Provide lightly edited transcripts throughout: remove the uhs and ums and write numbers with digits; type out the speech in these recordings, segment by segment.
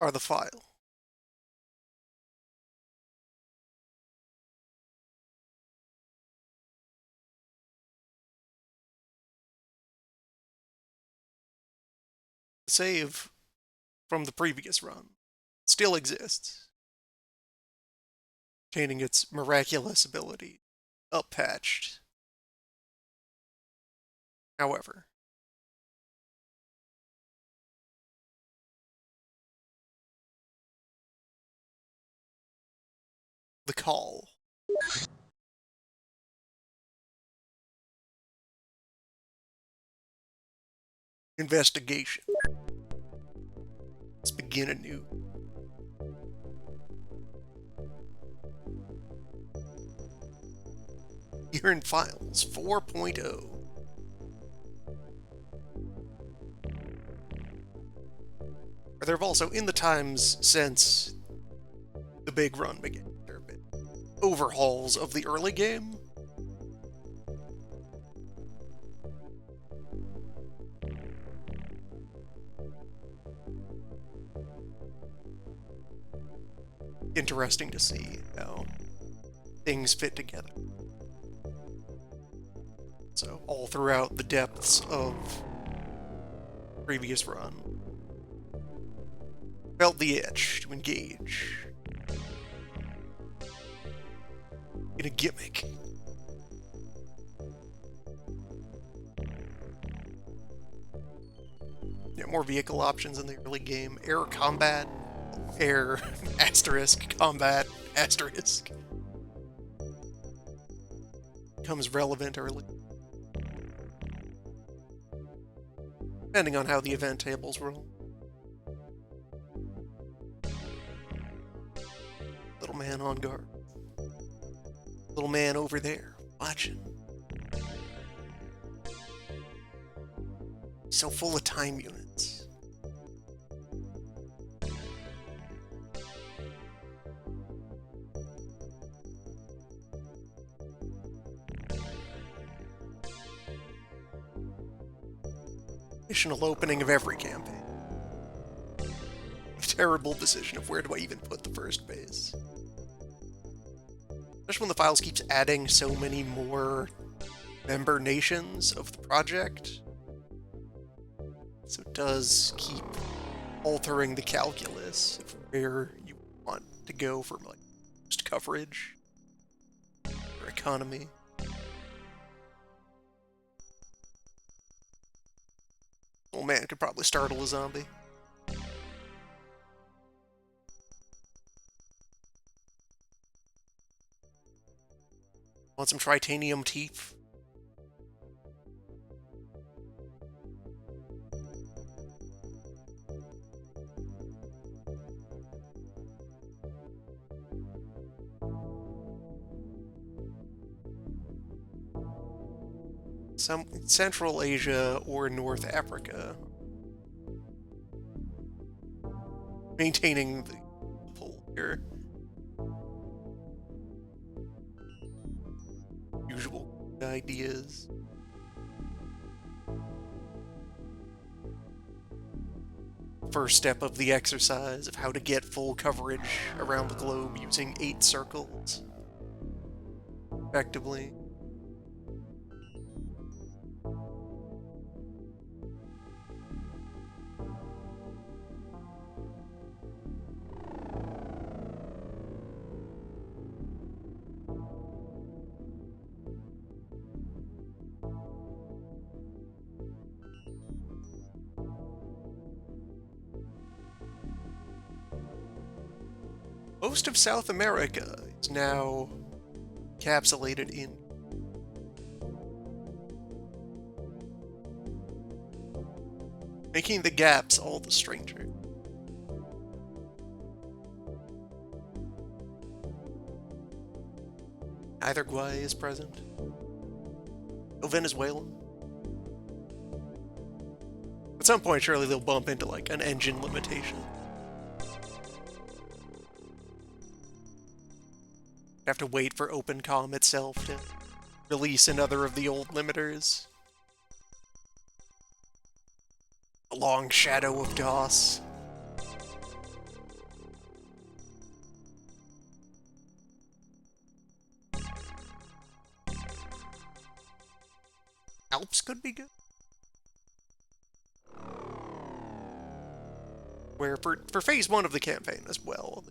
are the file. The save from the previous run still exists, retaining its miraculous ability, up-patched. However, the call. Investigation. Let's begin anew. You're in Files 4.0. There have also, in the times since the big run began, there have been overhauls of the early game. Interesting to see how things fit together. So, all throughout the depths of previous run, felt the itch to engage in a gimmick. Yeah, more vehicle options in the early game. Air combat, air asterisk combat asterisk becomes relevant early, depending on how the event tables roll. Little man on guard. Little man over there, watching. So full of time units. Additional opening of every campaign. Terrible decision of where do I even put the first base. Especially when the files keeps adding so many more member nations of the project. So it does keep altering the calculus of where you want to go for like most coverage or economy. Oh man, could probably startle a zombie. Want some tritanium teeth? Some Central Asia or North Africa. Maintaining the pull here. Usual ideas. First step of the exercise of how to get full coverage around the globe using 8 circles. Effectively. Most of South America is now encapsulated in making the gaps all the stranger. Neither Guay is present. No Venezuelan. At some point, surely they'll bump into like an engine limitation. Have to wait for OpenCom itself to release another of the old limiters. The long shadow of DOS. Alps could be good. Where for phase 1 of the campaign as well,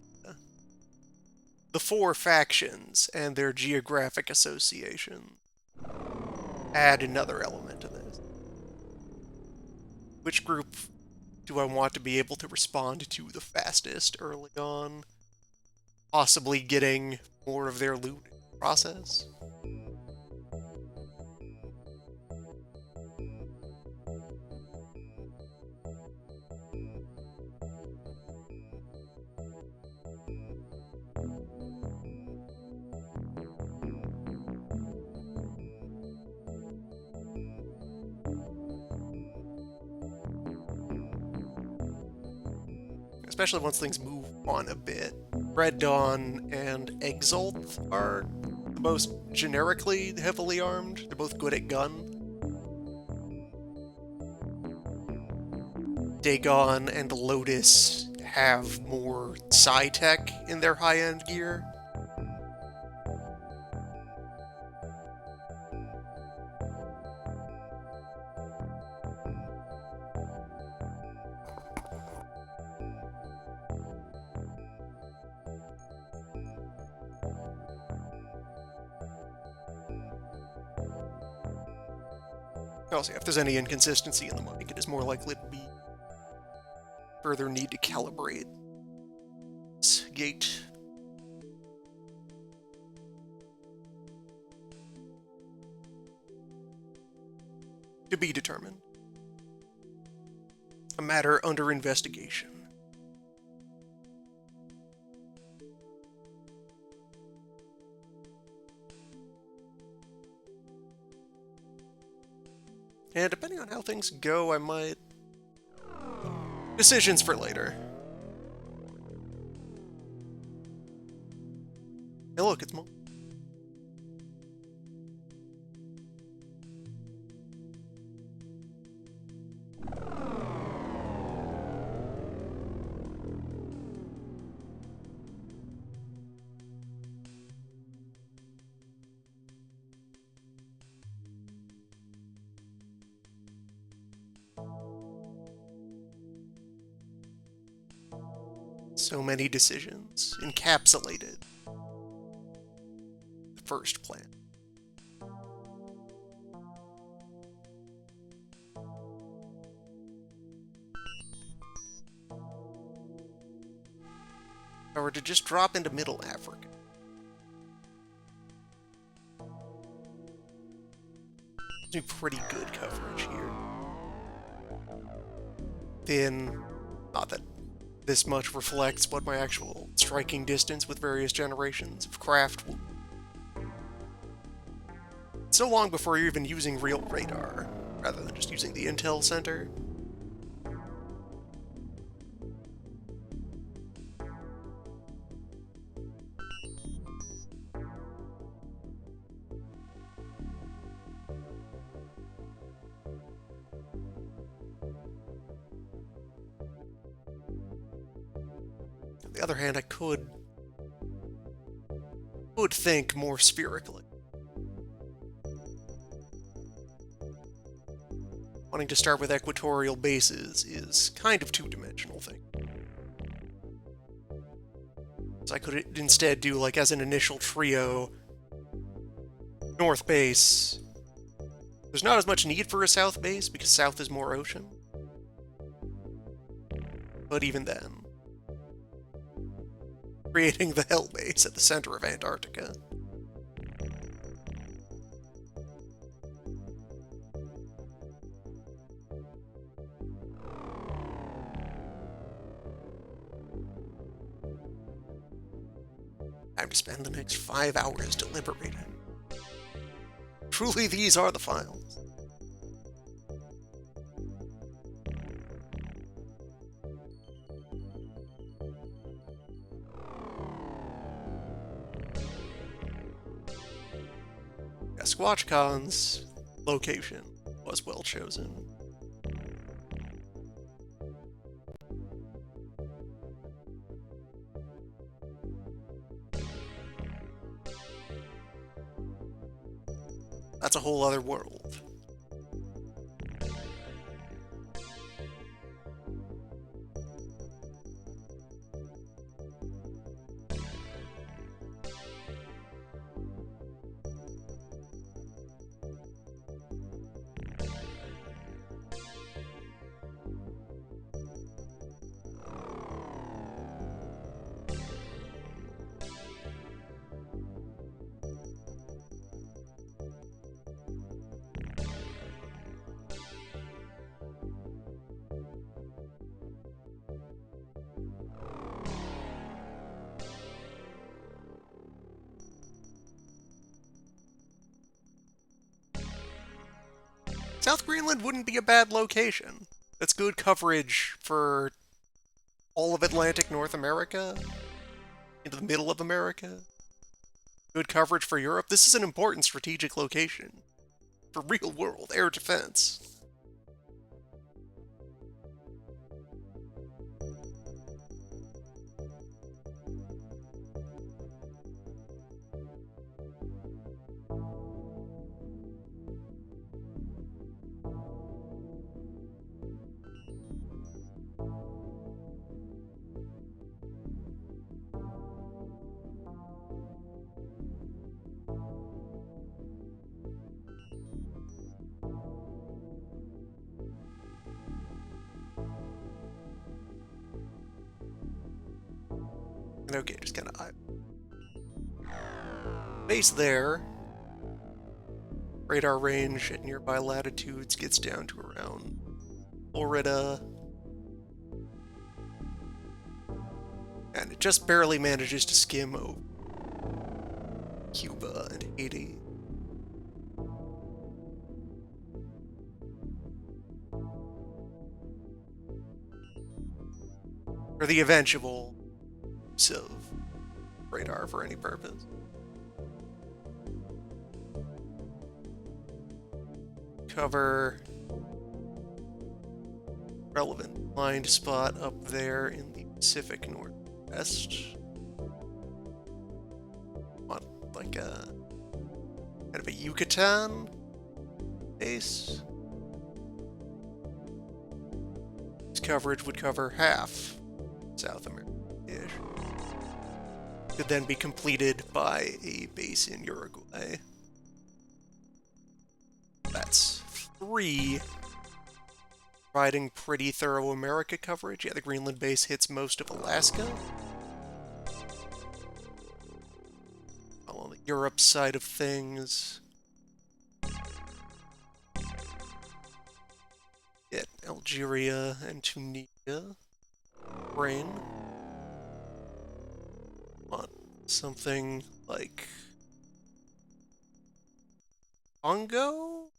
the 4 factions and their geographic association add another element to this. Which group do I want to be able to respond to the fastest early on? Possibly getting more of their loot process? Especially once things move on a bit. Red Dawn and Exalt are the most generically heavily armed. They're both good at gun. Dagon and Lotus have more sci-tech in their high-end gear. Also, if there's any inconsistency in the mic, it is more likely to be further need to calibrate this gate. To be determined. A matter under investigation. And depending on how things go, I might... Decisions for later. Hey look, it's Mo. So many decisions encapsulated the first plan. If I were to just drop into Middle Africa, do pretty good coverage here. Then, not that this much reflects what my actual striking distance with various generations of craft will be. So long before you're even using real radar, rather than just using the intel center. On the other hand, I could think more spherically. Wanting to start with equatorial bases is kind of two-dimensional thing. So I could instead do, like, as an initial trio, north base. There's not as much need for a south base, because south is more ocean. But even then, creating the Hell Base at the center of Antarctica. Time to spend the next 5 hours deliberating. Truly, these are the files. SquatchCon's location was well chosen. That's a whole other world. South Greenland wouldn't be a bad location. That's good coverage for all of Atlantic North America, into the middle of America. Good coverage for Europe. This is an important strategic location for real-world air defense. Okay, just kind of base there. Radar range at nearby latitudes gets down to around Florida. And it just barely manages to skim over Cuba and Haiti. For the eventual use of radar for any purpose. Cover relevant blind spot up there in the Pacific Northwest. On like a kind of a Yucatan base. This coverage would cover half South America-ish. Could then be completed by a base in Uruguay. That's 3. Providing pretty thorough America coverage. Yeah, the Greenland base hits most of Alaska. While on the Europe side of things, get Algeria and Tunisia. Brain. On something like Congo?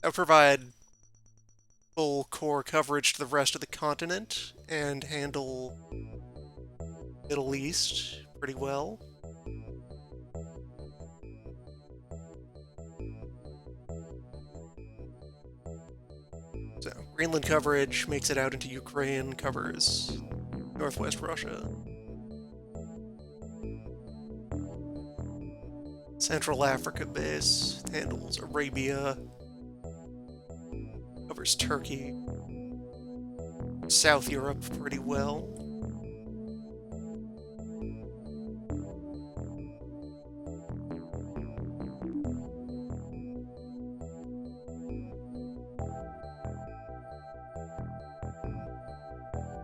That would provide full core coverage to the rest of the continent and handle Middle East pretty well. So, Greenland coverage makes it out into Ukraine, covers northwest Russia. Central Africa base handles Arabia, covers Turkey, South Europe pretty well.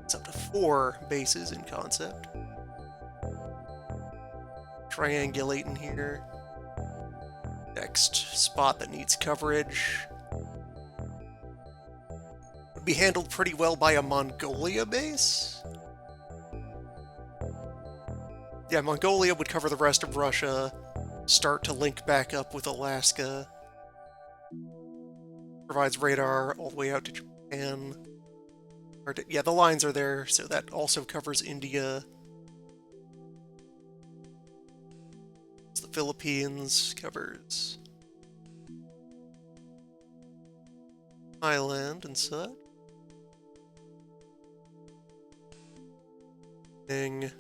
It's up to 4 bases in concept. Triangulate in here. Next spot that needs coverage would be handled pretty well by a Mongolia base. Yeah, Mongolia would cover the rest of Russia, start to link back up with Alaska, provides radar all the way out to Japan. Yeah, the lines are there, so that also covers India. The Philippines, covers Thailand and such. Then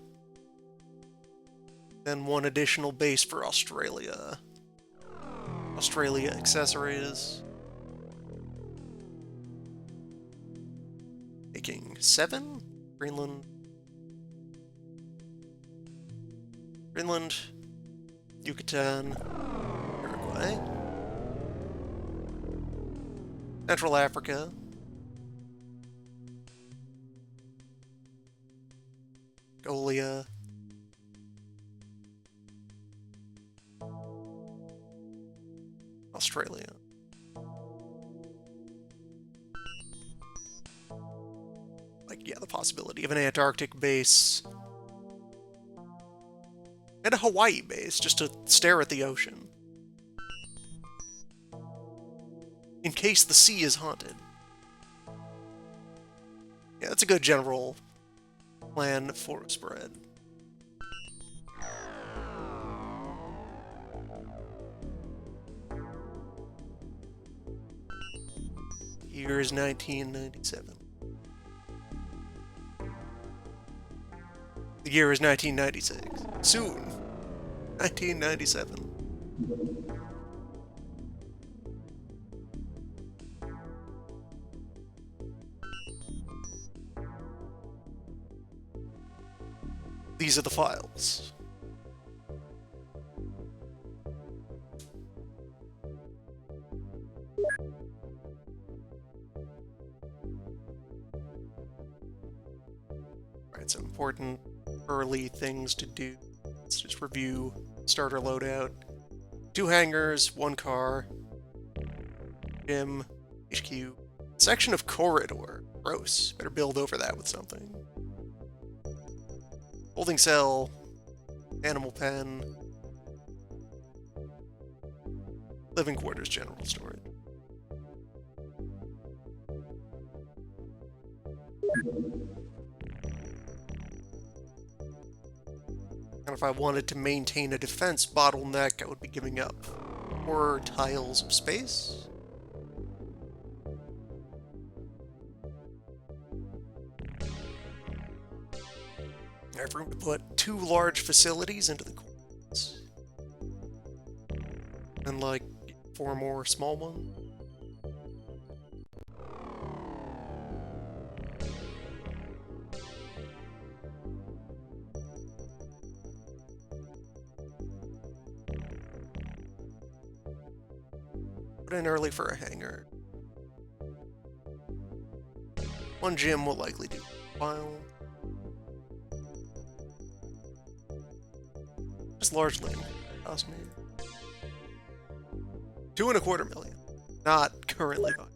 1 additional base for Australia. Australia accessories. Making 7. Greenland, Yucatan, Uruguay, Central Africa, Mongolia, Australia. Like, yeah, the possibility of an Antarctic base And a Hawaii base, just to stare at the ocean. In case the sea is haunted. Yeah, that's a good general plan for a spread. Year is 1997. The year is 1996. Soon. 1997. These are the files. Alright, so important early things to do. Let's just review starter loadout. 2 hangars, 1 car, gym, HQ, section of corridor. Gross. Better build over that with something. Holding cell, animal pen, living quarters general storage. And if I wanted to maintain a defense bottleneck, I would be giving up 4 tiles of space. I have room to put 2 large facilities into the quarters. And like 4 more small ones. Put in early for a hangar. 1 gym will likely do a while. Just largely cost me $2.25 million. Not currently buying.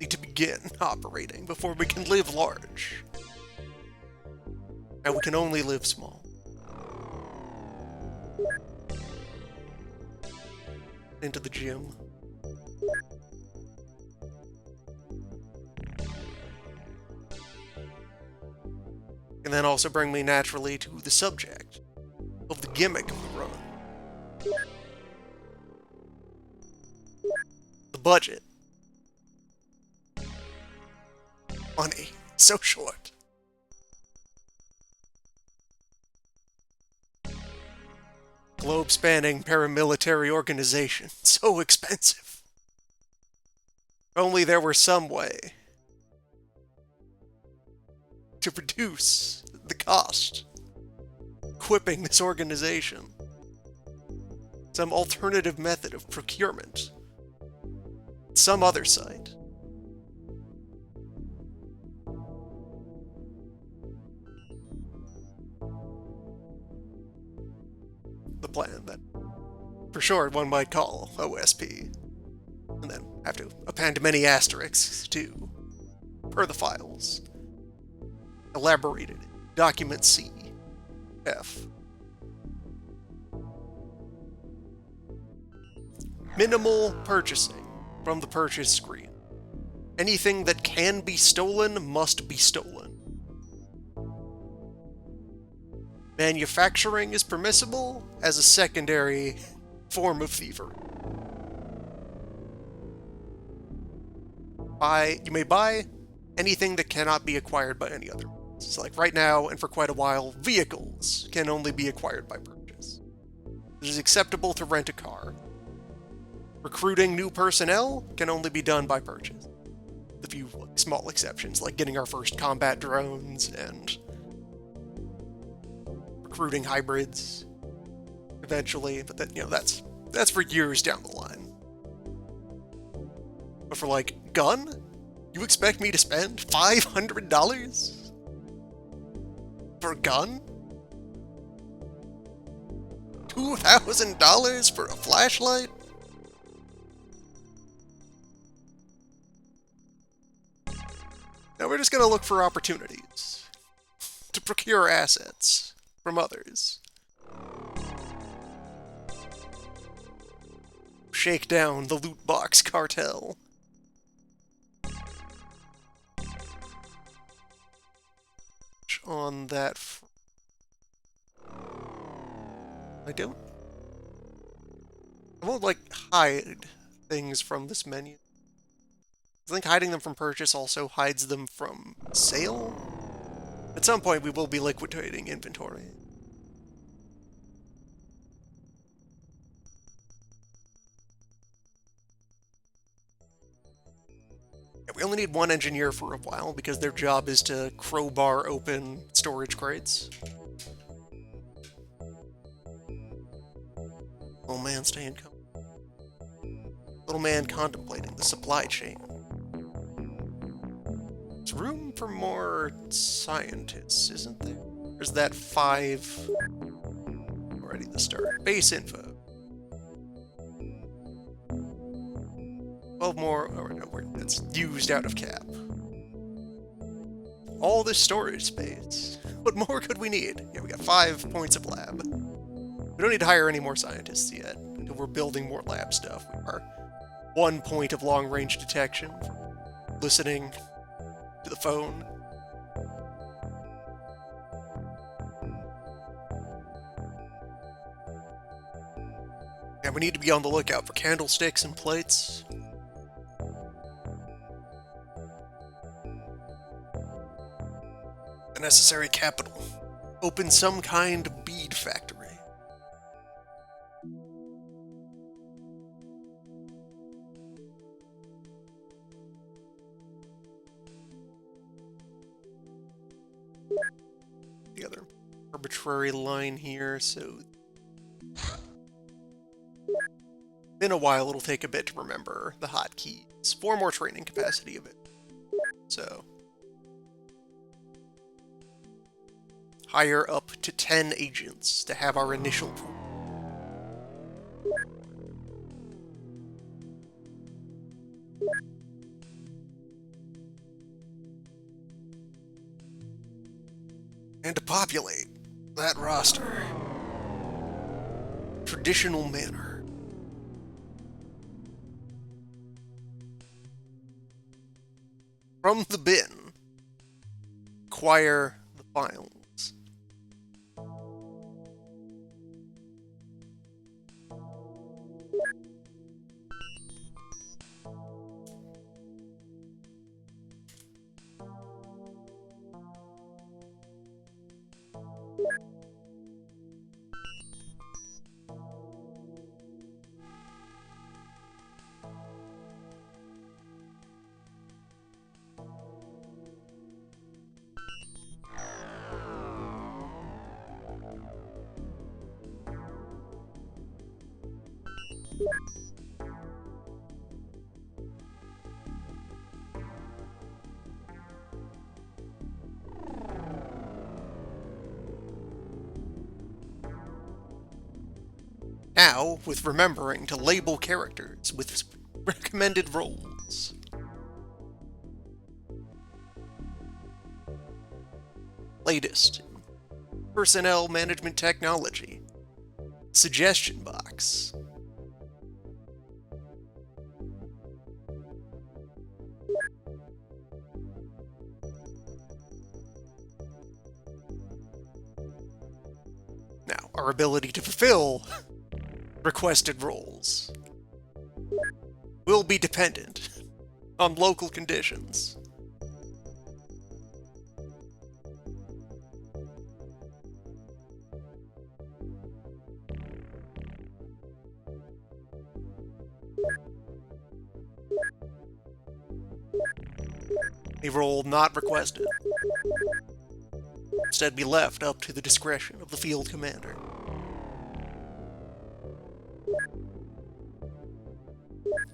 Need to begin operating before we can live large. And we can only live small. Into the gym. And then also bring me naturally to the subject of the gimmick of the run. The budget. Money. So short. Globe-spanning paramilitary organization. So expensive. If only there were some way to reduce the cost. Equipping this organization. Some alternative method of procurement. Some other site. The plan that, for sure, one might call OSP. And then have to append many asterisks, too. Per the files. Elaborated in Document C. F. Minimal purchasing from the purchase screen. Anything that can be stolen must be stolen. Manufacturing is permissible as a secondary form of thievery. You may buy anything that cannot be acquired by any other. So like right now, and for quite a while, vehicles can only be acquired by purchase. It is acceptable to rent a car. Recruiting new personnel can only be done by purchase. A few small exceptions, like getting our first combat drones and recruiting hybrids eventually, but that, that's for years down the line. But for like gun, you expect me to spend $500 for a gun? $2,000 for a flashlight? Now we're just going to look for opportunities to procure assets from others. Shake down the loot box cartel. On that... I won't, like, hide things from this menu. I think hiding them from purchase also hides them from sale? At some point, we will be liquidating inventory. Yeah, we only need one engineer for a while, because their job is to crowbar open storage crates. Little man staying calm. Little man contemplating the supply chain. There's room for more scientists, isn't there? There's that 5 already the start. Base info. 12 more. Oh, no, that's used out of cap. All this storage space. What more could we need? Yeah, we got 5 points of lab. We don't need to hire any more scientists yet, until we're building more lab stuff. We are 1 point of long-range detection from listening to the phone. And we need to be on the lookout for candlesticks and plates. The necessary capital. Open some kind of bead factory. The other arbitrary line here, so... In a while, it'll take a bit to remember the hotkeys. 4 more training capacity of it. So... hire up to 10 agents to have our initial pool. And to populate that roster. Traditional manner. From the bin, acquire the files. Now, with remembering to label characters with recommended roles. Latest in personnel management technology. Suggestion box. Now, our ability to fulfill requested roles will be dependent on local conditions. A role not requested. Instead be left up to the discretion of the field commander.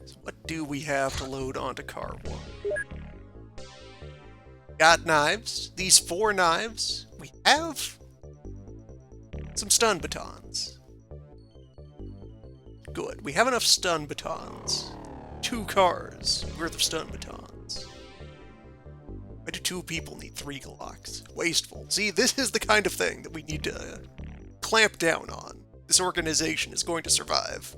So what do we have to load onto car 1? Got knives. These 4 knives. We have some stun batons. Good. We have enough stun batons. 2 cars worth of stun batons. Why do 2 people need 3 Glocks? Wasteful. See, this is the kind of thing that we need to clamp down on. This organization is going to survive.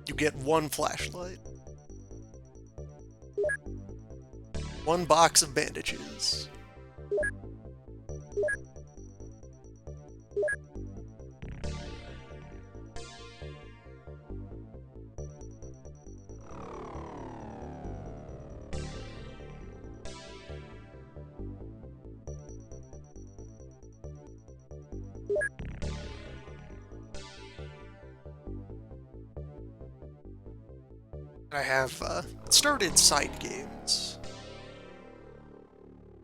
You get 1 flashlight. 1 box of bandages. I have started side games.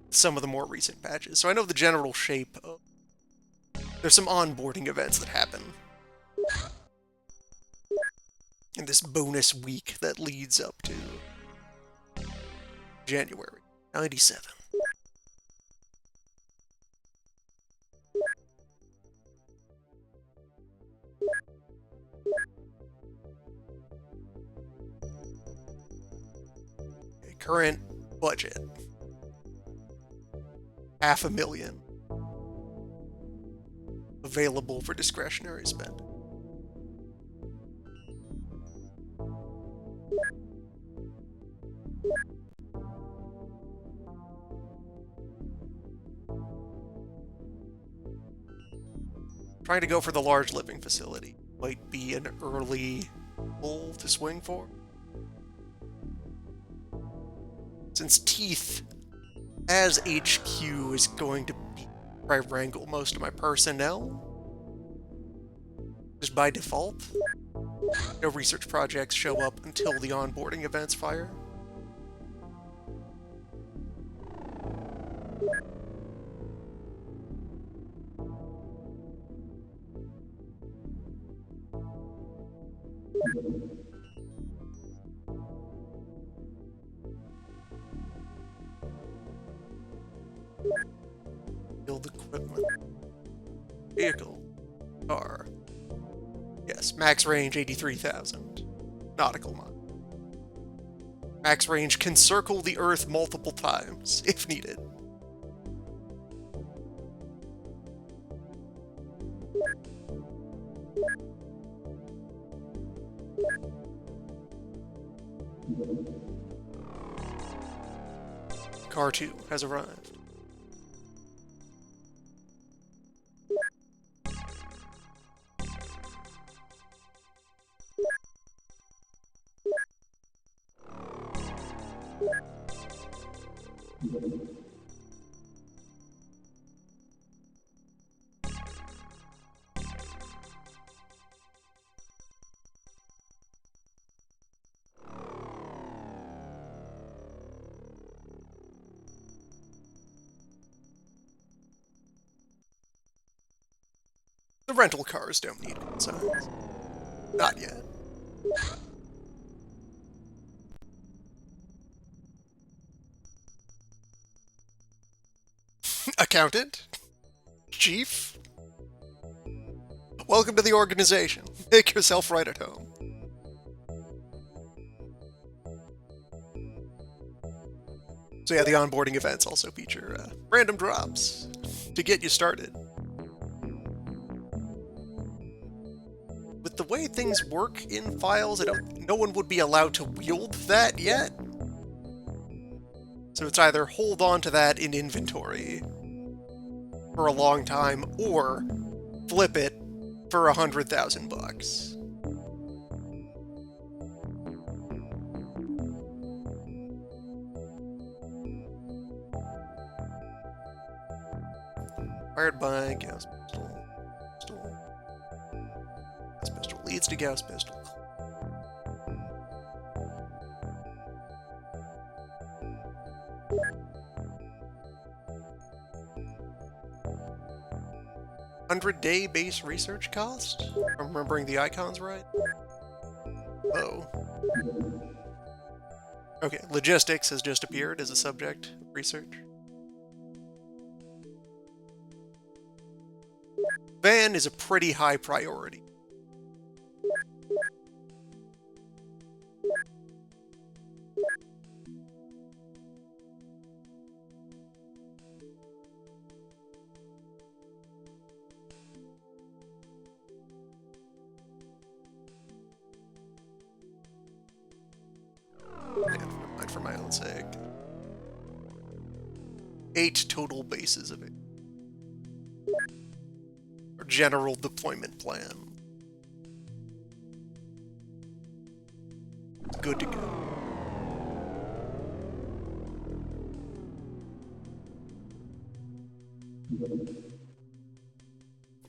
Some of the more recent patches. So I know the general shape of... There's some onboarding events that happen in this bonus week that leads up to January 97. Okay, current budget. $500,000 available for discretionary spend. Trying to go for the large living facility might be an early pull to swing for. Since Teeth as HQ is going to be where I wrangle most of my personnel, just by default. No research projects show up until the onboarding events fire. Build equipment. Vehicle. Car. Yes, max range 83,000. Nautical mile. Max range can circle the Earth multiple times, if needed. Car 2 has arrived. The rental cars don't need consigns. Not yet. Accountant? Chief? Welcome to the organization. Make yourself right at home. So yeah, the onboarding events also feature random drops to get you started. With the way things work in files, no one would be allowed to wield that yet. So it's either hold on to that in inventory for a long time, or flip it for $100,000. Fired by Gauss pistol. Gauss pistol leads to Gauss pistol. $100-day base research cost? If I'm remembering the icons right? Oh. Okay, logistics has just appeared as a subject of research. Van is a pretty high priority. For my own sake. 8 total bases of it. Our general deployment plan. Good to go.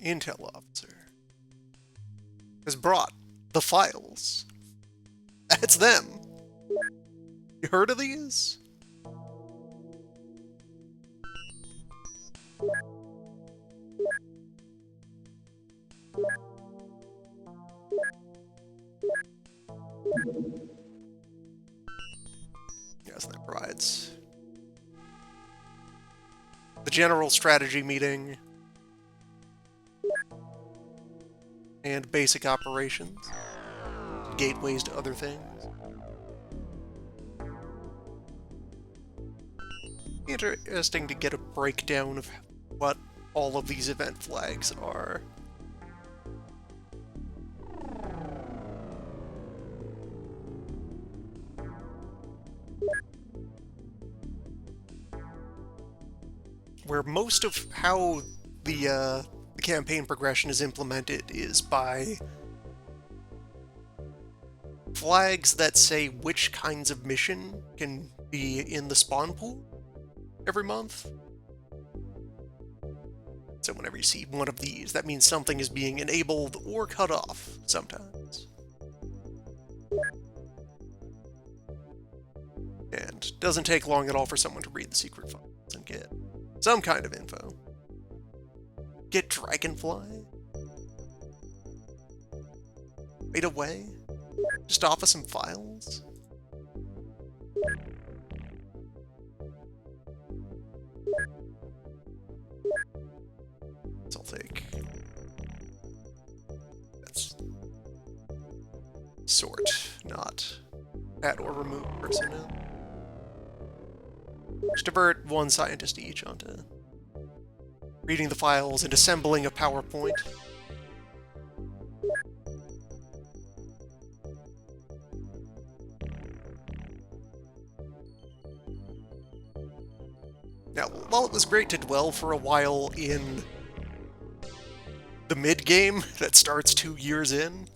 Intel officer has brought the files. That's them. You heard of these? Yes, that provides the general strategy meeting and basic operations, gateways to other things. Interesting to get a breakdown of what all of these event flags are. Where most of how the campaign progression is implemented is by flags that say which kinds of mission can be in the spawn pool every month. So whenever you see one of these, that means something is being enabled or cut off sometimes. And doesn't take long at all for someone to read the secret files and get some kind of info. Get Dragonfly? Right away? Just off of some files? So I'll take... That's... Sort, not add or remove personnel. Just divert one scientist each onto reading the files and assembling a PowerPoint. Now, while it was great to dwell for a while in the mid-game that starts 2 years in,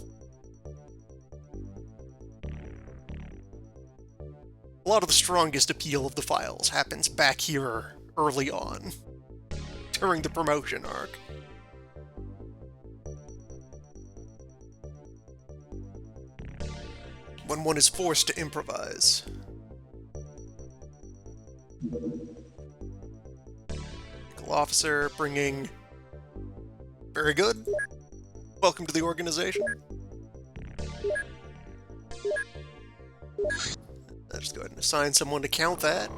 a lot of the strongest appeal of the files happens back here early on, during the promotion arc. When one is forced to improvise. Medical officer bringing... Very good. Welcome to the organization. I'll just go ahead and assign someone to count that.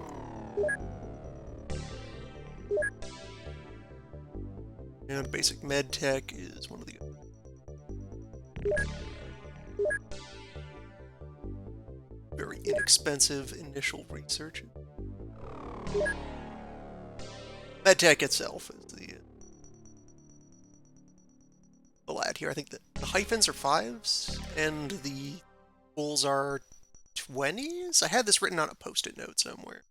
And basic med tech is one of the... Very inexpensive initial research. Medtech itself is the lad here. I think that the hyphens are 5s, and the goals are 20s? I had this written on a post-it note somewhere.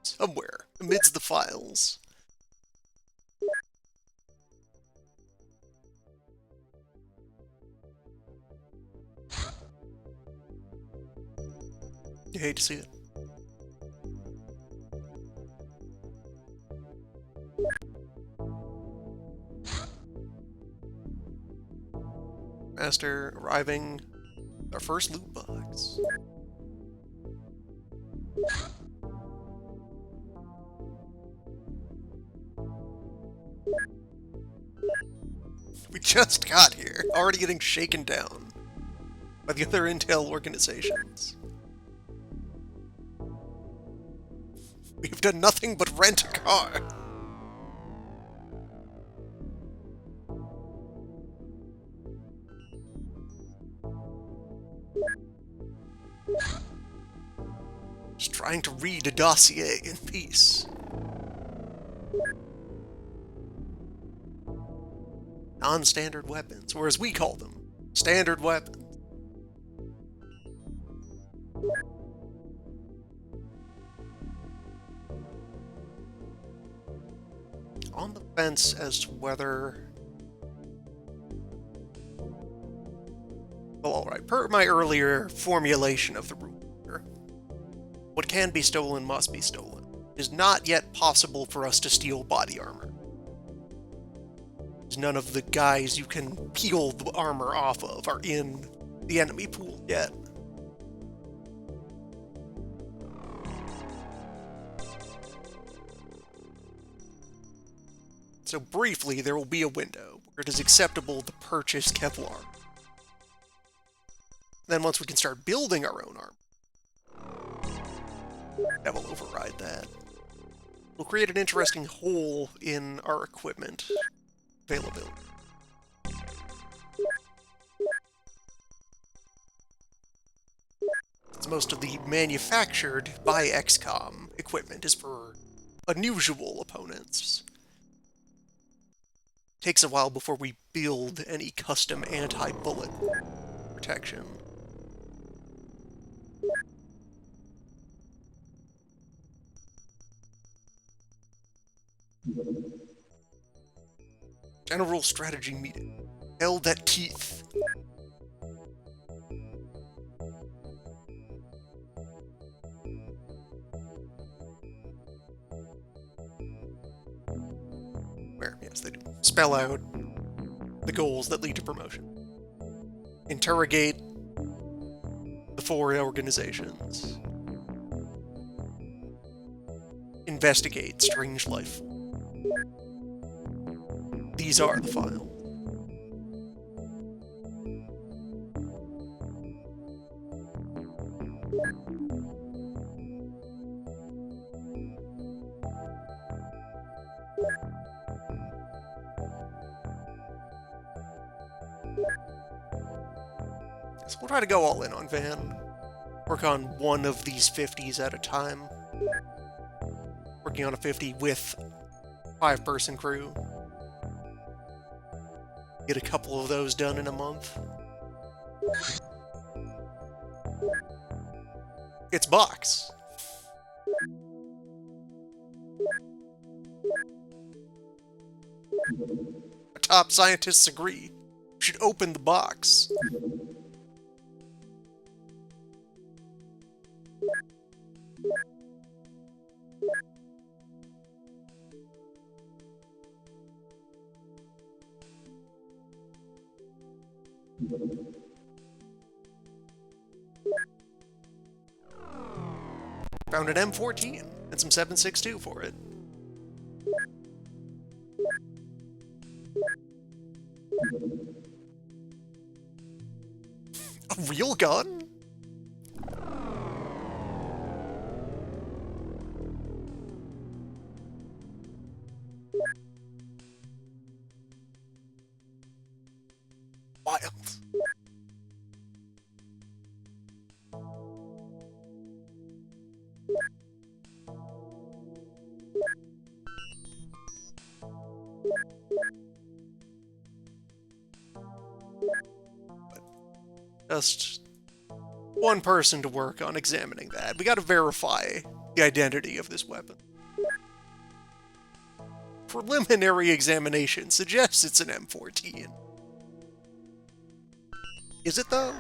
Somewhere, amidst the files. You hate to see it. Master arriving, our first loot box. We just got here, already getting shaken down by the other intel organizations. We've done nothing but rent a car. trying to read a dossier in peace. Non-standard weapons, or as we call them, standard weapons. On the fence as to whether... Well, alright, per my earlier formulation of the rule here, what can be stolen must be stolen. It is not yet possible for us to steal body armor. None of the guys you can peel the armor off of are in the enemy pool yet. So briefly, there will be a window where it is acceptable to purchase Kevlar. Then once we can start building our own armor, that will override that. We'll create an interesting hole in our equipment availability. Since most of the manufactured by XCOM equipment is for unusual opponents. Takes a while before we build any custom anti-bullet protection. General strategy meeting. Held at Teeth. Where, yes, they do. Spell out the goals that lead to promotion. Interrogate the 4 organizations. Investigate strange life form. These are the files. So we'll try to go all in on Van. Work on one of these 50s at a time. Working on a 50 with 5-person crew. Get a couple of those done in a month. It's box. Our top scientists agree. We should open the box. Found an M14 and some 7.62 for it. A real gun? Wild. Just one person to work on examining that. We gotta verify the identity of this weapon. Preliminary examination suggests it's an M14. Is it, though?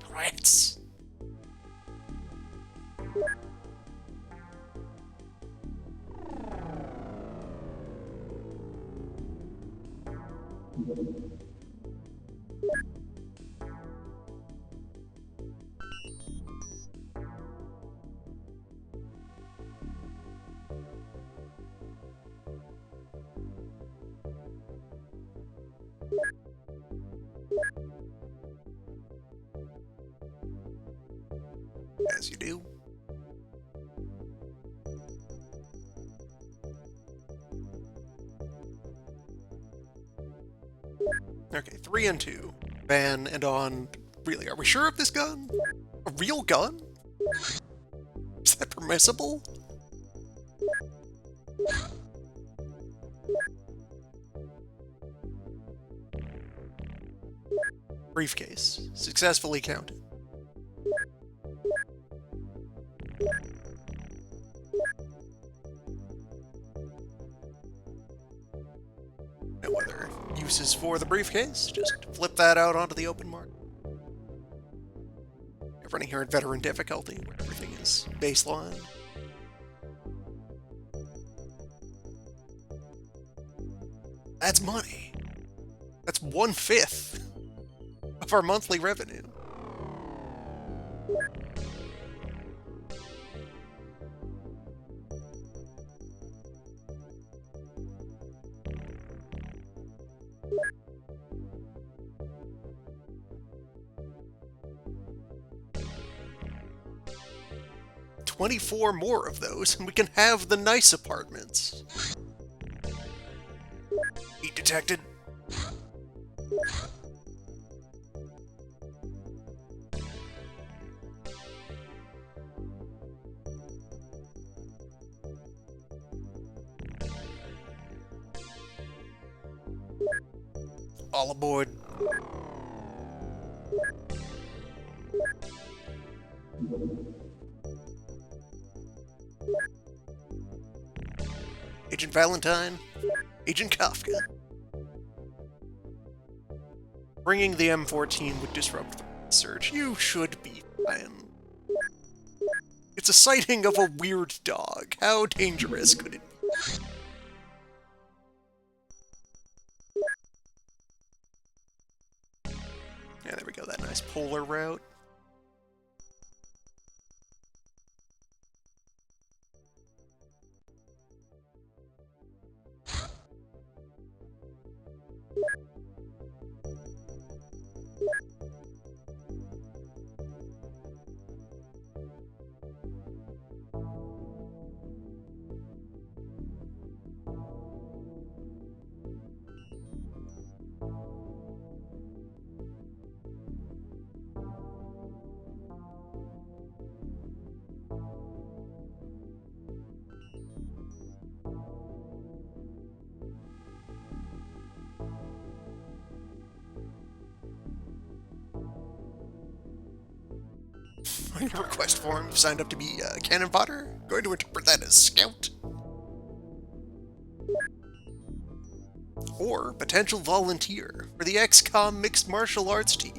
Rats. As you do. Okay, 3 and 2. Ban and on... Really, are we sure of this gun? A real gun? Is that permissible? Briefcase. Successfully counted. No other uses for the briefcase. Just flip that out onto the open market. We're running here at veteran difficulty, where everything is baseline. That's money. That's 1/5 of our monthly revenue. $24 more of those, and we can have the nice apartments. Heat detected. All aboard. Agent Valentine, Agent Kafka. Bringing the M14 would disrupt the search. You should be fine. It's a sighting of a weird dog. How dangerous could it be? Yeah, there we go, that nice polar route. On your request form, you've signed up to be a cannon fodder? Going to interpret that as scout? Or potential volunteer for the XCOM Mixed Martial Arts team.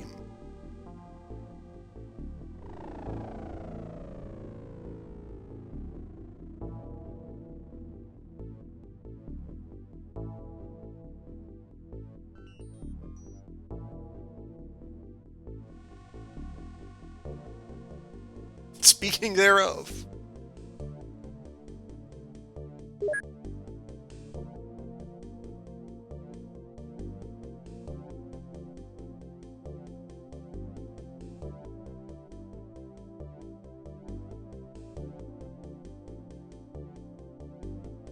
Speaking thereof.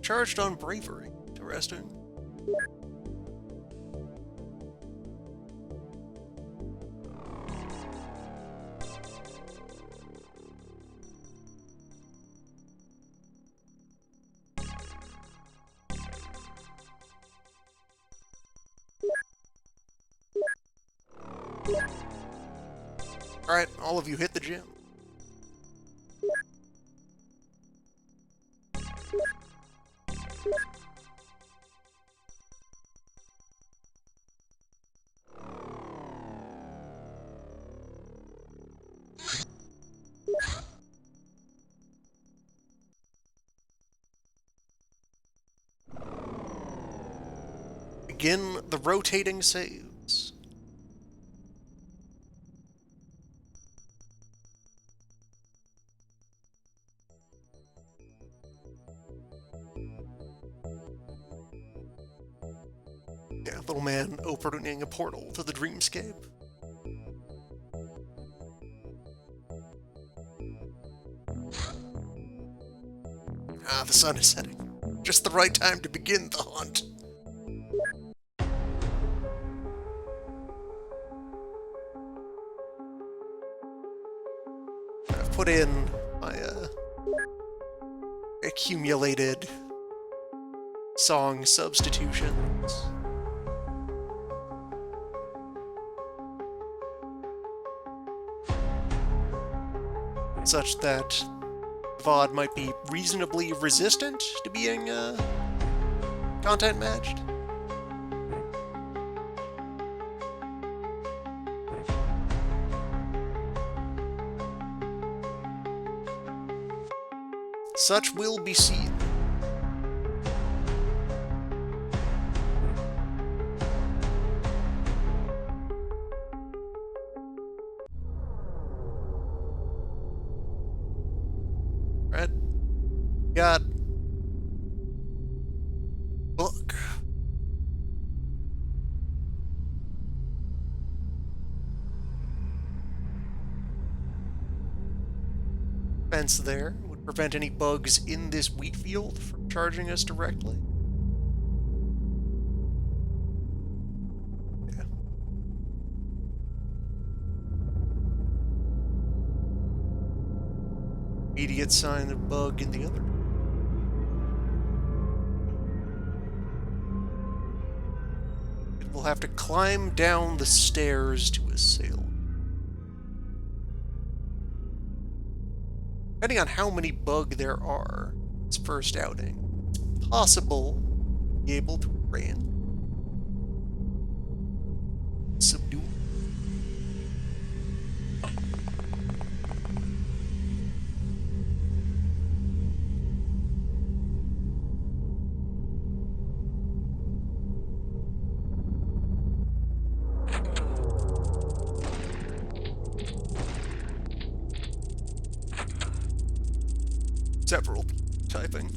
Charged on bravery. Interesting. Alright, all of you hit the gym. Begin the rotating saves. Yeah, little man opening a portal to the dreamscape. Ah, the sun is setting. Just the right time to begin the hunt. put in my accumulated song substitutions. Such that VOD might be reasonably resistant to being content matched. Such will be seen. Right? Got book. Fence there would prevent any bugs in this wheat field from charging us directly. Yeah. Immediate sign of bug in the other. It will have to climb down the stairs to assail. Depending on how many bug there are, its first outing, it's possible to be able to rain, subdue. Several typing.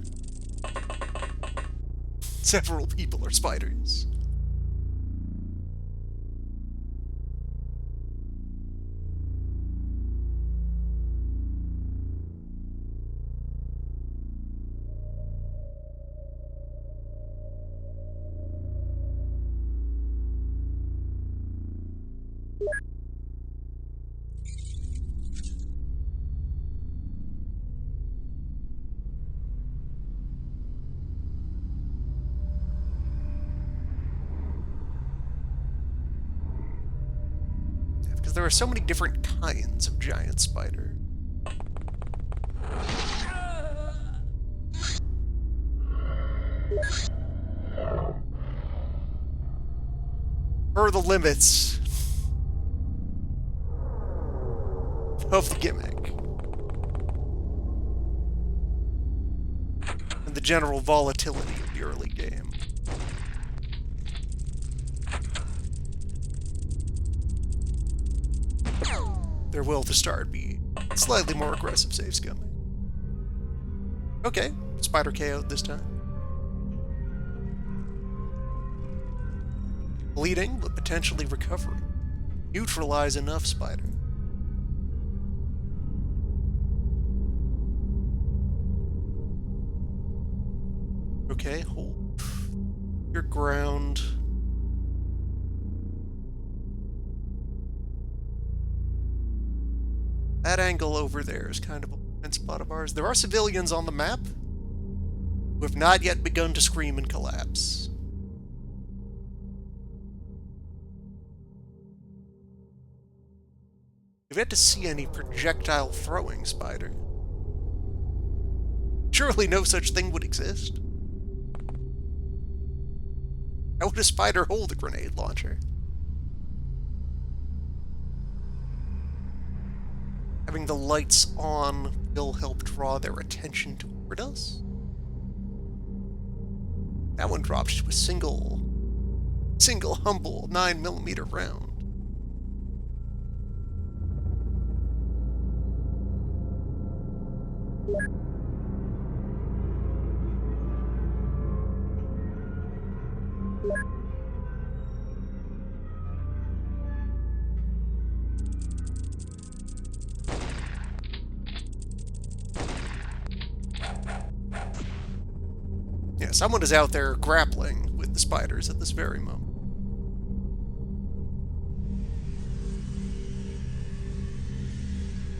Several people are spiders. Because there are so many different kinds of giant spider. Per the limits of the gimmick. And the general volatility of the early game. There will, to start, be slightly more aggressive saves coming. Okay, spider KO'd this time. Bleeding, but potentially recovering. Neutralize enough spider. Okay, hold your ground. That angle over there is kind of a blind spot of ours. There are civilians on the map who have not yet begun to scream and collapse. We've yet to see any projectile throwing spider. Surely no such thing would exist. How would a spider hold a grenade launcher? Having the lights on will help draw their attention toward us. That one dropped to a single humble 9mm round. Yeah, someone is out there grappling with the spiders at this very moment.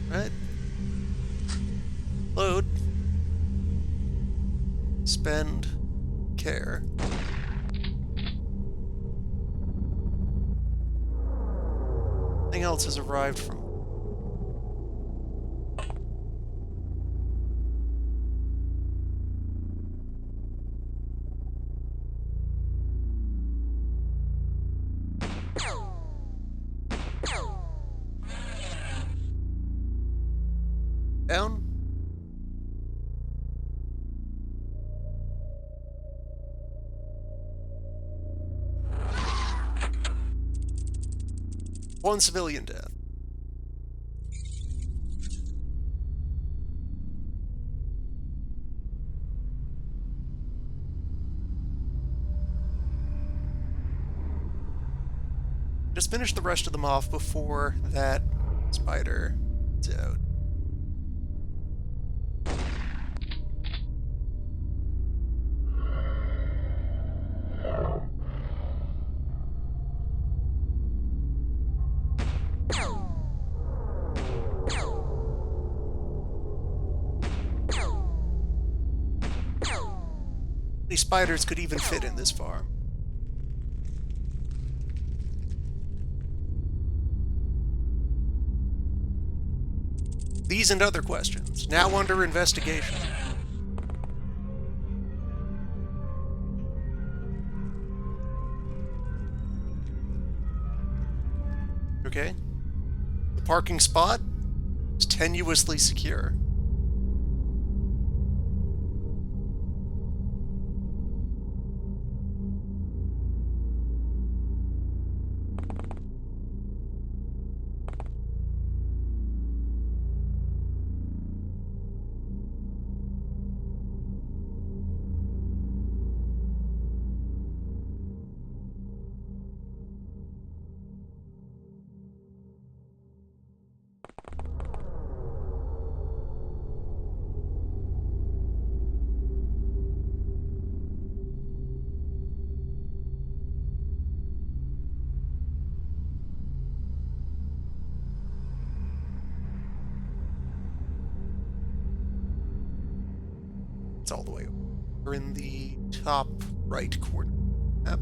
Right? Load. Spend. Care. Nothing else has arrived from... Down. One civilian death. Just finish the rest of them off before that spider is out. These spiders could even fit in this farm. These and other questions, now under investigation. Okay. The parking spot is tenuously secure. It's all the way over in the top right corner map.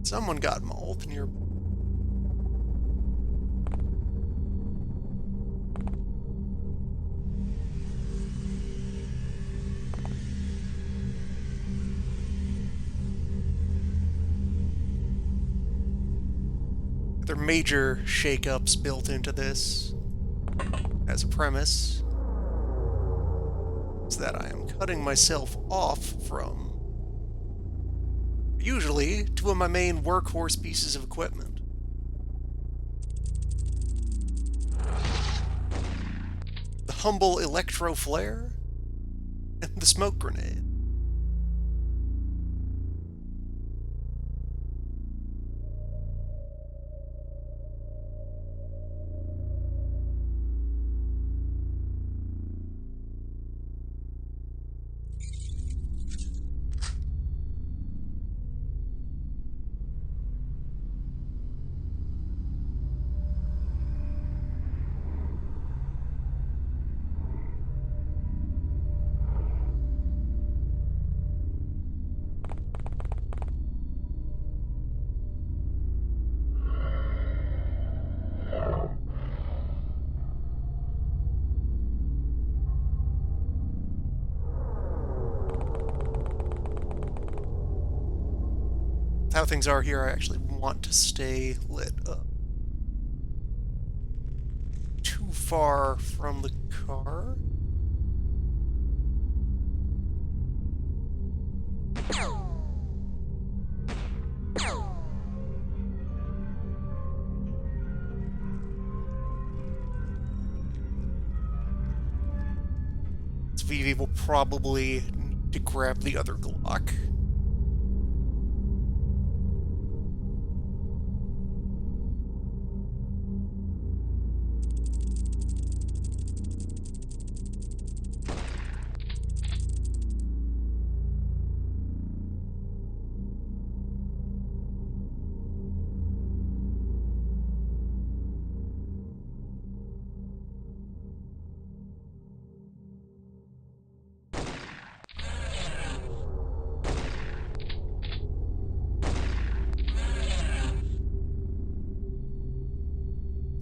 Someone got mauled near. There are major shakeups built into this as a premise. Is that I am cutting myself off from usually two of my main workhorse pieces of equipment. The humble electro flare and the smoke grenade. How things are here, I actually want to stay lit up. Too far from the car? Vivi will probably need to grab the other Glock.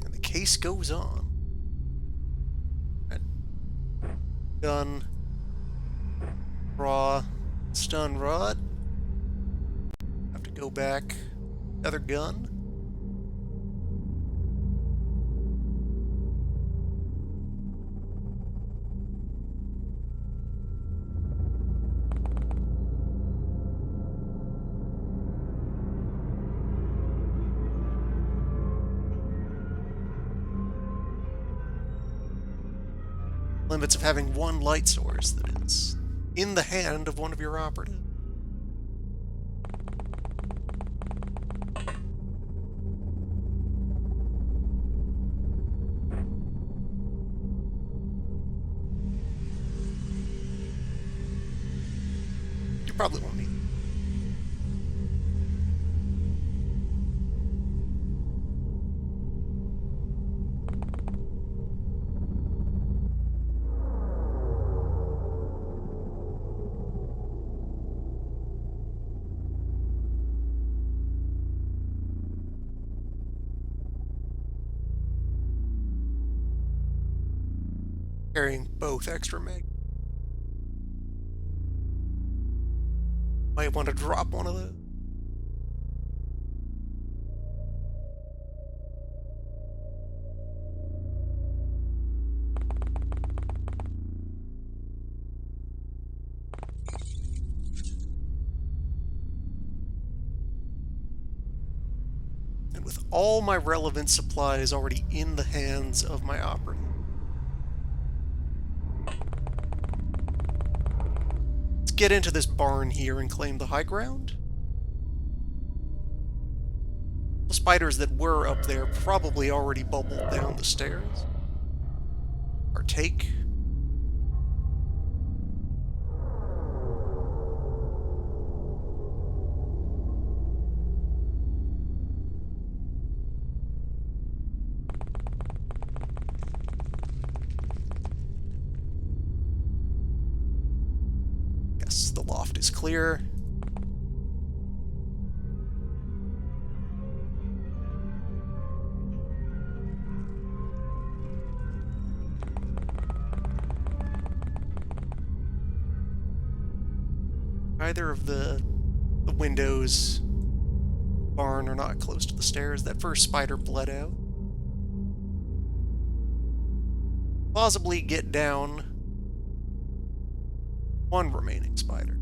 And the case goes on. Gun, raw, stun rod. Have to go back. Another gun. Limits of having one light source that is in the hand of one of your operatives. You probably won't need it. Carrying both extra mag. Might want to drop one of those. And with all my relevant supplies already in the hands of my operative, let's get into this barn here and claim the high ground. The spiders that were up there probably already bubbled down the stairs. Partake. Yes, the loft is clear. Either of the windows, barn, are not close to the stairs. That first spider bled out. Plausibly get down one remaining spider.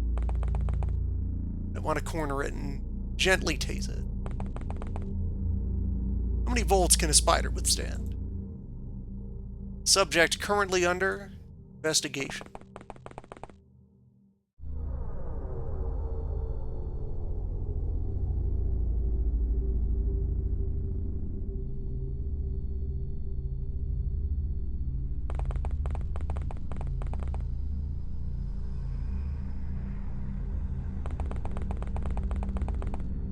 I want to corner it and gently tase it. How many volts can a spider withstand? Subject currently under investigation.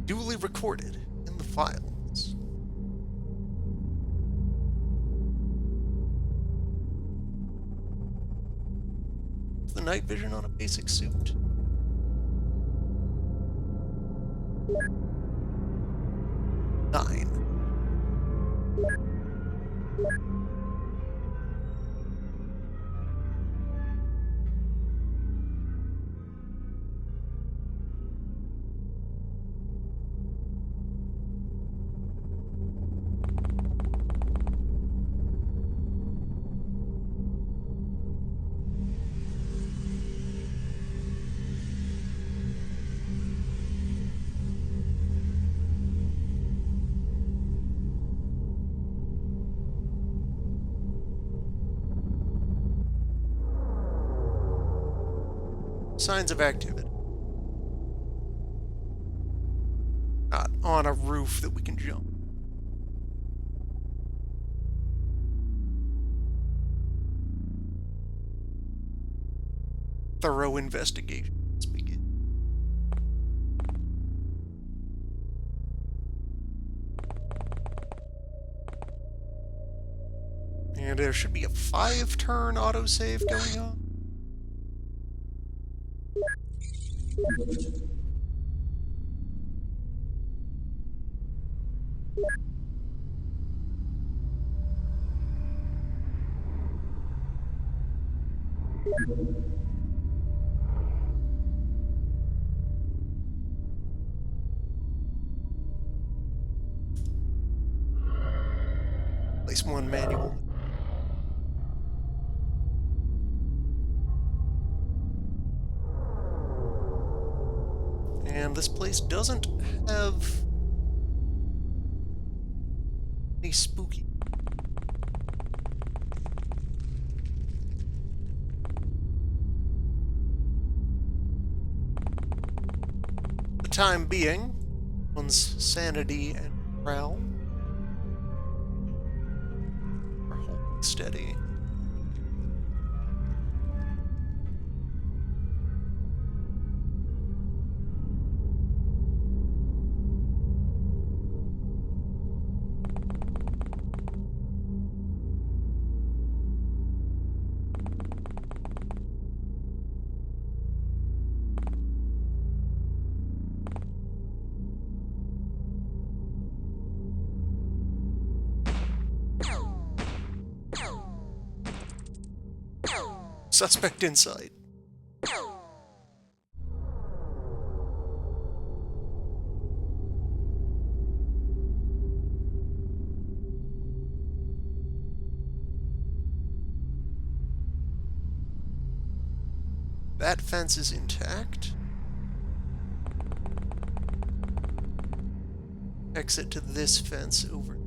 Duly recorded in the files. The night vision on a basic suit. Nine. Signs of activity. Not on a roof that we can jump. thorough investigation must begin. And there should be a 5-turn autosave going on. Place one manual. And this place doesn't have any spooky. For the time being, one's sanity and morale are holding steady. Suspect inside. That fence is intact. Exit to this fence over.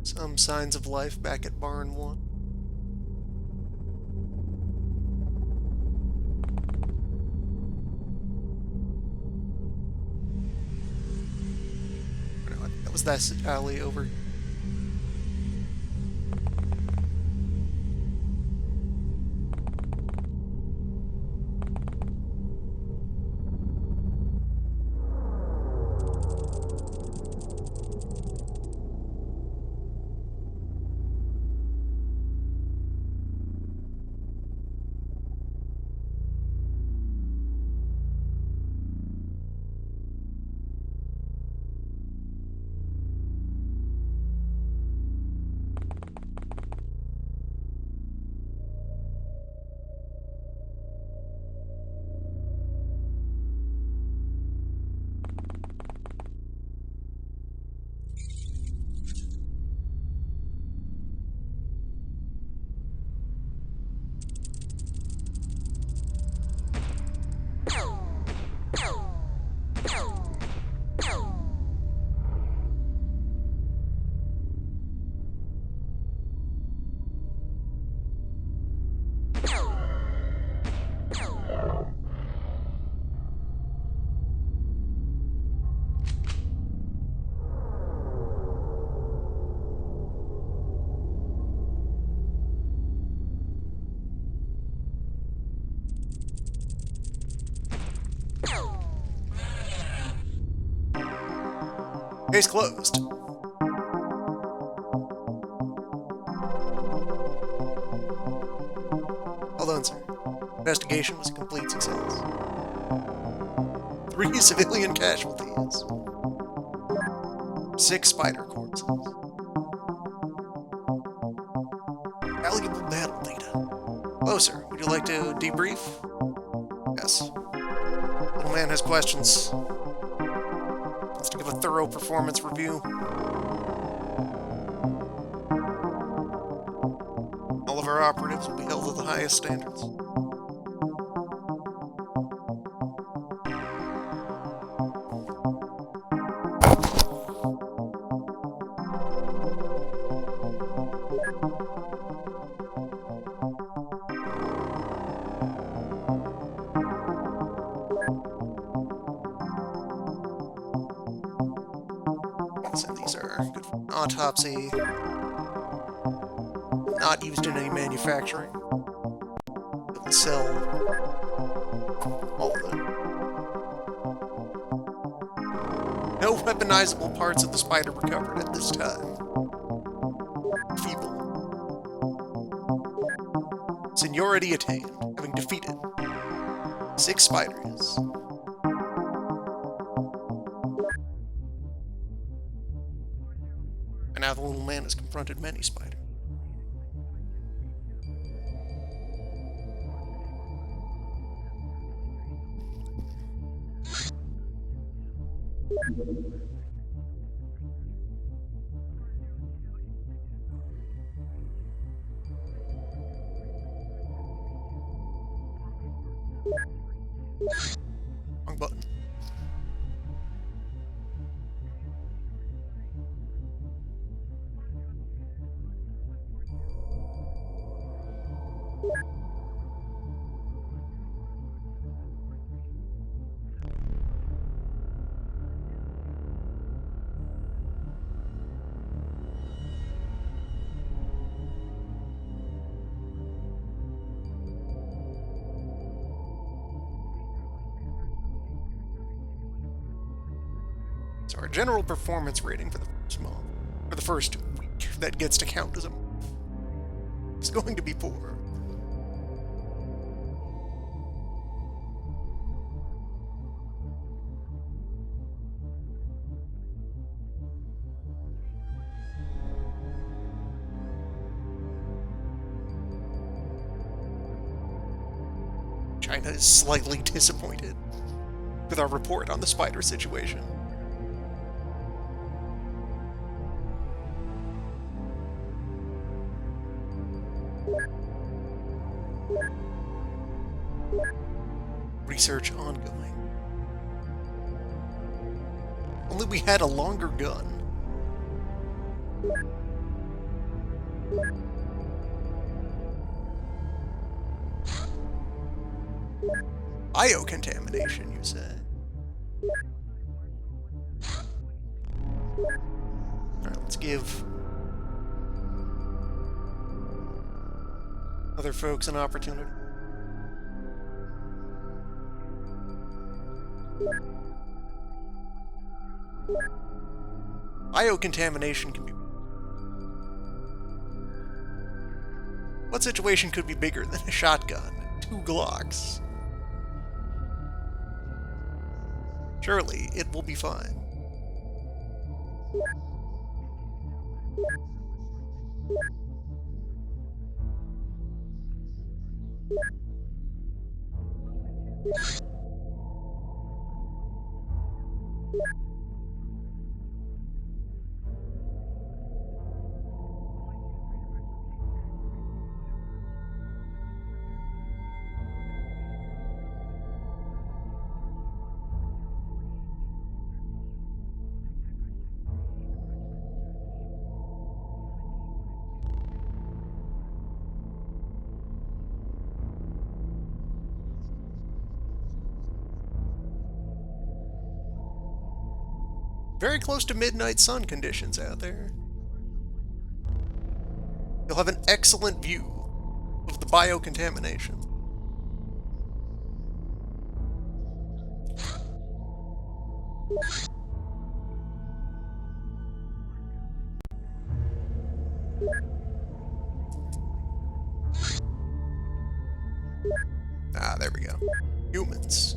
Some signs of life back at Barn 1. No, that was that alley over. Case closed. Hold on, sir. Investigation was a complete success. 3 civilian casualties. 6 spider corpses. Valuable battle data. Hello, sir. Would you like to debrief? Yes. Little man has questions. Wants to give a thorough performance review. All of our operatives will be held to the highest standards. cells, and these are good for autopsy. Not used in any manufacturing. It'll sell all of them. No weaponizable parts of the spider recovered at this time. Feeble. Seniority attained, having defeated 6 spiders. And now the little man has confronted many spiders. Wrong button. So our general performance rating for the first month, for the first week, that gets to count as a month, is going to be poor. China is slightly disappointed with our report on the spider situation. Research ongoing. Only we had a longer gun. Biocontamination, you say? Alright, let's give other folks an opportunity. Biocontamination can be... What situation could be bigger than a shotgun and 2 Glocks? Surely, it will be fine. Very close to midnight sun conditions out there. You'll have an excellent view of the biocontamination. Ah, there we go. Humans.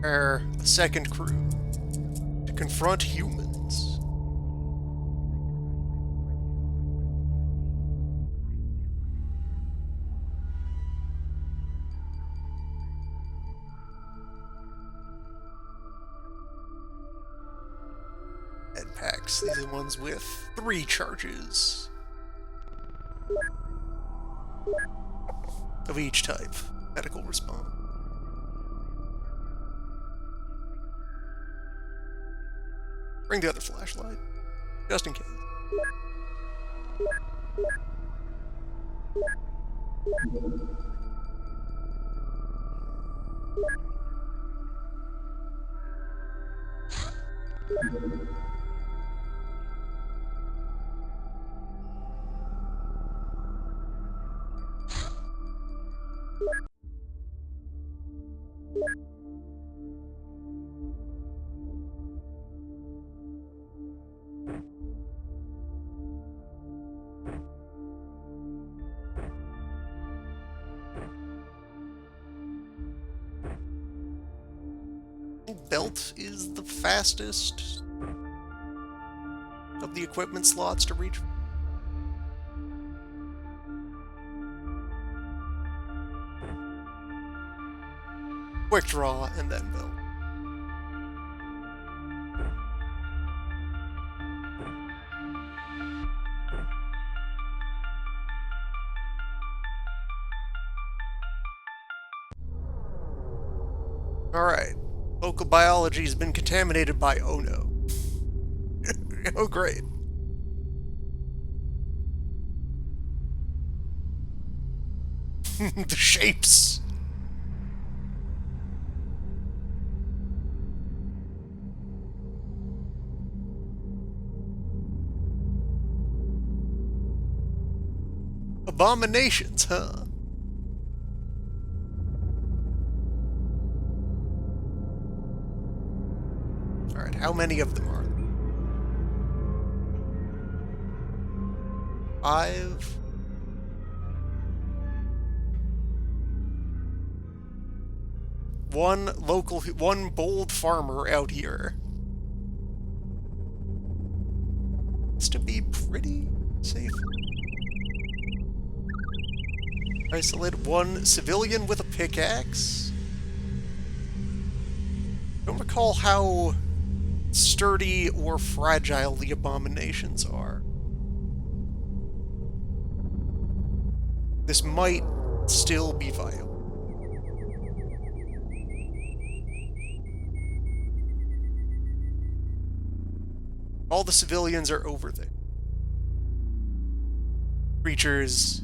A second crew to confront humans. Ed packs. These are the ones with 3 charges of each type. Medical response. Bring the other flashlight, just in case. Belt is the fastest of the equipment slots to reach. Quick draw and then belt. Alright. Local biology has been contaminated by oh no. Oh great. The shapes. Abominations, huh? Alright, how many of them are there? 5? One bold farmer out here. It's to be pretty safe. Isolate one civilian with a pickaxe. Don't recall how sturdy or fragile the abominations are. This might still be viable. All the civilians are over there. Creatures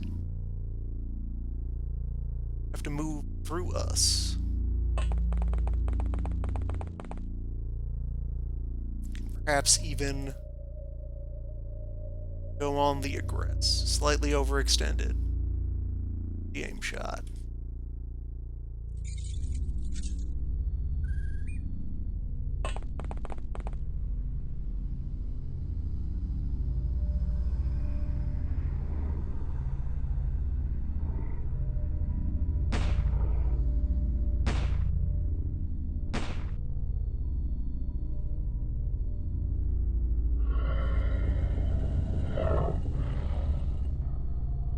have to move through us. Perhaps even go on the aggress. Slightly overextended. The aim shot.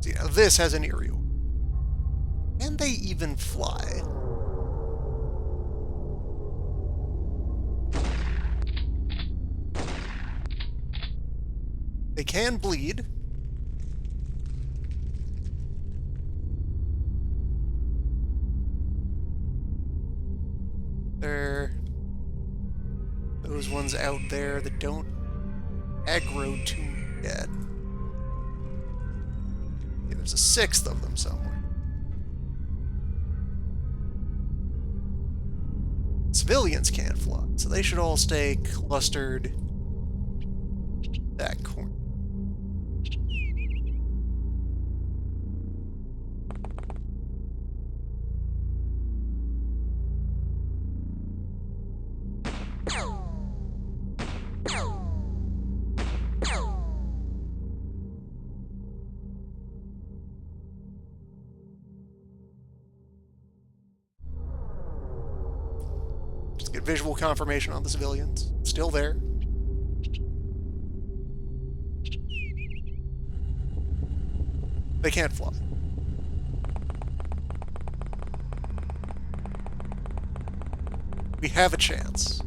See, now this has an aerial. Can they even fly? They can bleed. They're those ones out there that don't aggro too yet. Yeah, there's a 6th of them somewhere. Civilians can't fly, so they should all stay clustered that corner. Just get visual confirmation on the civilians. Still there. They can't fly. We have a chance.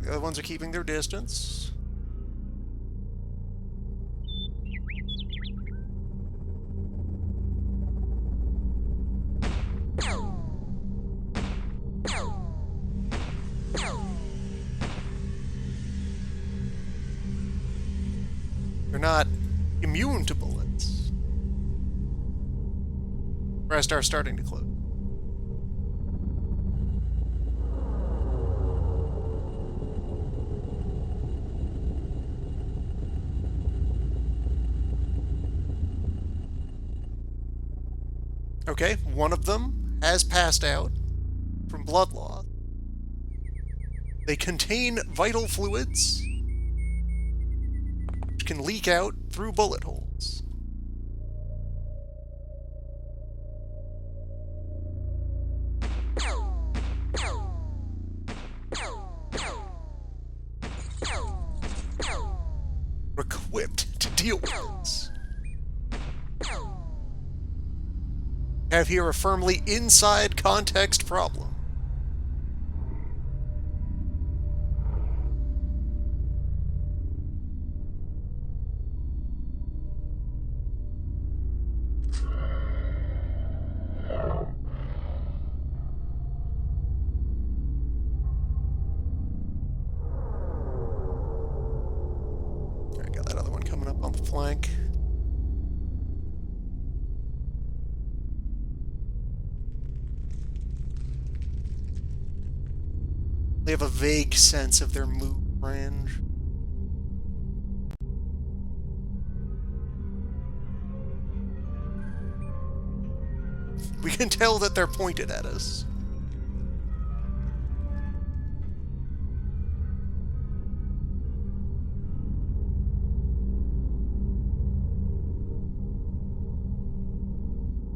The other ones are keeping their distance. They're not immune to bullets. The rest are starting to close. Okay, one of them has passed out from blood loss. They contain vital fluids, which can leak out through bullet holes. We're equipped to deal with this. Have here a firmly inside context problem. I got that other one coming up on the flank. They have a vague sense of their move range. We can tell that they're pointed at us.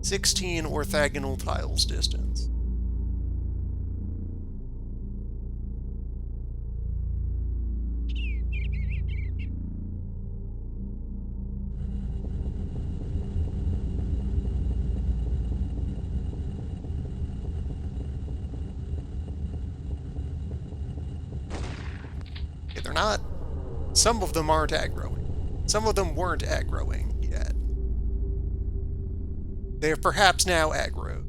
"16 orthogonal tiles distance." Okay, they're not. Some of them aren't aggroing. Some of them weren't aggroing yet. They have perhaps now aggroed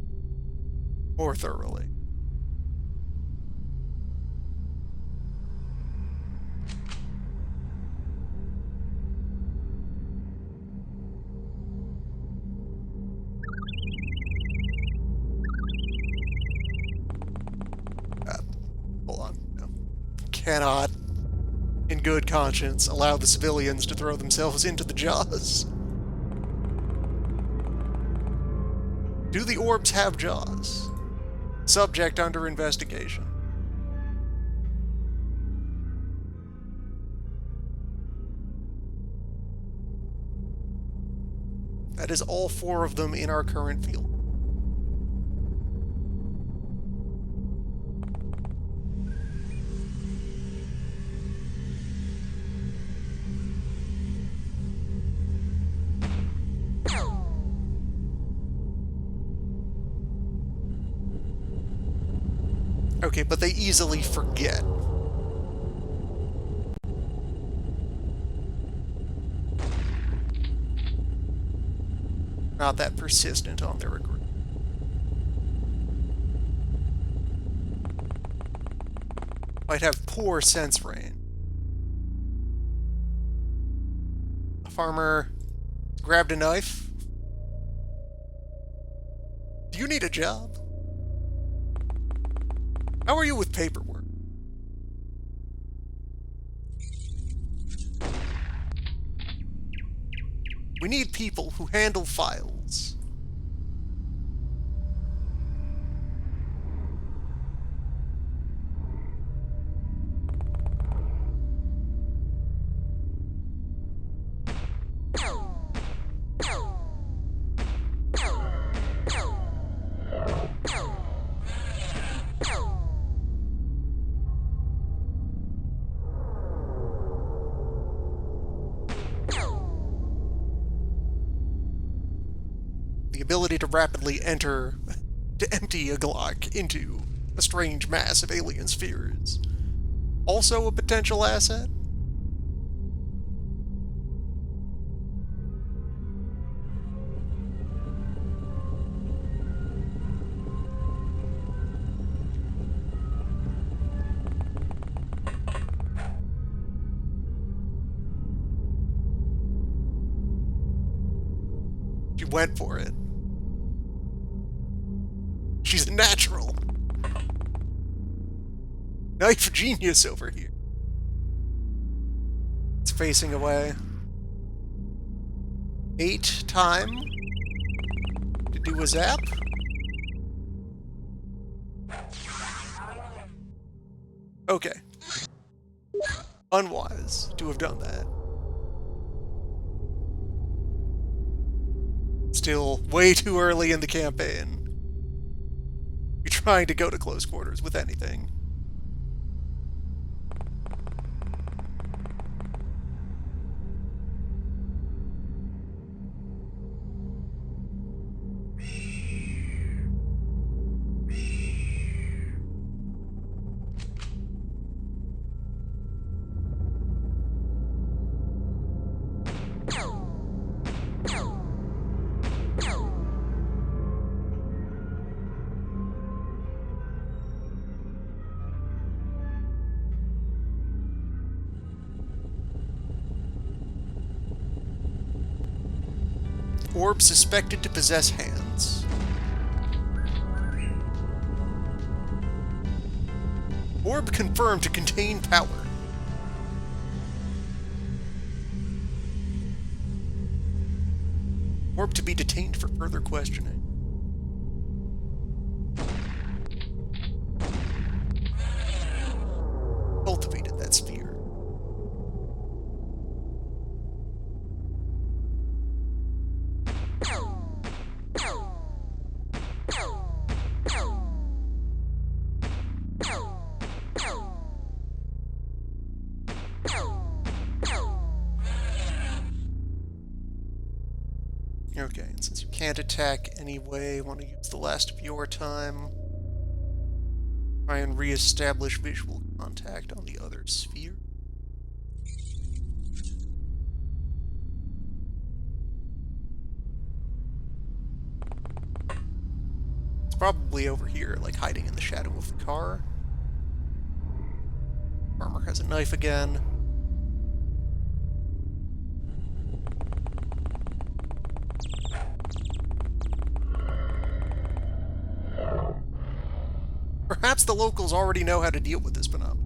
more thoroughly. Hold on. No. Cannot, in good conscience, allow the civilians to throw themselves into the jaws. Do the orbs have jaws? Subject under investigation. That is all 4 of them in our current field. Okay, but they easily forget. Not that persistent on their regret. Might have poor sense range. A farmer grabbed a knife. Do you need a job? How are you with paperwork? We need people who handle files. The ability to rapidly to empty a Glock into a strange mass of alien spheres. also a potential asset? She went for it. She's a natural. Knife genius over here. It's facing away. 8 time to do a zap. Okay. Unwise to have done that. Still way too early in the campaign. You're trying to go to close quarters with anything. Orb suspected to possess hands. Orb confirmed to contain power. Orb to be detained for further questioning. Cultivated that sphere. Okay, and since you can't attack anyway, want to use the last of your time. Try and re-establish visual contact on the other sphere. It's probably over here, like hiding in the shadow of the car. Farmer has a knife again. Perhaps the locals already know how to deal with this phenomenon.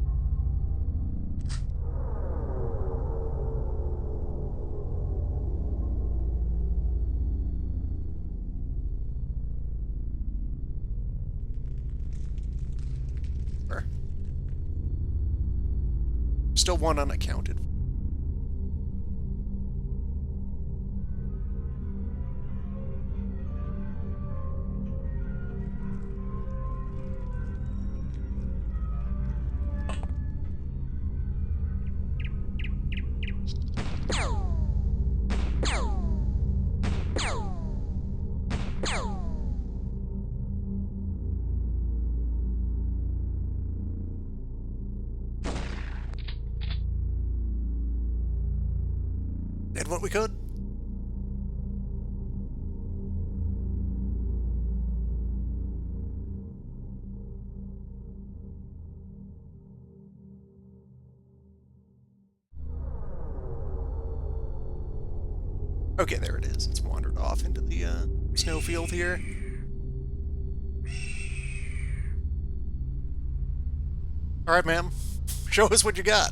Still one unaccounted. Did what we could. Okay, there it is. It's wandered off into the snowfield here. Alright, ma'am. Show us what you got.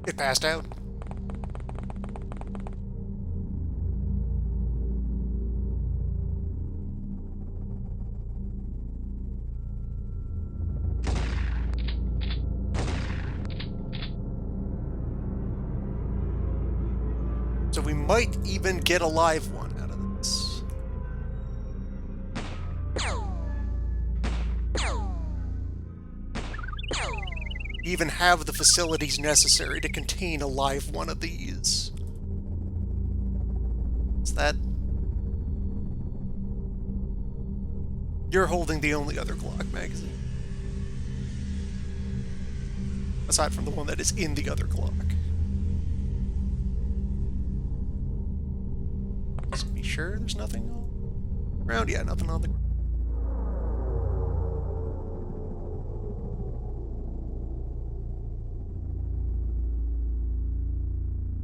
It passed out. So we might even get a live one out of this. We even have the facilities necessary to contain a live one of these. Is that... You're holding the only other Glock magazine. Aside from the one that is in the other Glock. Just be sure there's nothing around. Yeah, nothing on the ground.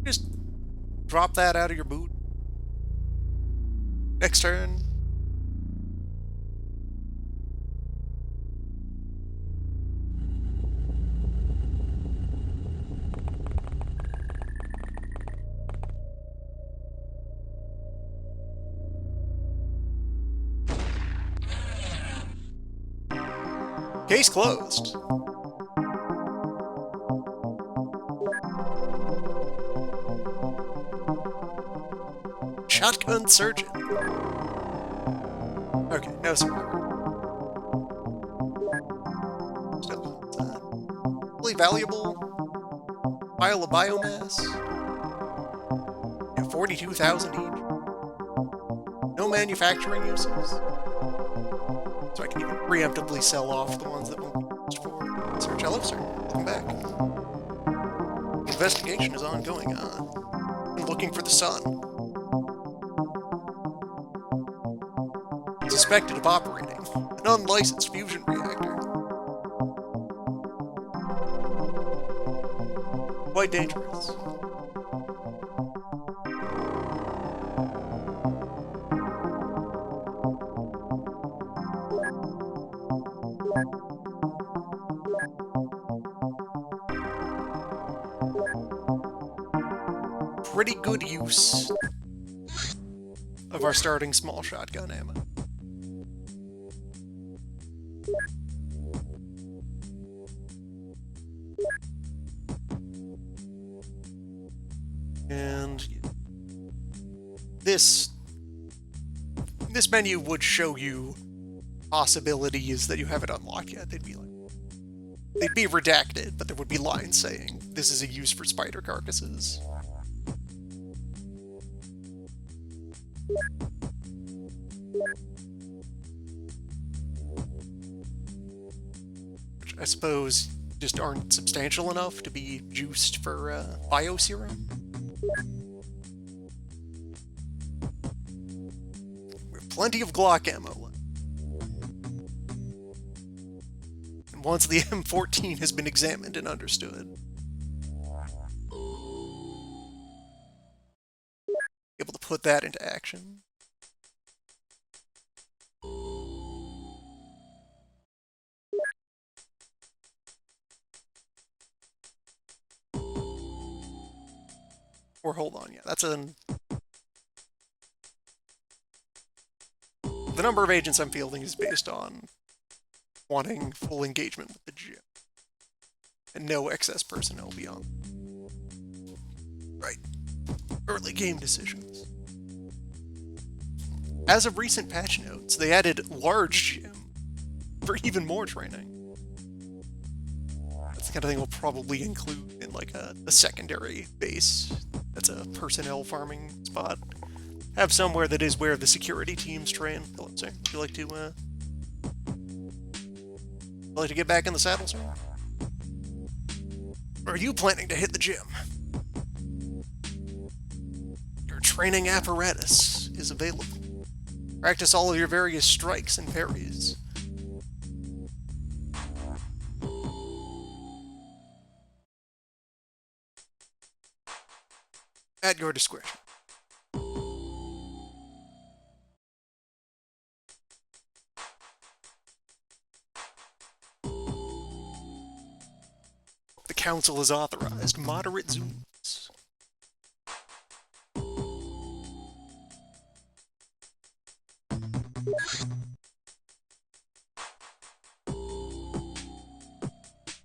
Just drop that out of your boot. Next turn. Case closed. Shotgun surgeon. Okay, no survivor. Still, really valuable pile of biomass. Yeah, 42,000 each. No manufacturing uses. So I can even preemptively sell off the ones that won't be used for search. Hello, sir. Welcome back. The investigation is ongoing. I'm looking for the sun. Suspected of operating an unlicensed fusion reactor. Quite dangerous. Pretty good use of our starting small shotgun ammo. And this menu would show you possibilities that you haven't unlocked yet. They'd be redacted, but there would be lines saying this is a use for spider carcasses. Which I suppose just aren't substantial enough to be juiced for bioserum. We have plenty of Glock ammo left. And once the M14 has been examined and understood, able to put that into action. Or hold on, yeah, that's the number of agents I'm fielding is based on wanting full engagement with the gym. And no excess personnel beyond. Right. Early game decisions. As of recent patch notes, they added large gym for even more training. That's the kind of thing we'll probably include in like a secondary base. That's a personnel farming spot. Have somewhere that is where the security teams train. Hello, sir. Would you like to get back in the saddle, sir? Or are you planning to hit the gym? Your training apparatus is available. Practice all of your various strikes and parries. At your discretion. The council has authorized moderate zooms. So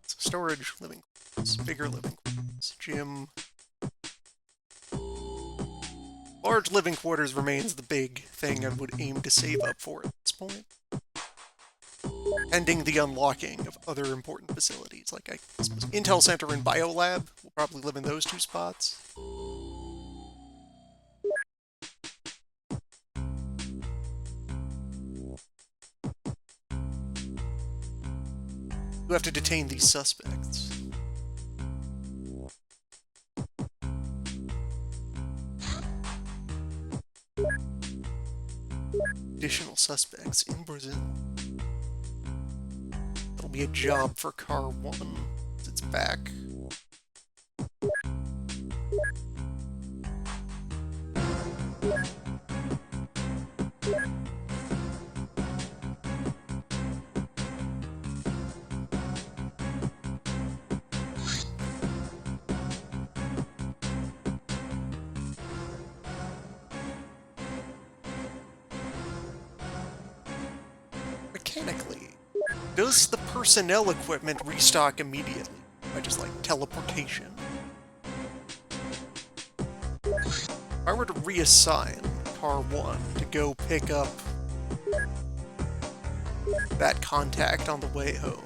storage, living quarters, bigger living quarters, gym. Large living quarters remains the big thing I would aim to save up for at this point. Pending the unlocking of other important facilities, like I suppose Intel Center and Biolab. We'll probably live in those two spots. have to detain these suspects. Additional suspects in Brazil. That'll be a job for Car 1. It's back. Mechanically, does the personnel equipment restock immediately by just like teleportation? If I were to reassign Car 1 to go pick up that contact on the way home,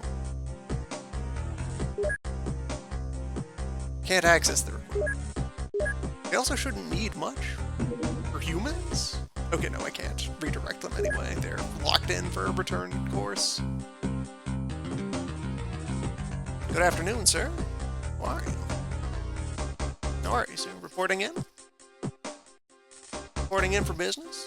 can't access their equipment. They also shouldn't need much for humans. Okay, no, I can't redirect them anyway. They're locked in for a return course. Good afternoon, sir. How are you? How are you, sir? Reporting in? Reporting in for business?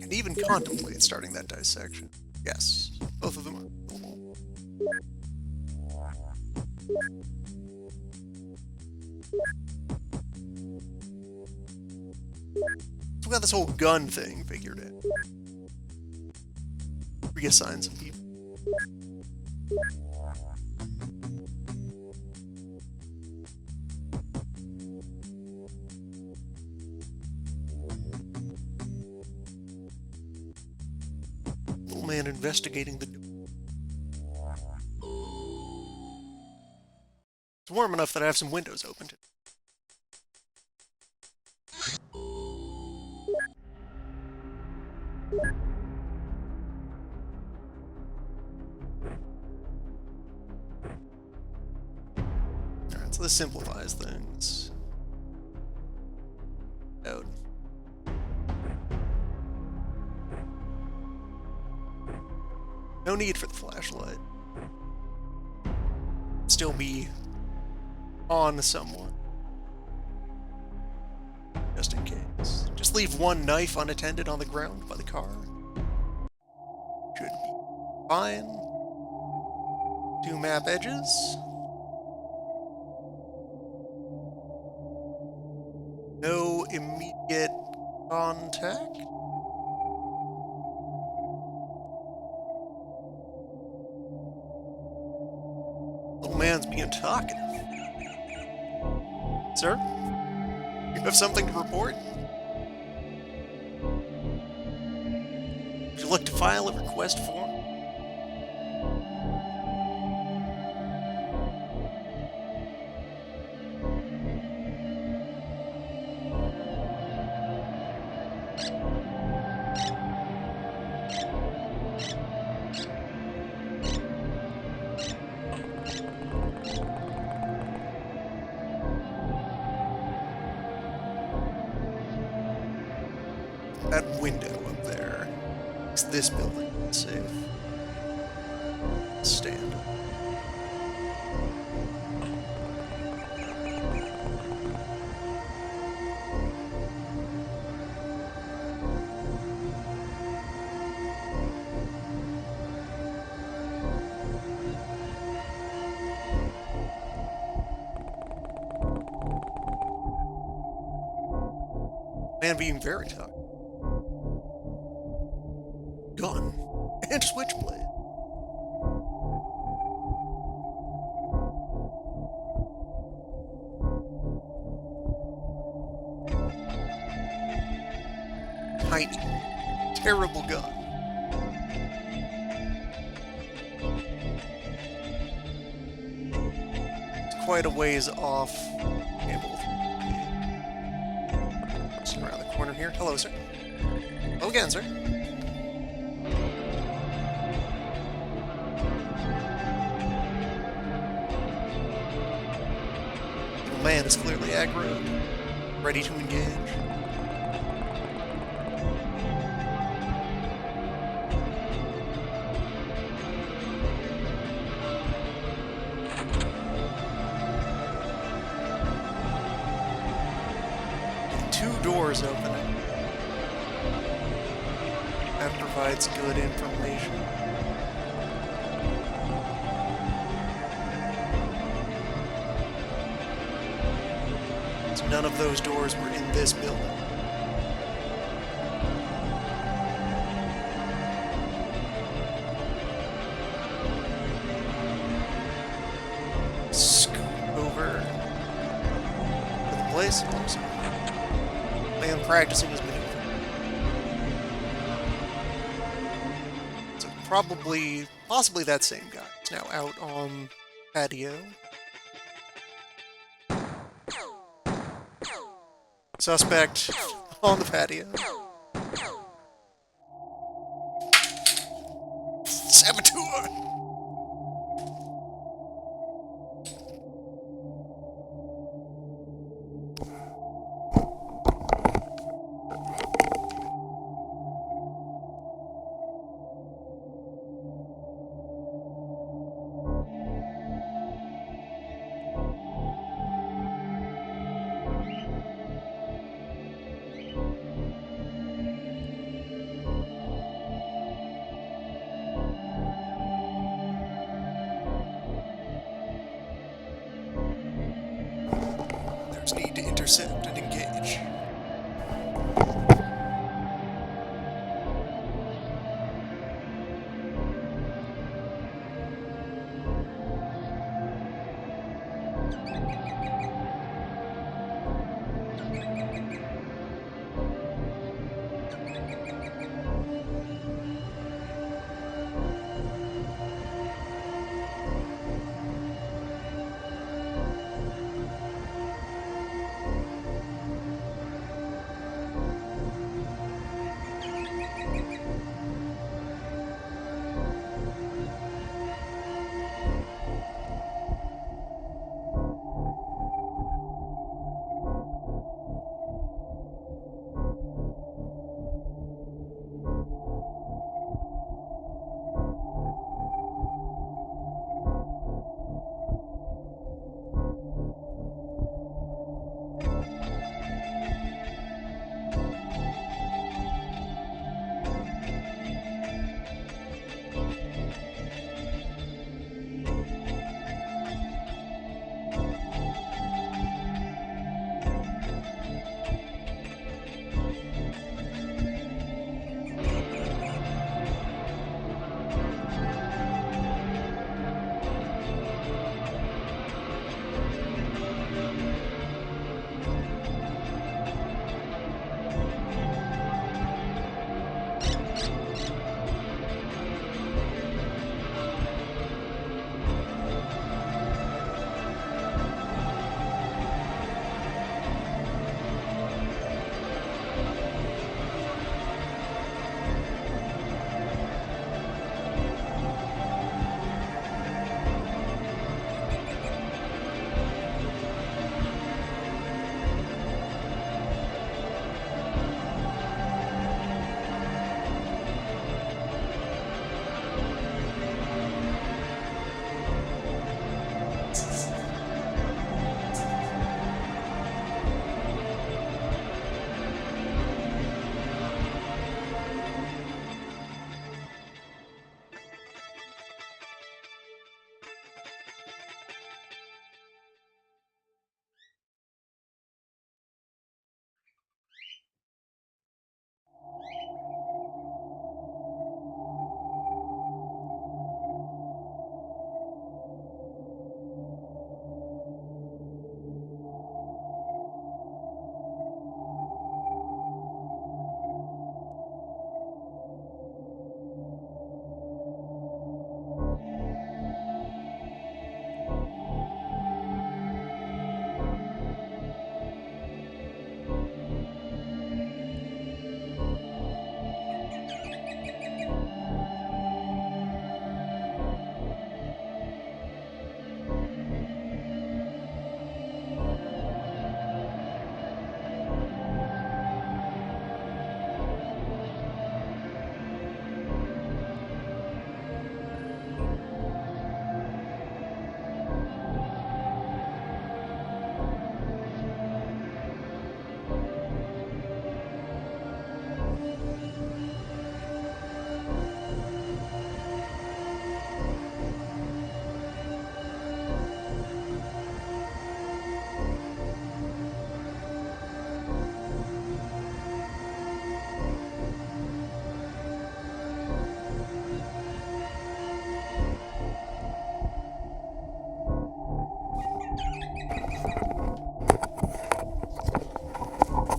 And even contemplate starting that dissection. Yes, both of them are available. So we got this whole gun thing figured in. Reassign some people. Little man investigating the door. It's warm enough that I have some windows open. Alright, so this simplifies things. Out. No need for the flashlight. Still be on someone. Just in case. Just leave one knife unattended on the ground by the car. Should be fine. 2 map edges. No immediate contact. Little man's being talkative. Sir? You have something to report? Would you like to file a request form? That window up there. It's this building. It's safe. Stand. Man being very talkative. Gun and switchblade. tiny, terrible gun. It's quite a ways off. Able to just around the corner here. Hello, sir. Hello again, sir. The man is clearly aggroed, ready to engage. Two doors opening. That provides good information. So none of those doors were in this building. Scoot over to the place. Also, man practicing his maneuver. So possibly that same guy is now out on patio. Suspect on the patio. Saboteur!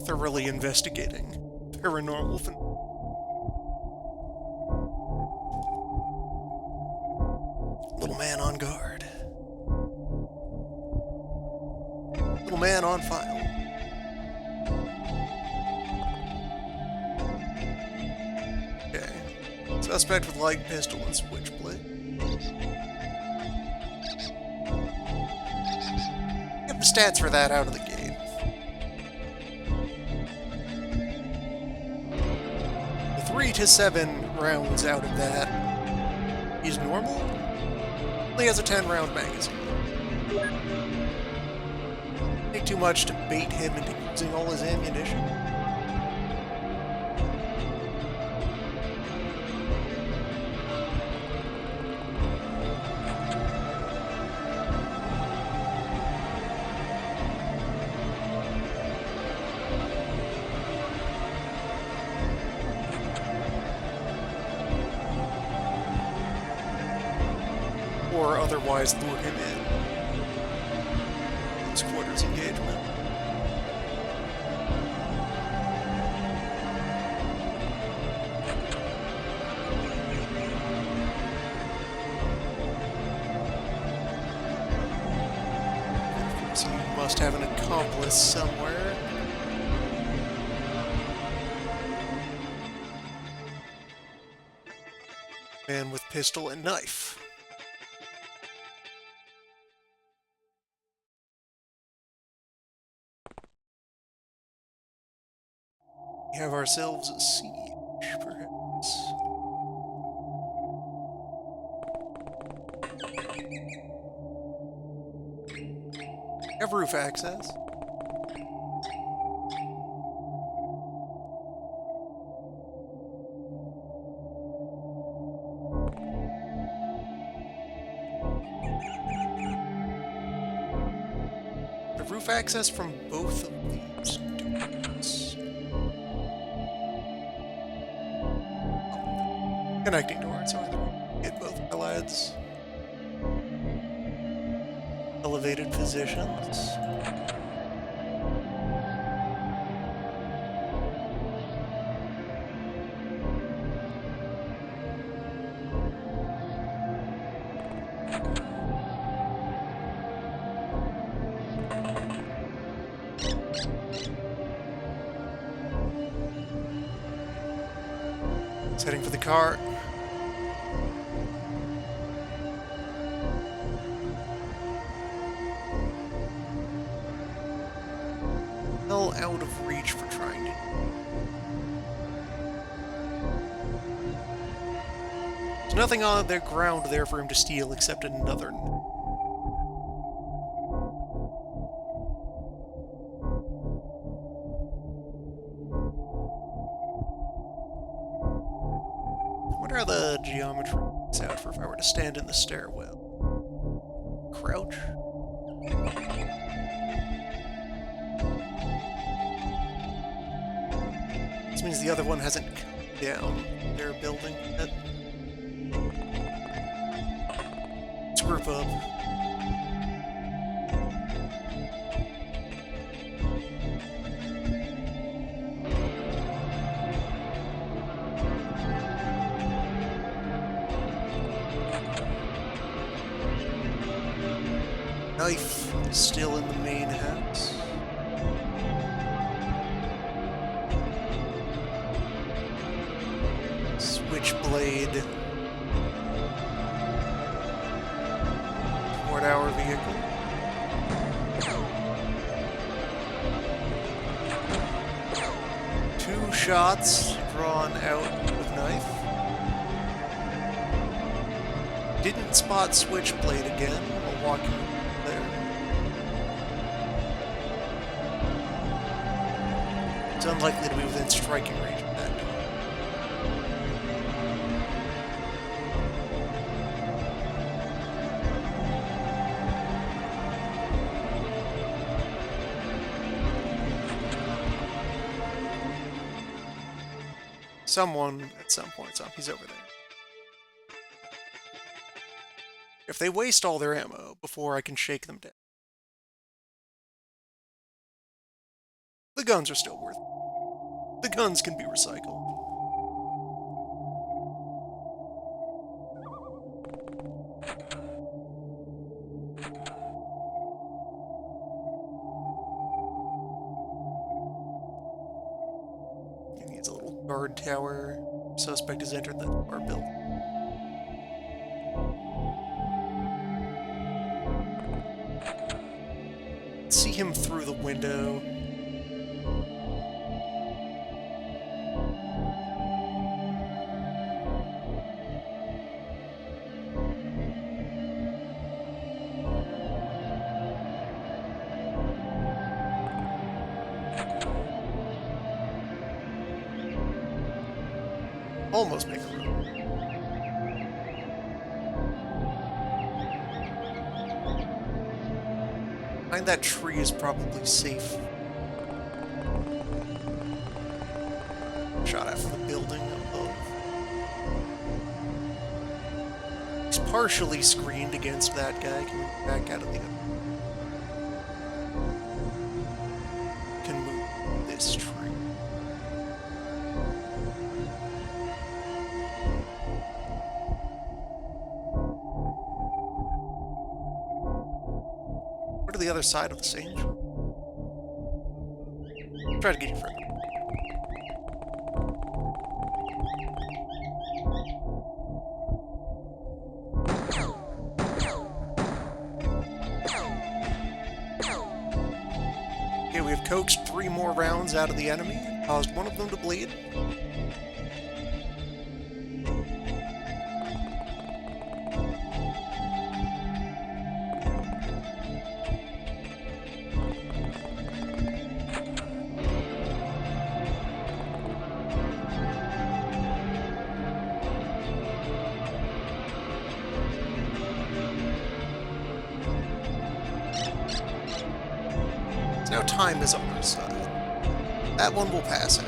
thoroughly investigating paranormal phenomena. Little man on guard. Little man on file. Okay. Suspect with light pistol and switchblade. Get the stats for that out of the gate. The 3 to 7 rounds out of that is normal. Only has a 10-round magazine. Ain't too much to bait him into using all his ammunition. Or otherwise lure him in. Close quarters engagement. Of course, you must have an accomplice somewhere. Man with pistol and knife. We have ourselves a siege, perhaps. Have roof access. The roof access from both of these doors. Connecting doors, so either hit both my lads. Elevated positions. It's heading for the car. Well out of reach for trying to. There's nothing on the ground there for him to steal except another. I wonder how the geometry works out for if I were to stand in the stairwell. Crouch. This means the other one hasn't come down their building yet. Let's group up. Knife still in the main house. Switchblade toward our vehicle. Two shots drawn out with knife. Didn't spot Switchblade again while walking there. It's unlikely to be within striking range of that door. Someone at some point, he's over there. If they waste all their ammo, before I can shake them down. The guns are still worth it. The guns can be recycled. He needs a little guard tower. Suspect has entered the bar building. See him through the window. Almost make a run. Behind that tree is probably safe. Shot at from the building above. He's partially screened against that guy coming back out of the other. Can move this tree. Go to the other side of the same tree. Try to get you further. Okay, we have coaxed 3 more rounds out of the enemy, caused one of them to bleed. Now time is on our side. That one will pass out.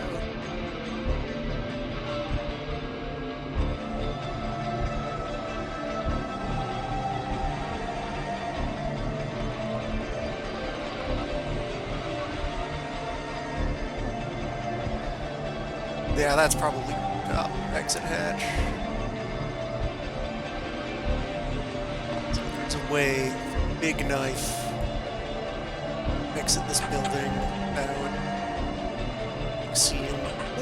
Yeah, that's probably exit hatch. So there's a way, big knife. Exit this building without seeing,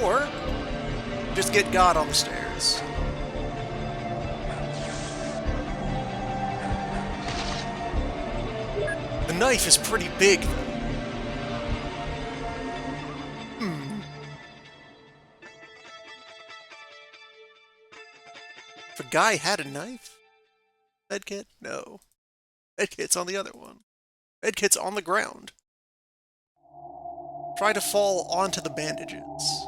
or just get God on the stairs. The knife is pretty big, though. If a guy had a knife? Medkit? No. Medkit's on the other one. Medkit's on the ground. Try to fall onto the bandages.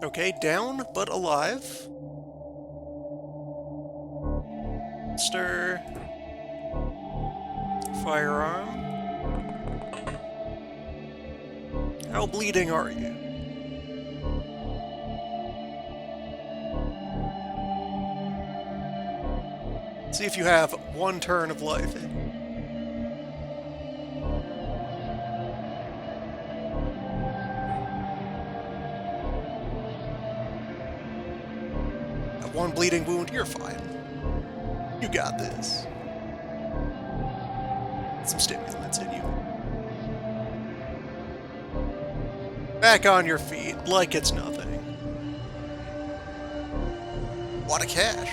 Okay, down, but alive. Stir. Firearm. How bleeding are you? See if you have 1 turn of life. Have 1 bleeding wound, you're fine. You got this. Some stimulants in you. Back on your feet, like it's nothing. What a cash.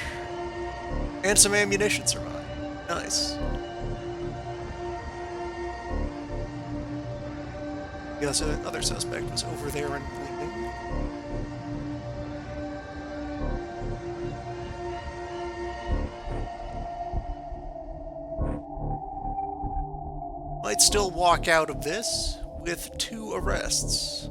And some ammunition survived. Nice. The other suspect was over there and bleeding. Might still walk out of this with 2 arrests.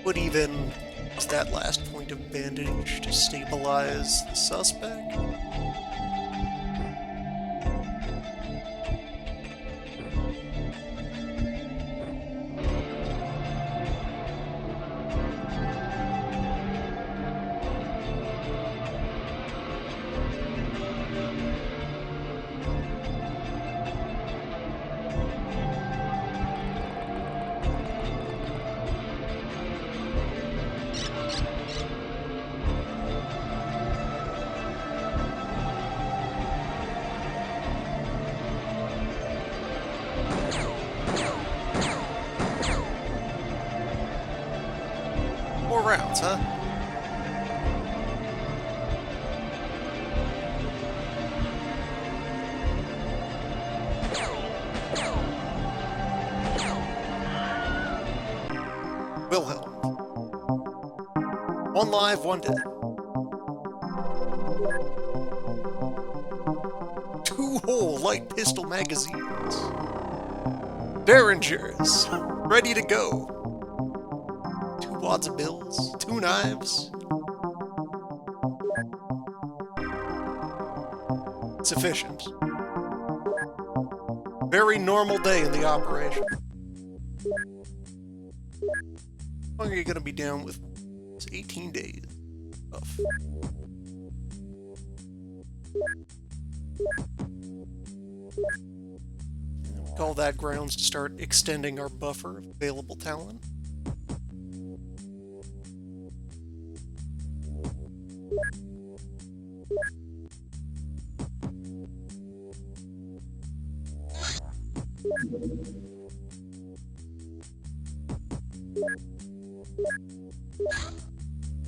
Would even use that last point of bandage to stabilize the suspect. More rounds, huh? Wilhelm. One live, one dead. 2 whole light pistol magazines. Derringers, ready to go. 2 wads of bills, 2 knives. Sufficient. Very normal day in the operation. How long are you gonna be down with? It's 18 days. Tough. Call that grounds to start extending our buffer of available talent.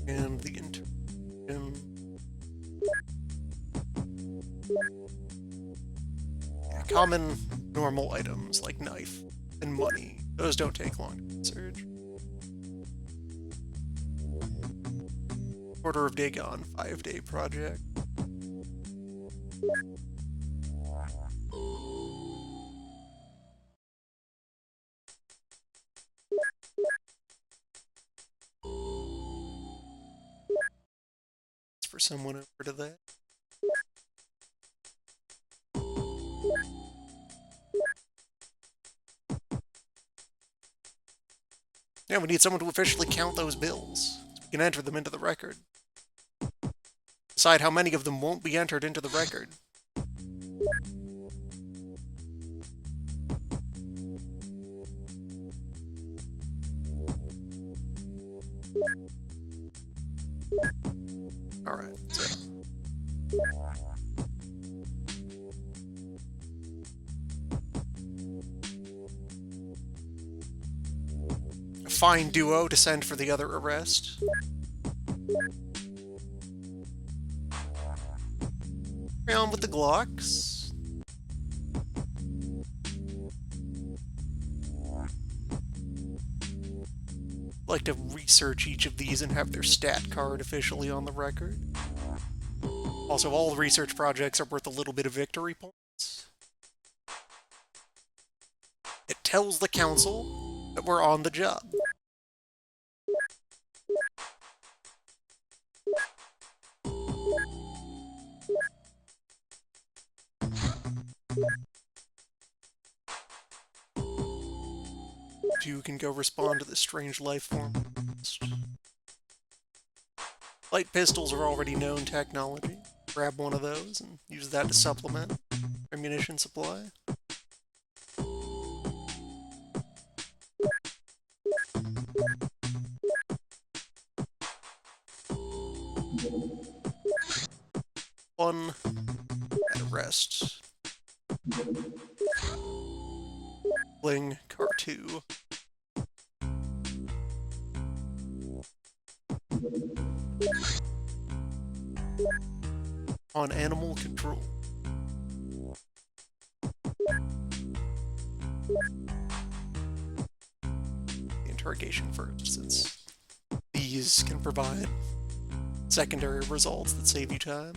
And the intern. Common, normal items like knife and money. Those don't take long to search. Order of day gone, 5-day project. It's for someone over to that. Yeah, we need someone to officially count those bills, so we can enter them into the record. Decide how many of them won't be entered into the record. Alright, so... a fine duo to send for the other arrest. Carry on with the Glocks. Like to research each of these and have their stat card officially on the record. Also, all research projects are worth a little bit of victory points. It tells the council that we're on the job. You can go respond to this strange life form. Light pistols are already known technology. Grab one of those and use that to supplement ammunition supply. One and rest. Bling car 2. On animal control. Interrogation first, since these can provide secondary results that save you time.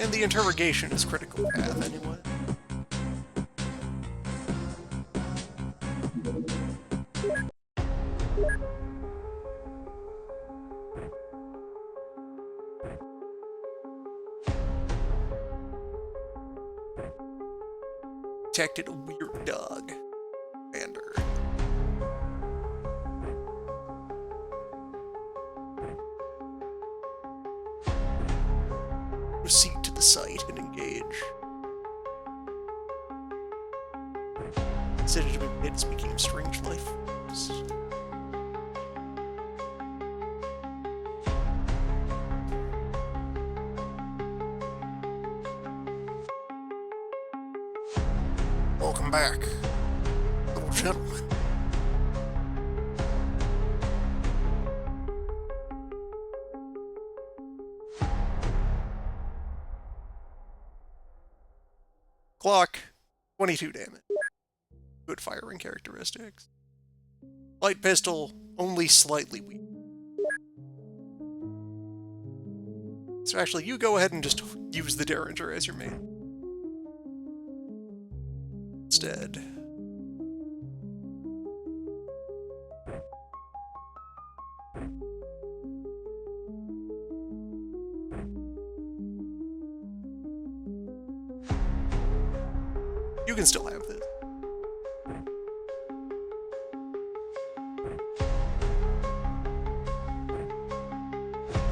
And the interrogation is critical path, anyway. Detected a weird dog. Commander. Proceed to the site and engage. Considered to be made speaking of strange life forms. Welcome back, little gentleman. Clock, 22 damage. Good firing characteristics. Light pistol, only slightly weak. So actually, you go ahead and just use the Derringer as your main. Instead. You can still have this.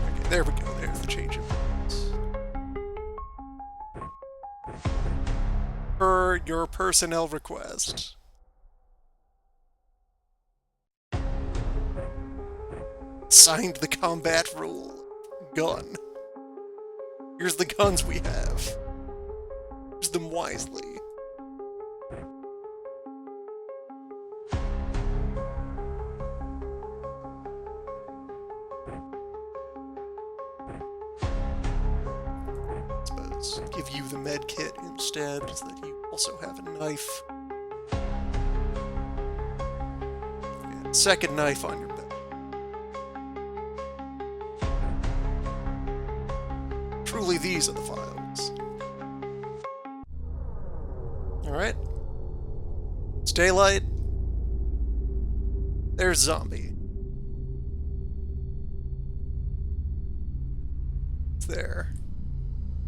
Okay, there we go. There's the change of voice. Per your personnel request. Signed the combat rule. Gun. Here's the guns we have. Use them wisely. Give you the med kit instead, so that you also have a knife. And second knife on your belt. Truly, these are the files. Alright. It's daylight. There's zombie. It's there.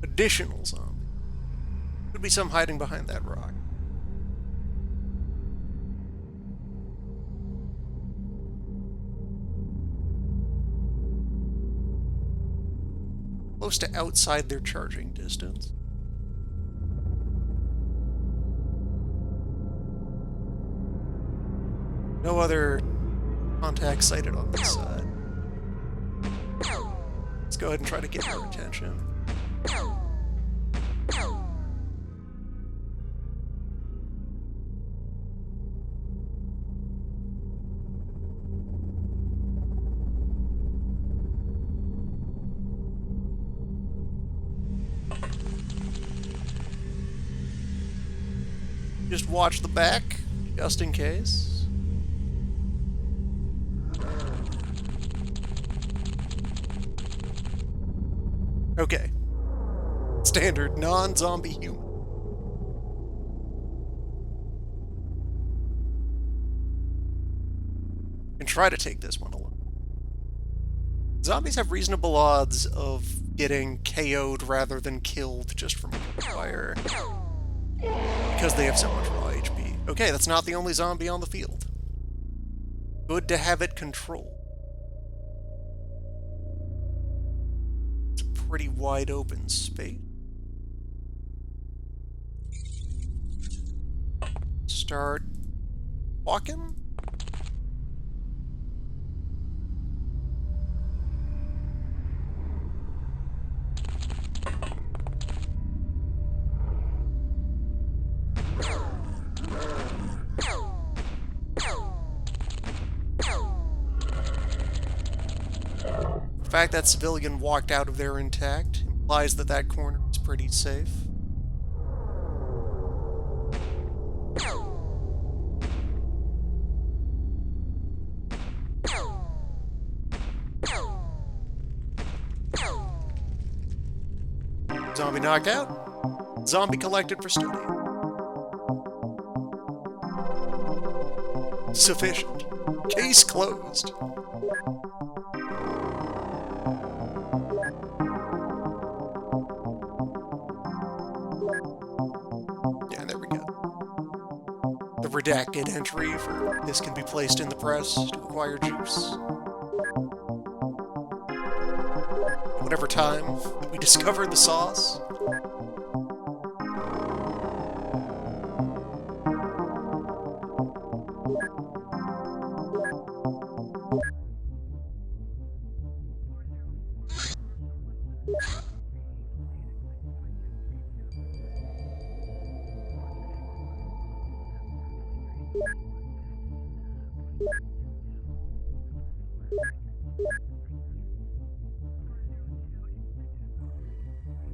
Additional zombie. Could be some hiding behind that rock. Close to outside their charging distance. No other contact sighted on this side. Let's go ahead and try to get their attention. Just watch the back, just in case. Okay. Standard non-zombie human. And try to take this one alone. Zombies have reasonable odds of getting KO'd rather than killed just from fire. Because they have so much raw HP. Okay, that's not the only zombie on the field. Good to have it controlled. It's a pretty wide open space. Start walking? The fact that civilian walked out of there intact implies that that corner is pretty safe. Zombie knocked out. Zombie collected for study. Sufficient. Case closed. Yeah, there we go. The redacted entry for this can be placed in the press to acquire juice. Whatever time that we discovered the sauce.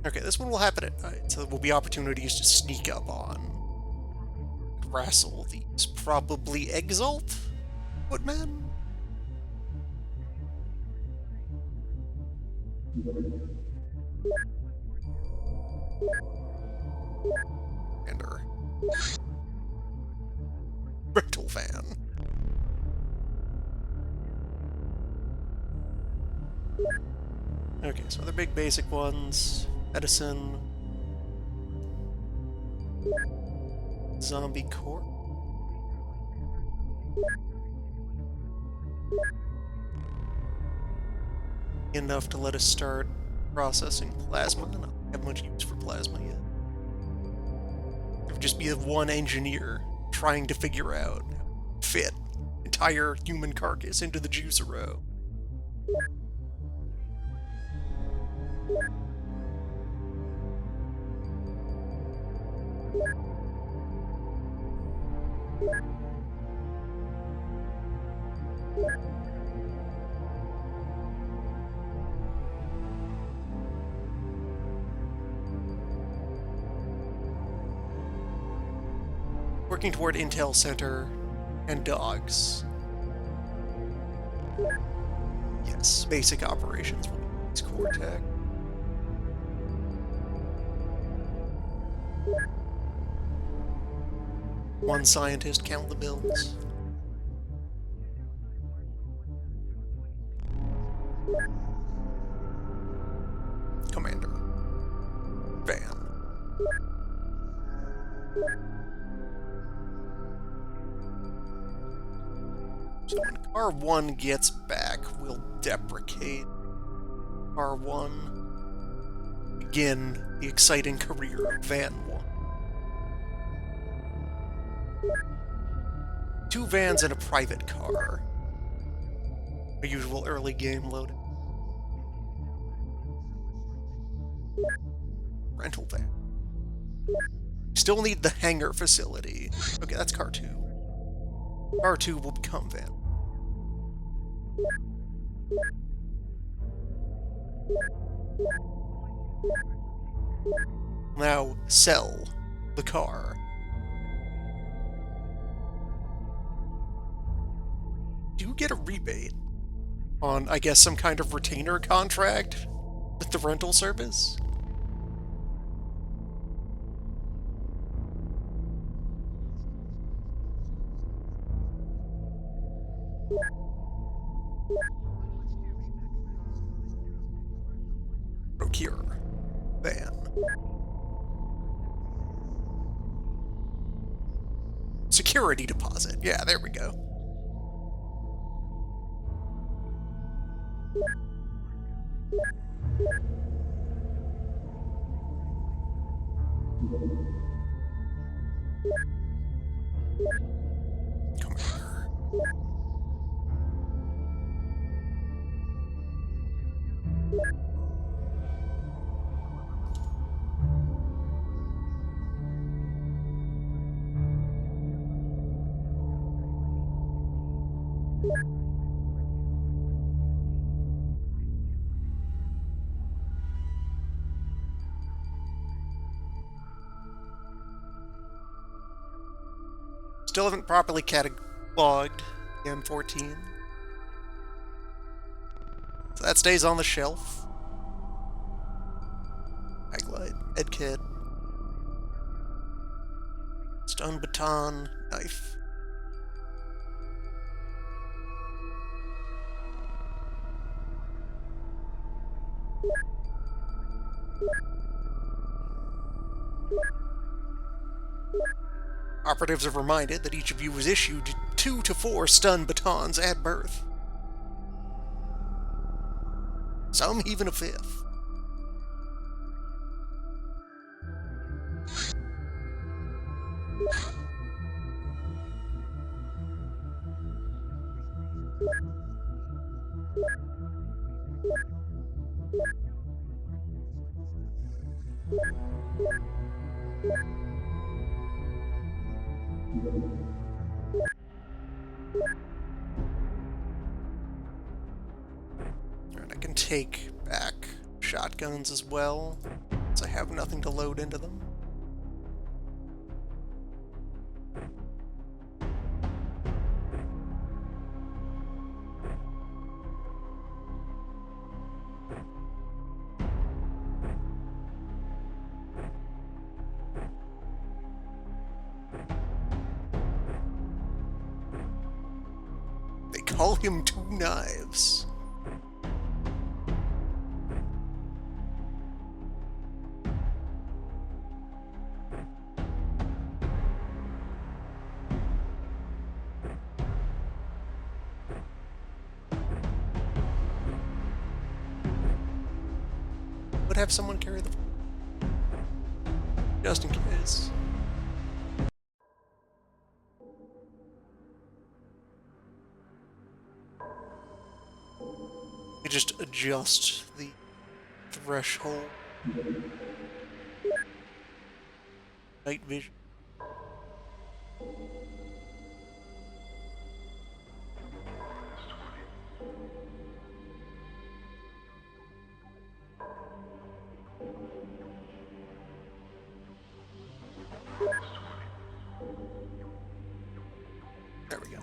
Okay, this one will happen at night, so there will be opportunities to sneak up on. Wrestle these probably Exalt Footmen? Ender. Rental van. Okay, so other big basic ones. Medicine. Zombie Corp. Enough to let us start processing plasma. I don't have much use for plasma yet. There would just be one engineer trying to figure out how to fit entire human carcass into the juicer. Working toward Intel Center and dogs. Yes, basic operations will be its core tech. One scientist, count the bills. Commander. Van. So when Car 1 gets back, we'll deprecate Car 1. Begin the exciting career of Van 1. 2 vans and a private car. A usual early game loading. Rental van. Still need the hangar facility. Okay, that's Car 2. Car 2 will become van. Now, sell the car. Do you get a rebate on, I guess, some kind of retainer contract with the rental service? Procure. Van. Security deposit. Yeah, there we go. Come here. Still haven't properly cataloged the M14. So that stays on the shelf. I glide. Head, stun baton, knife. Operatives are reminded that each of you was issued 2 to 4 stun batons at birth. Some even a 5th. Alright, I can take back shotguns as well, since I have nothing to load into them. They call him Two Knives. Would have someone carry the... just in case. You just adjust the threshold. Night vision. There we go.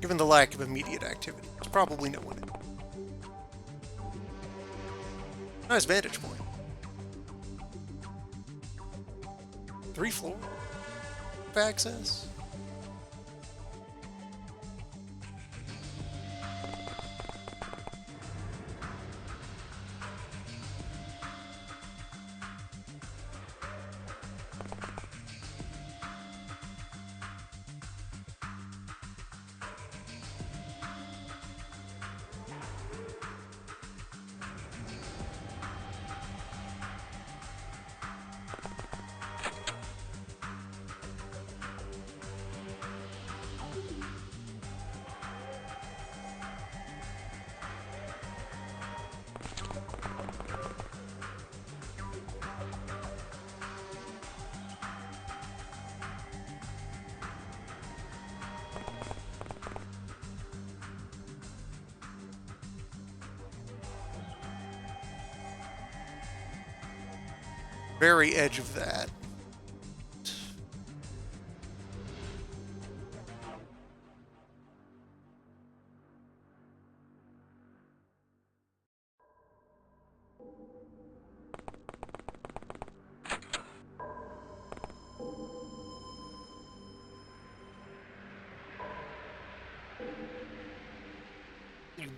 Given the lack of immediate activity, there's probably no one in. Nice vantage point. 3 floors of access. Very edge of that.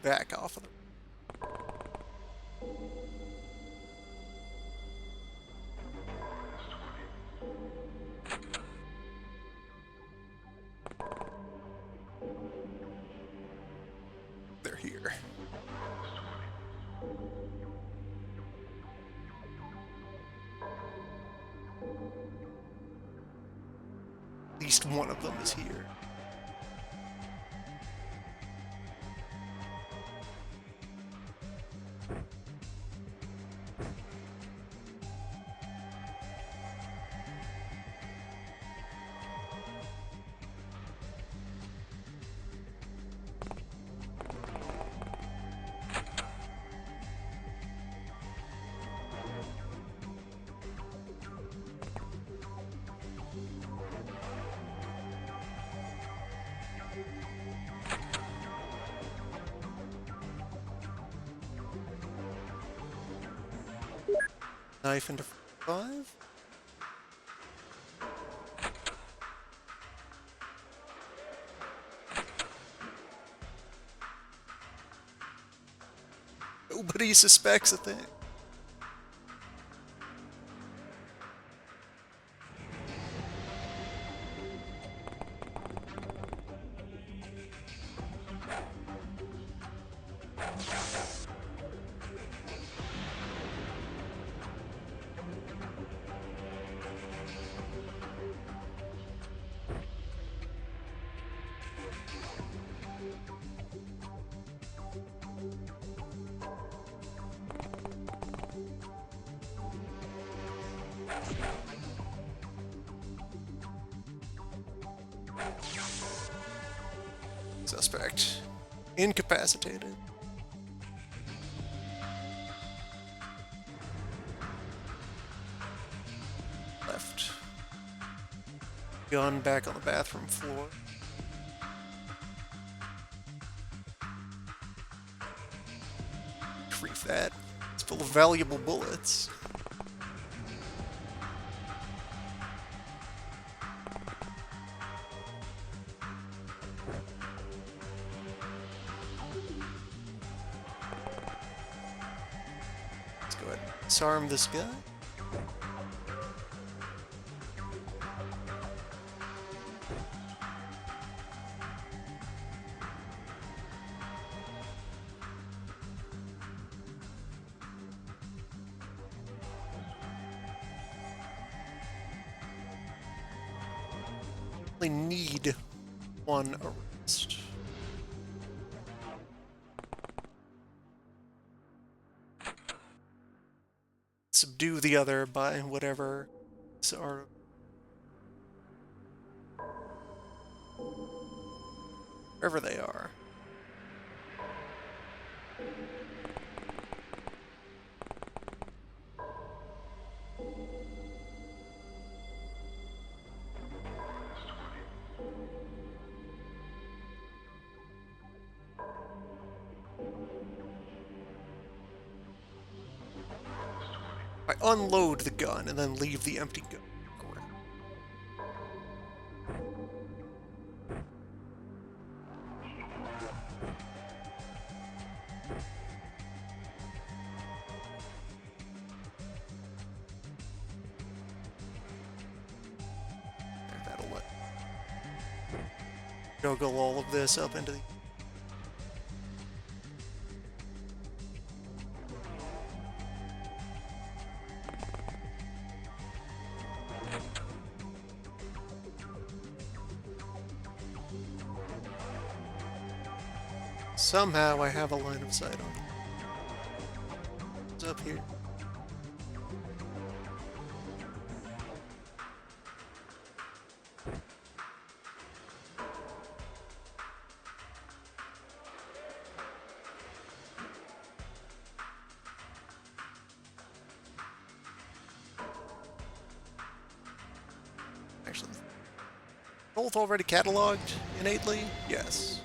back off of them. They're here. At least one of them is here. Knife into 5. Nobody suspects a thing. Suspect incapacitated. Left. Gun back on the bathroom floor. Retrieve that. It's full of valuable bullets. Let's go ahead and disarm this guy. We need one arrest. Subdue the other by whatever are wherever they are. I unload the gun and then leave the empty gun. That'll let juggle all of this up into the somehow I have a line of sight on it. It's up here. Actually, both already cataloged innately? Yes.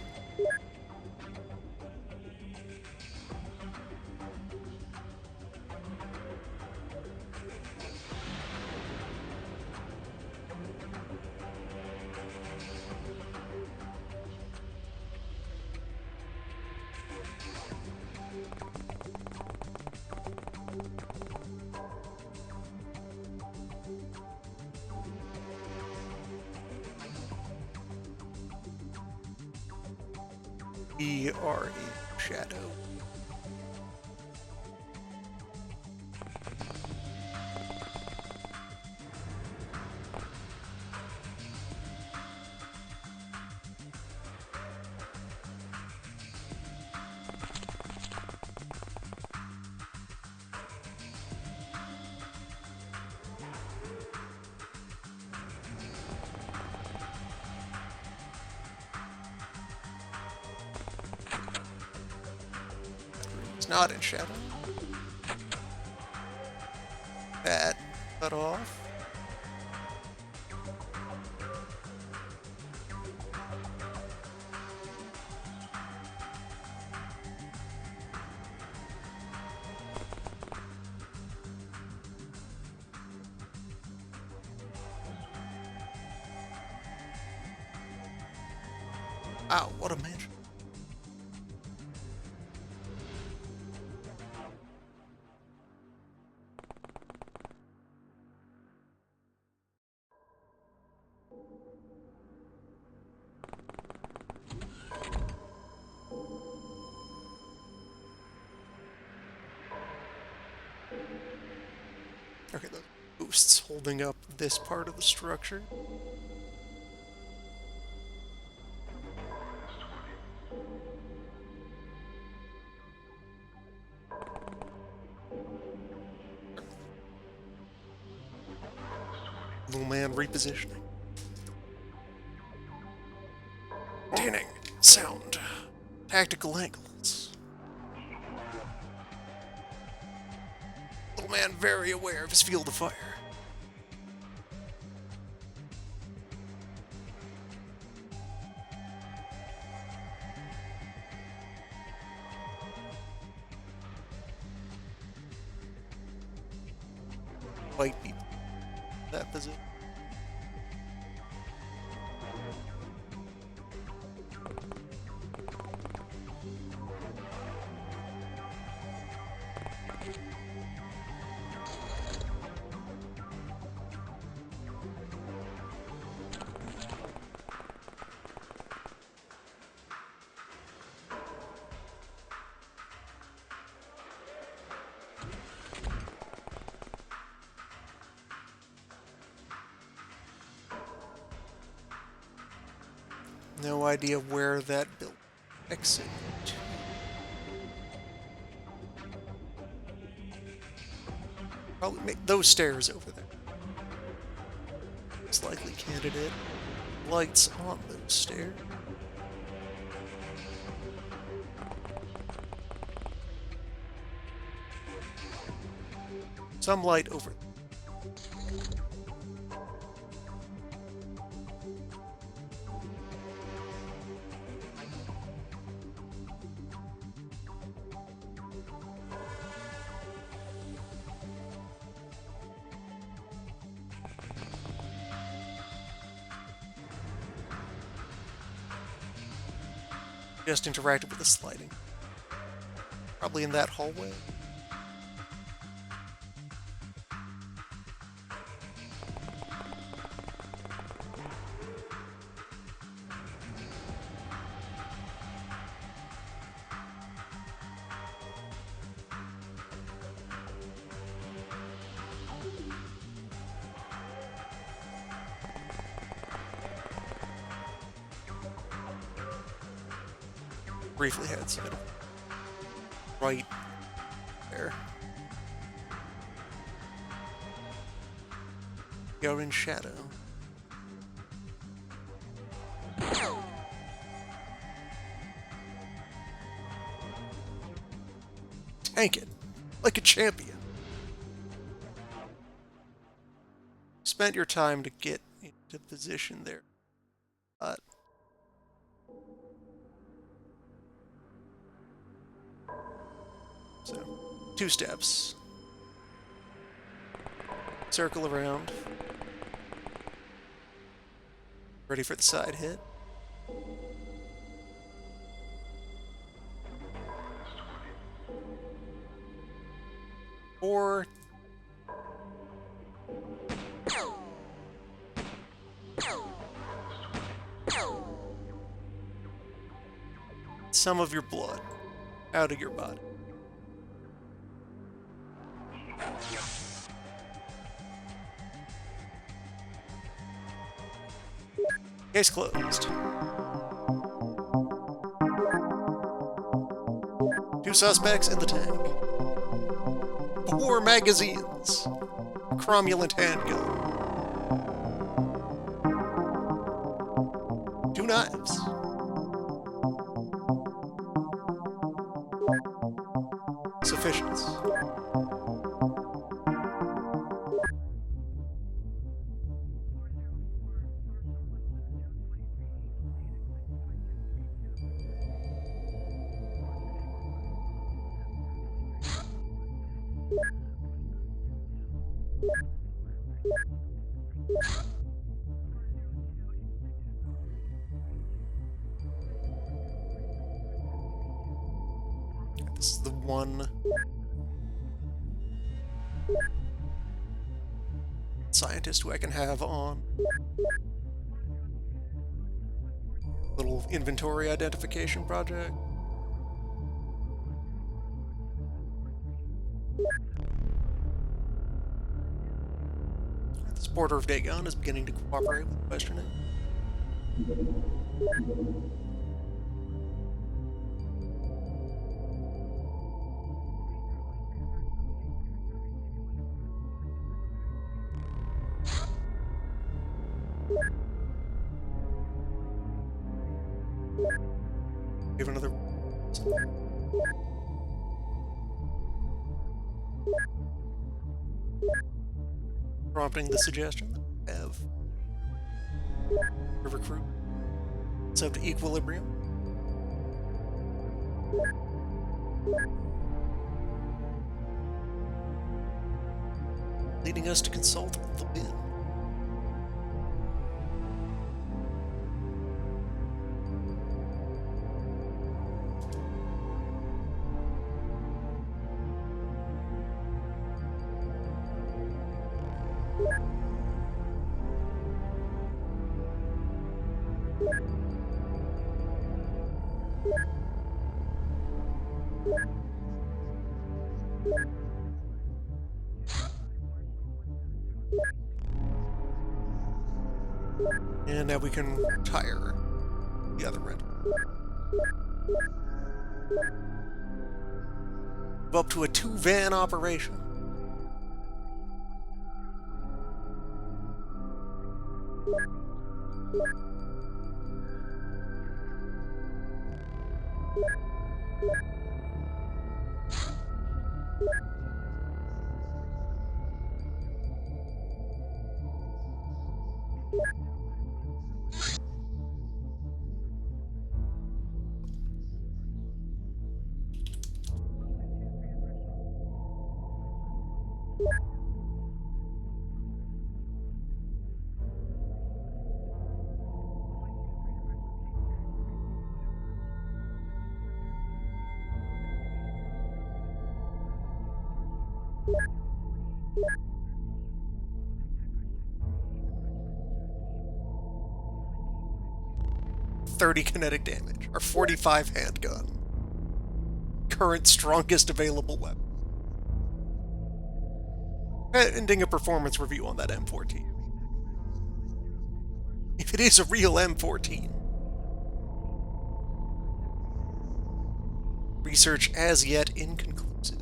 We are in shadow. It's not in shadow. That cut off. Wow, what a mansion. Okay, those boosts holding up this part of the structure. Little man repositioning. Maintaining sound. Tactical angles. Little man very aware of his field of fire. White people in that position. No idea where that built exit to. Probably make those stairs over there. Most likely candidate. Lights on those stairs. Some light over there. Just interacted with the sliding. Probably in that hallway. Briefly had sight of right there. You're in shadow. Tank it like a champion. Spent your time to get into position there. So, 2 steps. Circle around. Ready for the side hit. Or some of your blood out of your body. Case closed. 2 suspects in the tank. 4 magazines. A cromulent handgun. 2 knives. Sufficient. This is the one scientist who I can have on little inventory identification project. This border of Dagon is beginning to cooperate with questioning. Give another. Prompting the suggestion that we have a recruit sub to equilibrium. Leading us to consult with the bin. And now we can retire the other end. Up to a 2-van operation. .30 kinetic damage. Our 45 handgun. Current strongest available weapon. Ending a performance review on that M14. If it is a real M14. Research as yet inconclusive.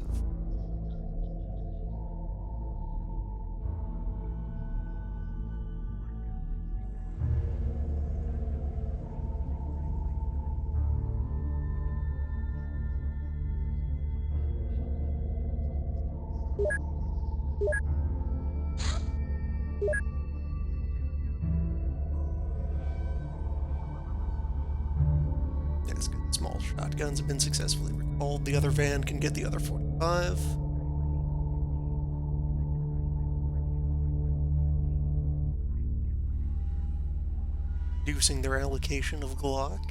Yes, good. Small shotguns have been successfully recalled. The other van can get the other 45. Reducing their allocation of Glock.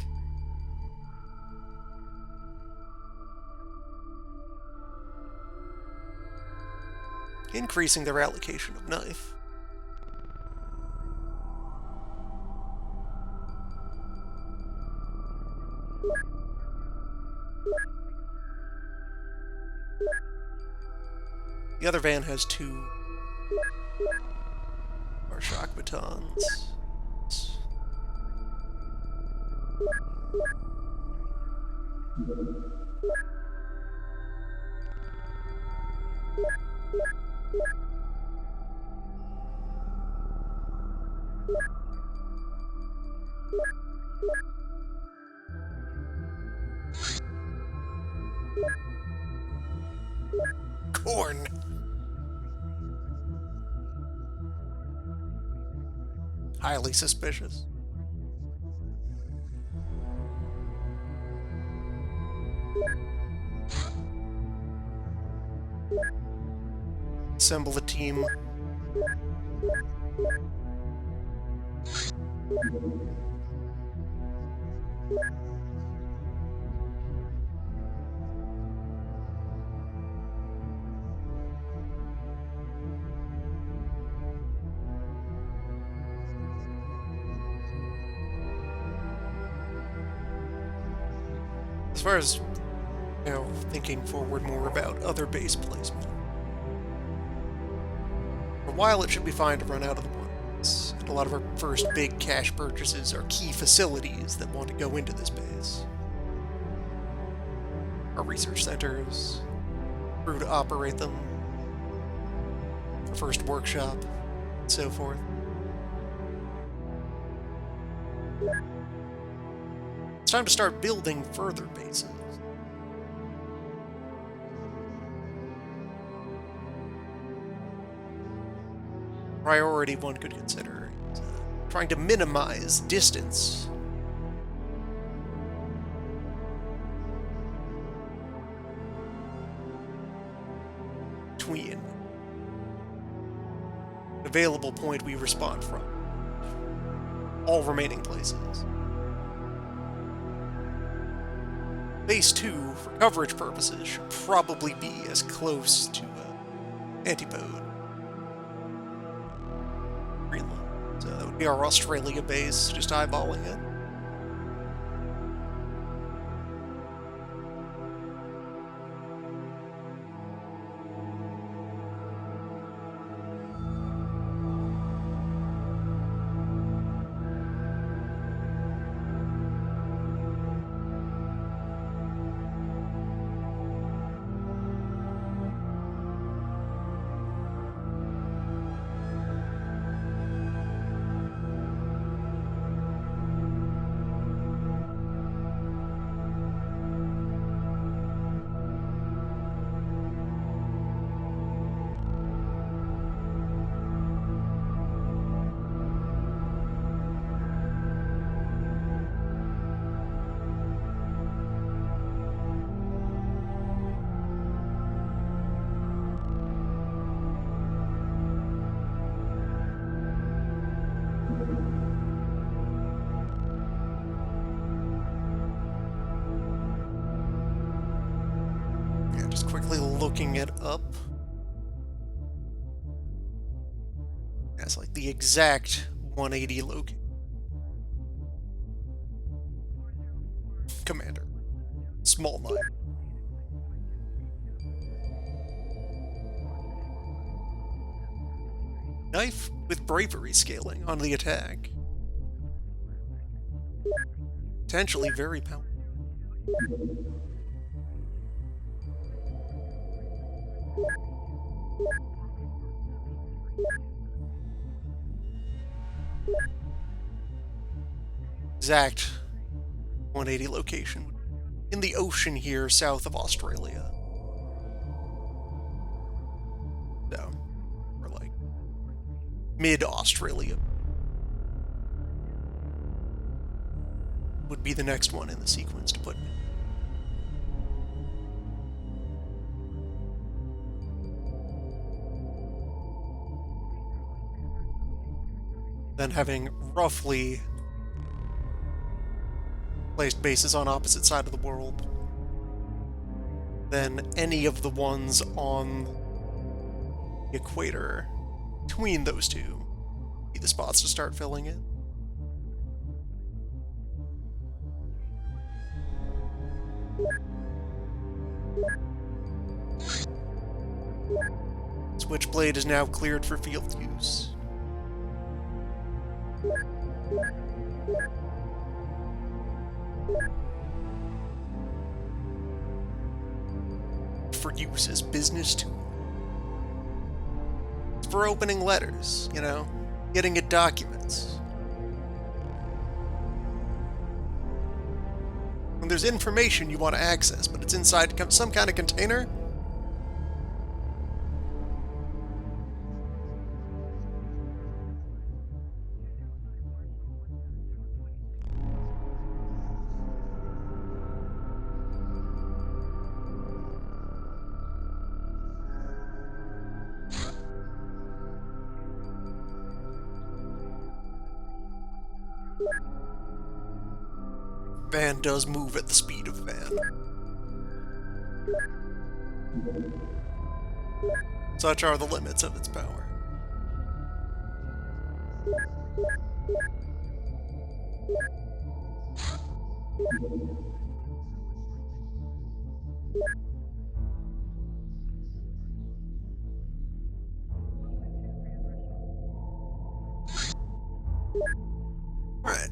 Increasing their allocation of knife. The other van has 2 more shock batons. Corn! Highly suspicious. Assemble a team. As far as, thinking forward more about other base placement. For a while, it should be fine to run out of the ones, and a lot of our first big cash purchases are key facilities that want to go into this base. Our research centers, crew to operate them, our first workshop, and so forth. It's time to start building further bases. Priority one could consider is trying to minimize distance. Between the available point we respond from all remaining places. Base 2, for coverage purposes, should probably be as close to Antipode. Greenland. So that would be our Australia base, just eyeballing it. Just quickly looking it up. That's like the exact 180 location. Commander. Small knife. Knife with bravery scaling on the attack. Potentially very powerful. Exact 180 location in the ocean here south of Australia. So, we're like mid-Australia would be the next one in the sequence to put in. Then having roughly placed bases on opposite side of the world, then any of the ones on the equator between those two be the spots to start filling in. Switchblade is now cleared for field use. For use as business tool. It's for opening letters, you know, getting at documents. When there's information you want to access, but it's inside some kind of container, Van does move at the speed of Van. Such are the limits of its power. Alright.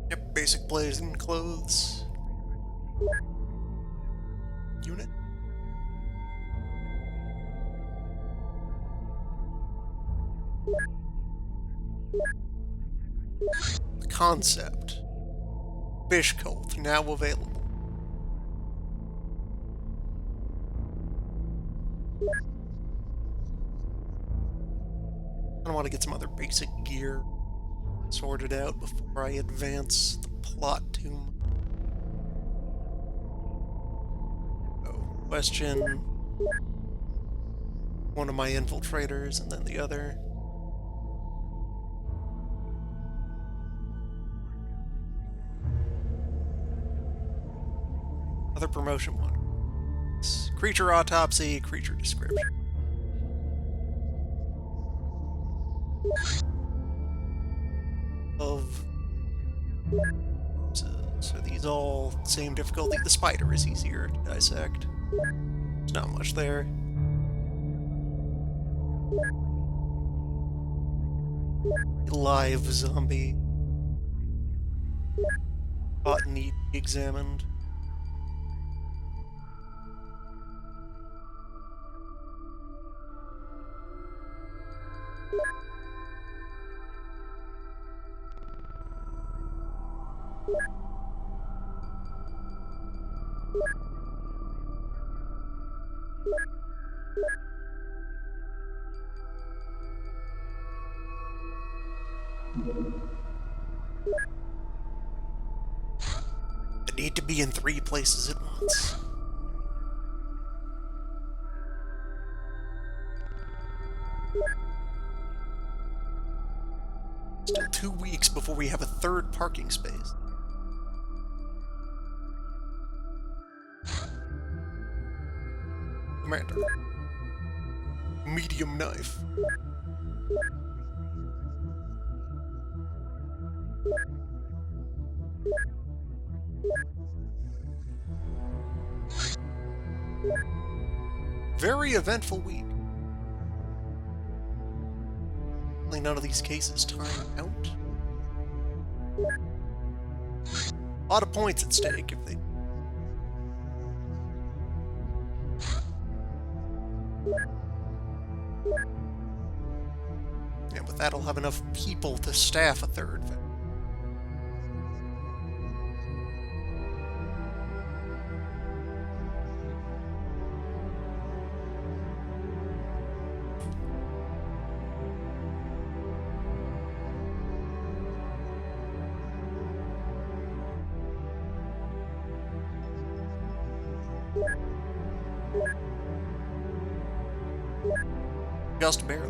Yep, basic blazing clothes. Unit. Concept. Fish cult now available. I want to get some other basic gear sorted out before I advance the plot too much. Oh, question one of my infiltrators and then the other. Other promotion one. Creature autopsy, creature description. Of so these all same difficulty. The spider is easier to dissect. There's not much there. Live zombie. Ought need to be examined. I need to be in 3 places at once. Still 2 weeks before we have a 3rd parking space. Commander. Medium knife. Very eventful week. None of these cases time out. A lot of points at stake if they... And with that, I'll have enough people to staff a 3rd. Just barely.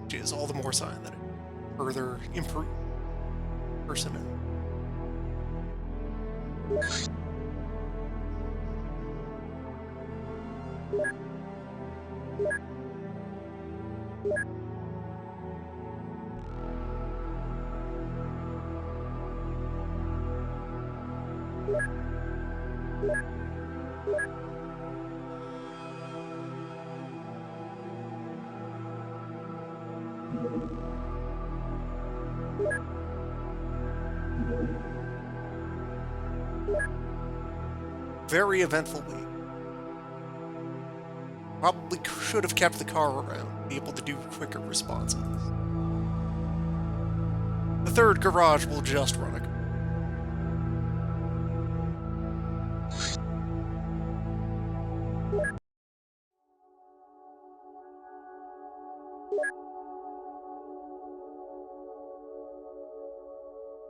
Which is all the more sign that it further improve personnel. Very eventful week. Probably should have kept the car around, be able to do quicker responses. The third garage will just run a...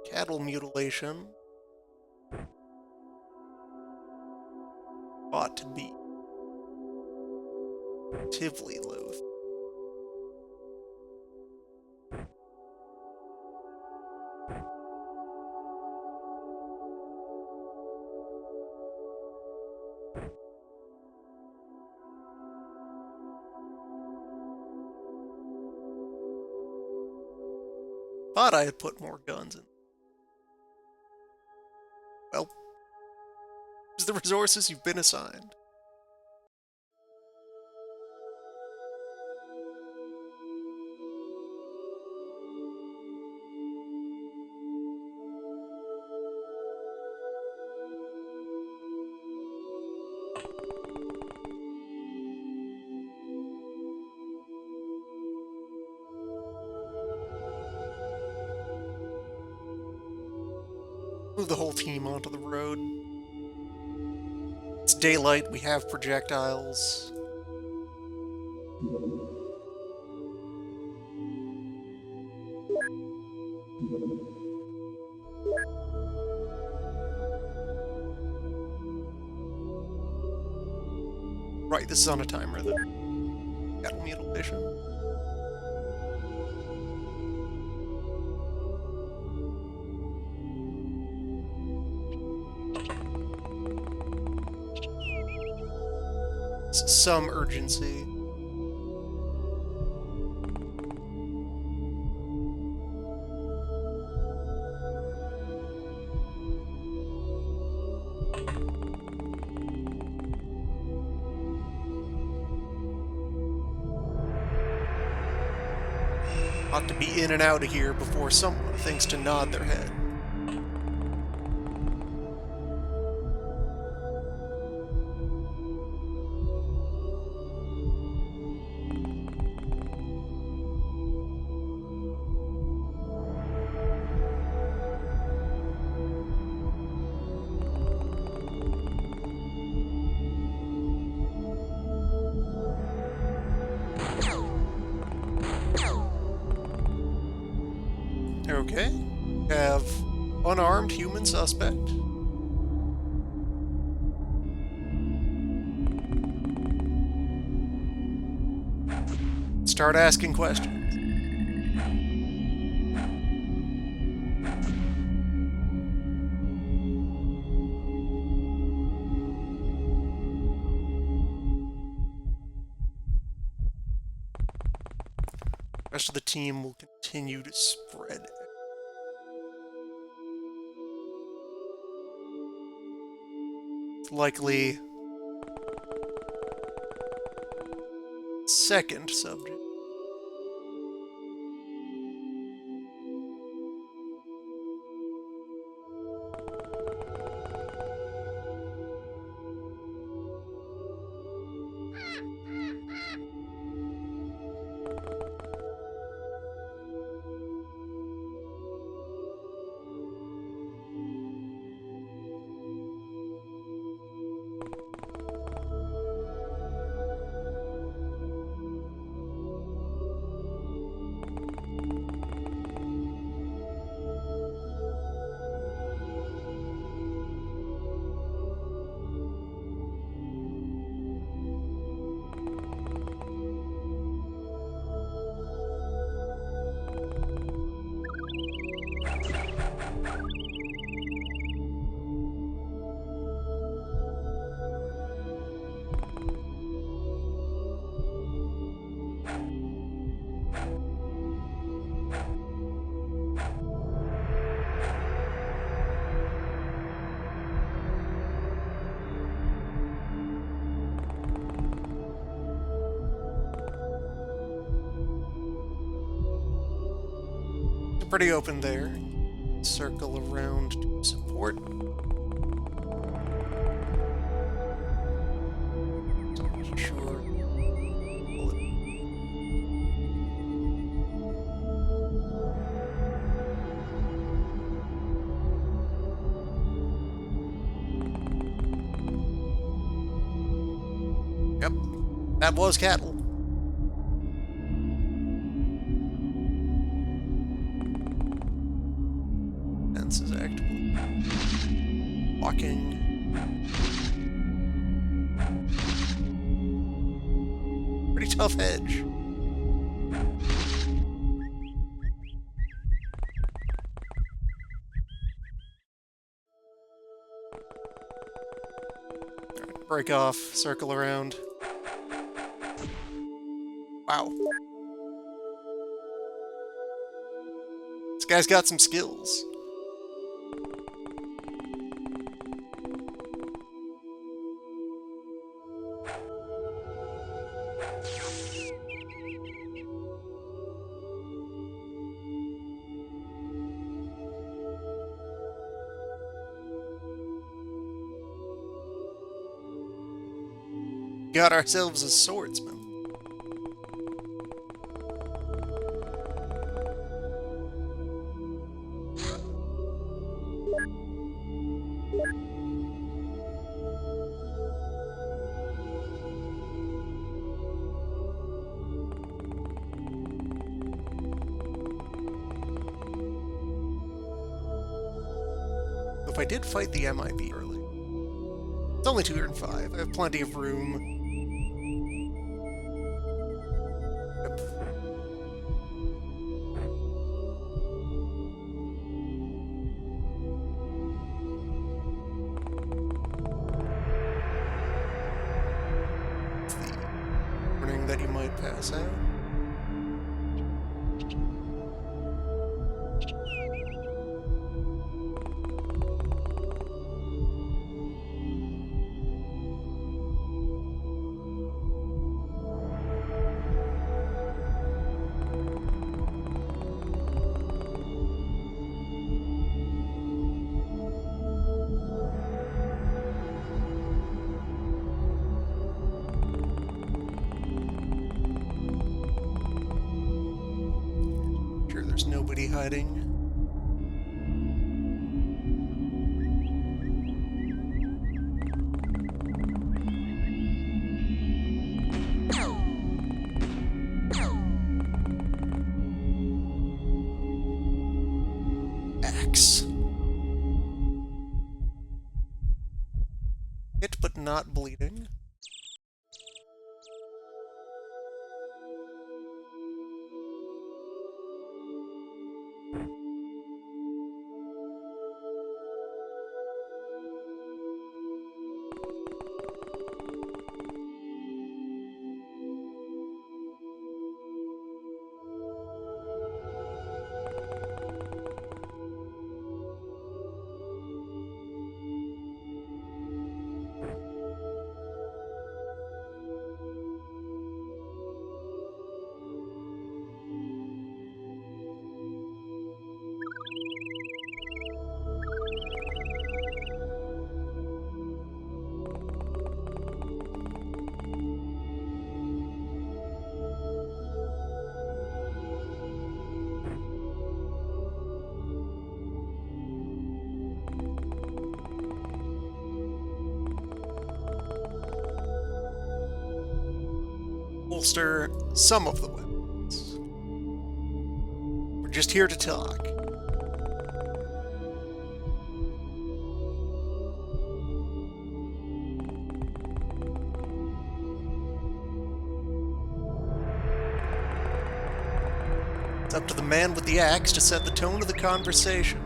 cattle mutilation. Ought to be relatively loath. Thought I had put more guns in. Well, here's the resources you've been assigned. Move the whole team onto the road. It's daylight, we have projectiles. Right, this is on a timer then. Cattle mutilation. Some urgency. Ought to be in and out of here before someone thinks to nod their head. Okay. Have unarmed human suspect. Start asking questions. The rest of the team will continue to spread. It's likely second subject. Pretty open there. Circle around to support. Sure. Yep, that was cattle. Fence is active. Walking. Pretty tough hedge. Right, break off, circle around. Wow. This guy's got some skills. Got ourselves a swordsman. If I did fight the MIB early, it's only 205. I have plenty of room. Yep. It's the warning that you might pass out. Sure, there's nobody hiding. Axe. Hit but not bleeding. Holster some of the weapons. We're just here to talk. It's up to the man with the axe to set the tone of the conversation.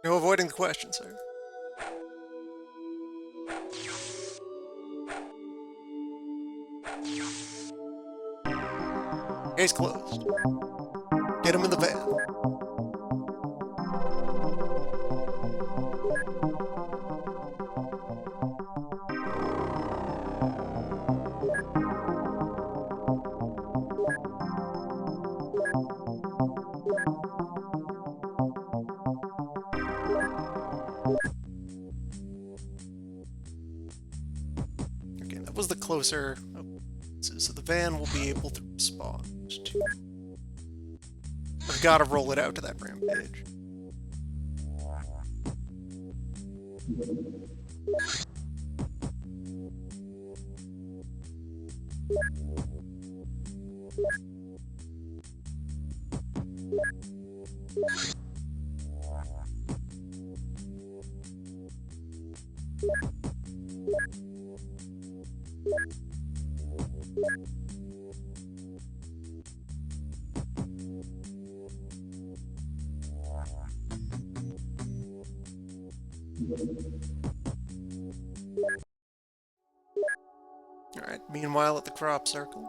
No avoiding the question, sir. Case closed. Get him in the van. Okay, that was the closer. So the van will be able to respond to... I've got to roll it out to that rampage. Alright, meanwhile at the crop circle.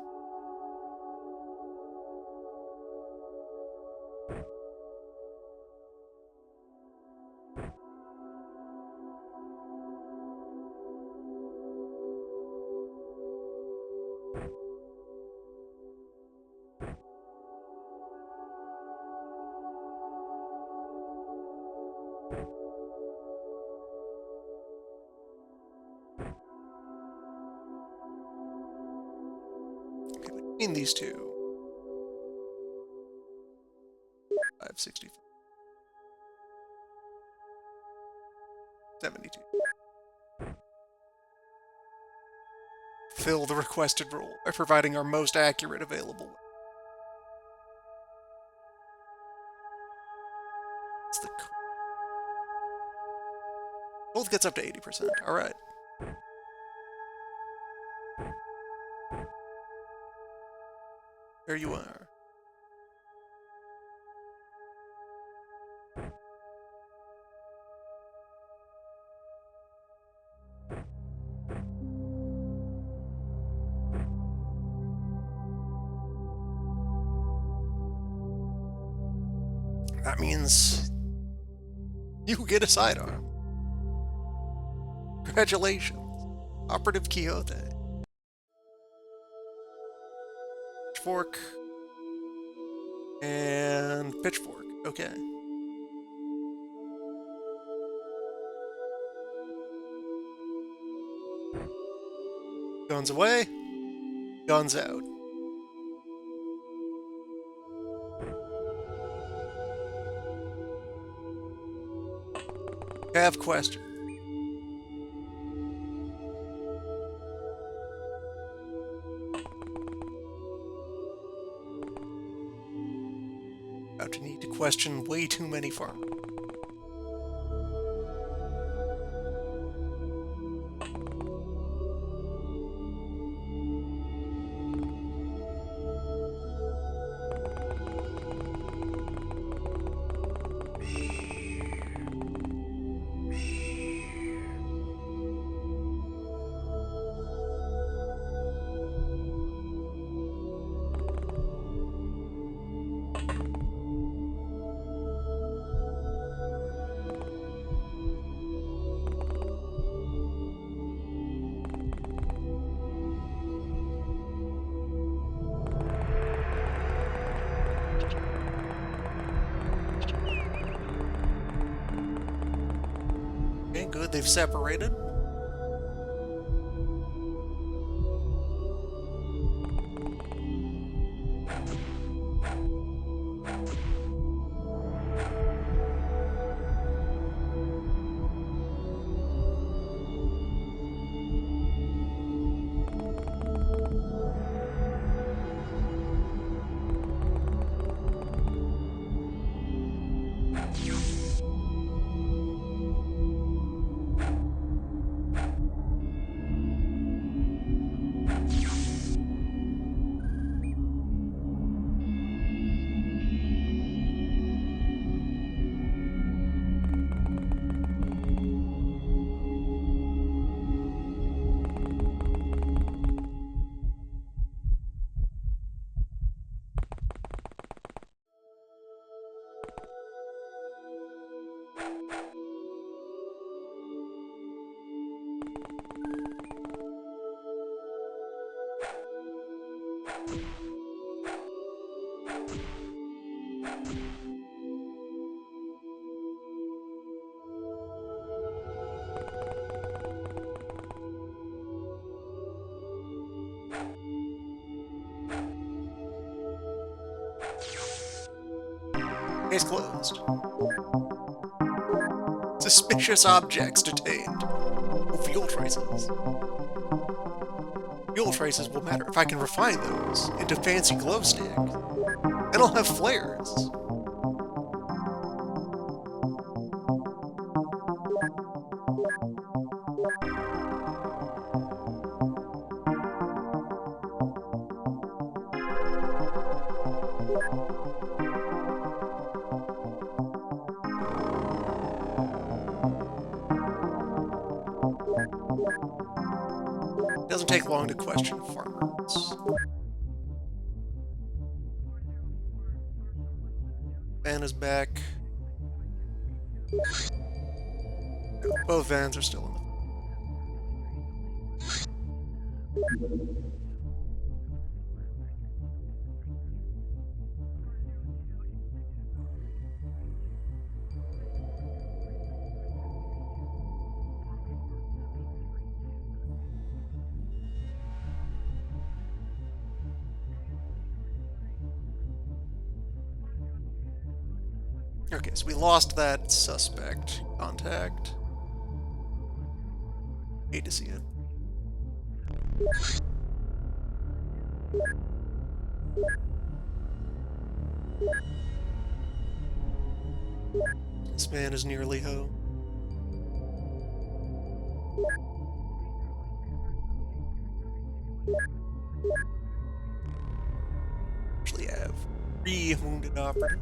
Okay, between these two. 565. 72. Fill the requested role by providing our most accurate available weapon. It's the both gets up to 80%. Alright. There you are. That means you get a sidearm. Congratulations, Operative Quixote. Pitchfork and pitchfork. Okay. Guns away, guns out. I have questions. About to need to question way too many farmers. Okay, good. They've separated. Case closed. Suspicious objects detained. Oh, fuel traces. Fuel traces will matter if I can refine those into fancy glow sticks. Then I'll have flares. Doesn't take long to question farmers. Van is back. No, both vans are still in the... Okay, so we lost that suspect contact. Hate to see it. This man is nearly home. Actually have 3 wounded operatives.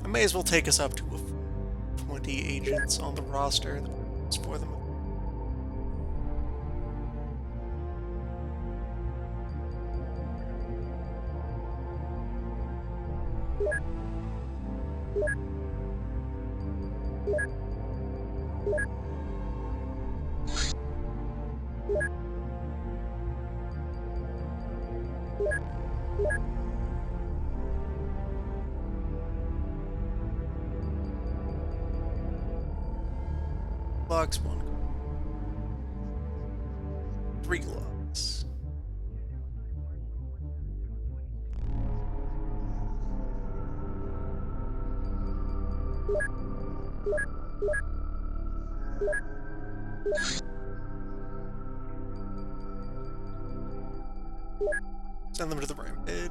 I may as well take us up to 20 agents on the roster for them. Logs 1. 3 logs. Send them to the rampage.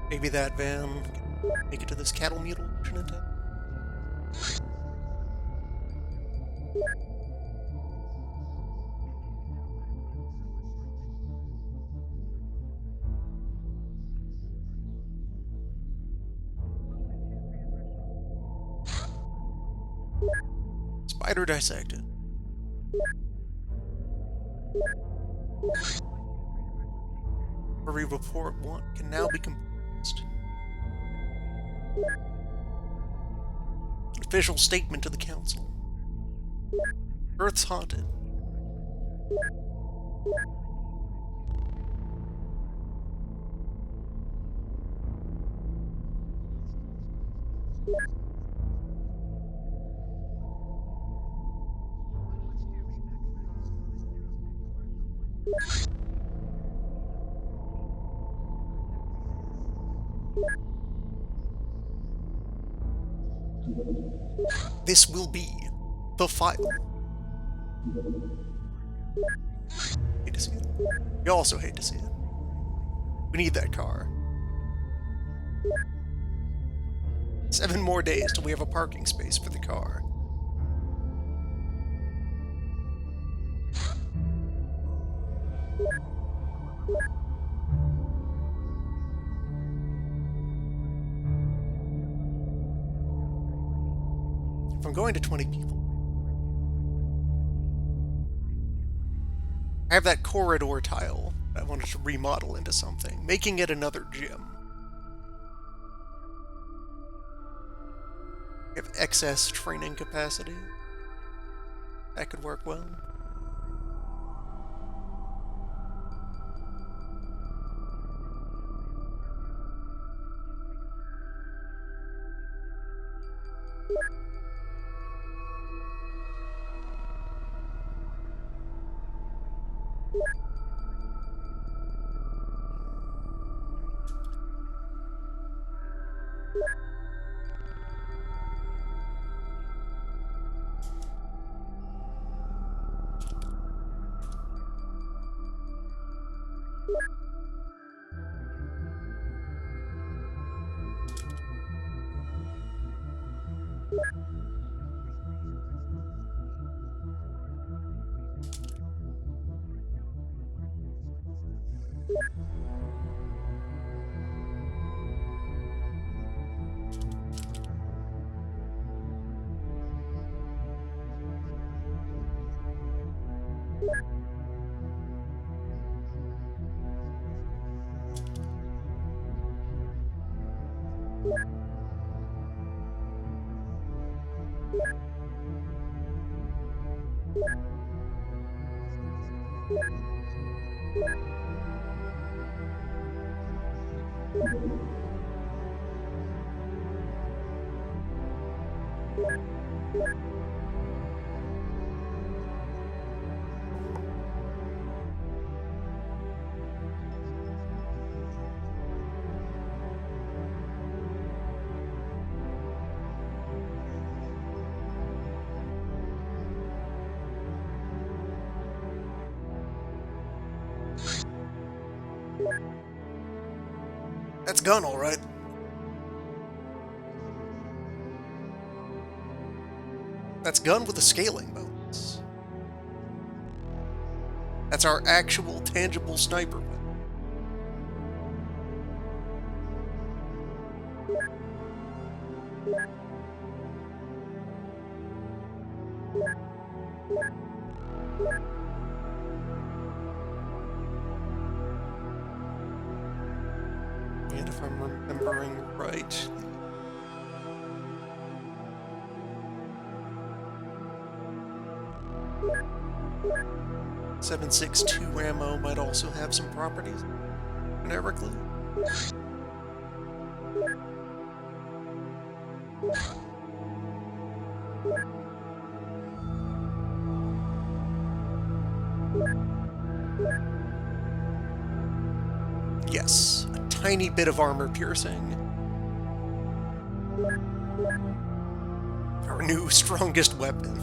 Maybe that van can make it to this cattle mutilation in time. Spider dissected. Query report 1 can now be composed. Official statement to the council. Earth's haunted. This will be the file. Hate to see it. You also hate to see it. We need that car. 7 more days till we have a parking space for the car. If I'm going to 20 people, I have that corridor tile that I wanted to remodel into something, making it another gym. I have excess training capacity. That could work well. That's gun, all right. That's gun with a scaling bonus. That's our actual, tangible sniper weapon. And if I'm remembering right, 7.62 ammo might also have some properties generically. Yes, a tiny bit of armor piercing. Our new strongest weapon.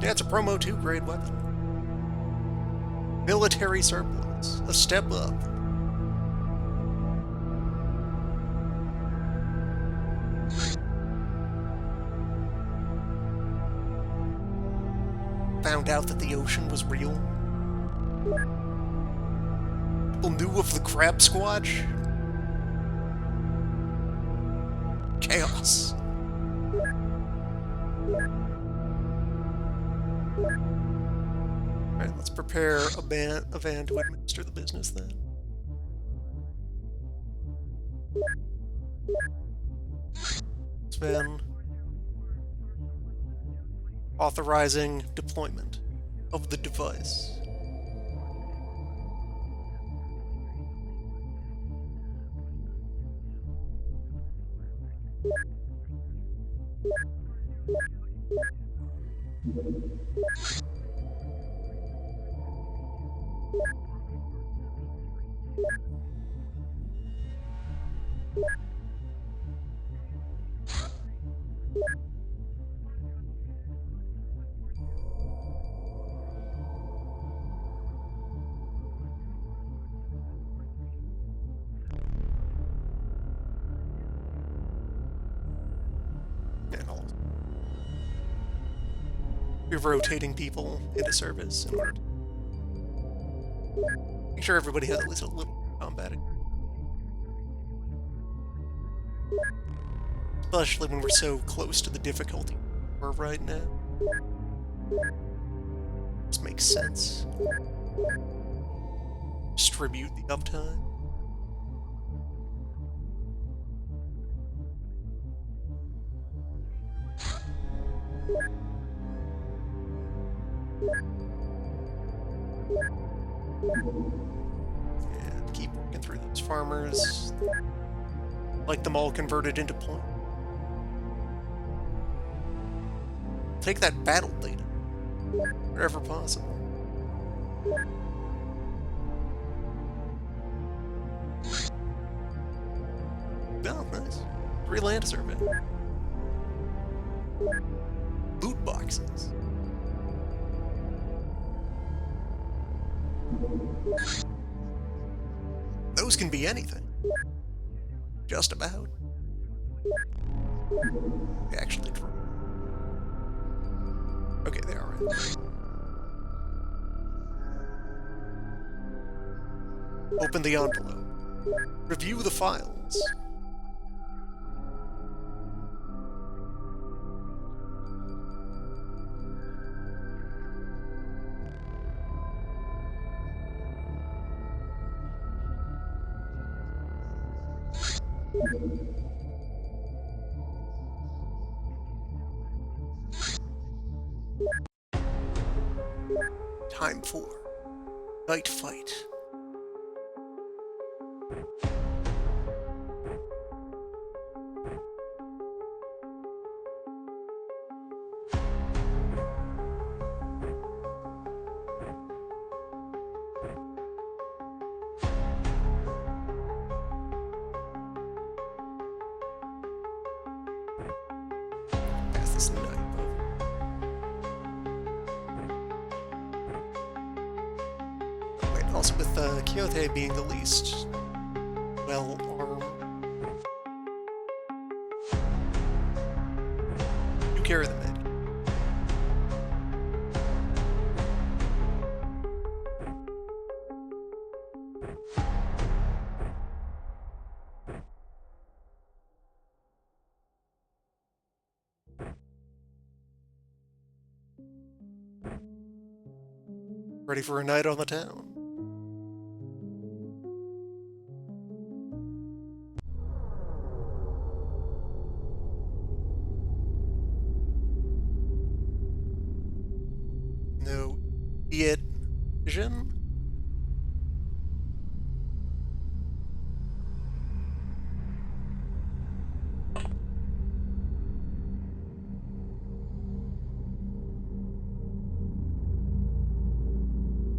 Yeah, it's a promo 2 grade weapon. Military surplus. A step up. Found out that the ocean was real. People knew of the crab squatch. Chaos. Alright, let's prepare a van to administer the business then. This van authorizing deployment of the device. And I'll be rotating people into service in order to make sure everybody has at least a little combat. Especially when we're so close to the difficulty we're right now. This makes sense. Distribute the uptime. And keep working through those farmers. Like them all converted into point. Take that battle data. wherever possible. Oh, nice. 3 land survey. Loot boxes. Those can be anything. Just about. Actually, true. Okay, they are right. Open the envelope. Review the files. Time for night fight. Pass this night above. Oh, wait, also with Quixote being the least well armed. You carry the med. Ready for a night on the town. No idiot vision.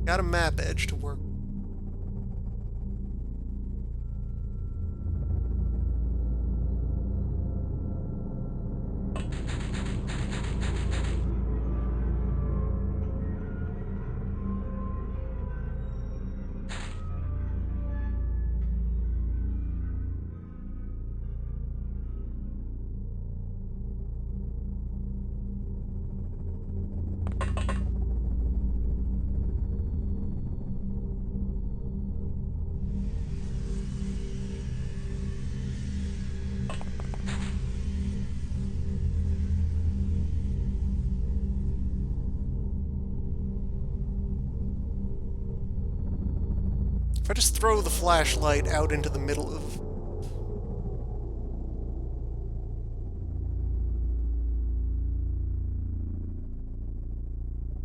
Got a map edge to work. If I just throw the flashlight out into the middle of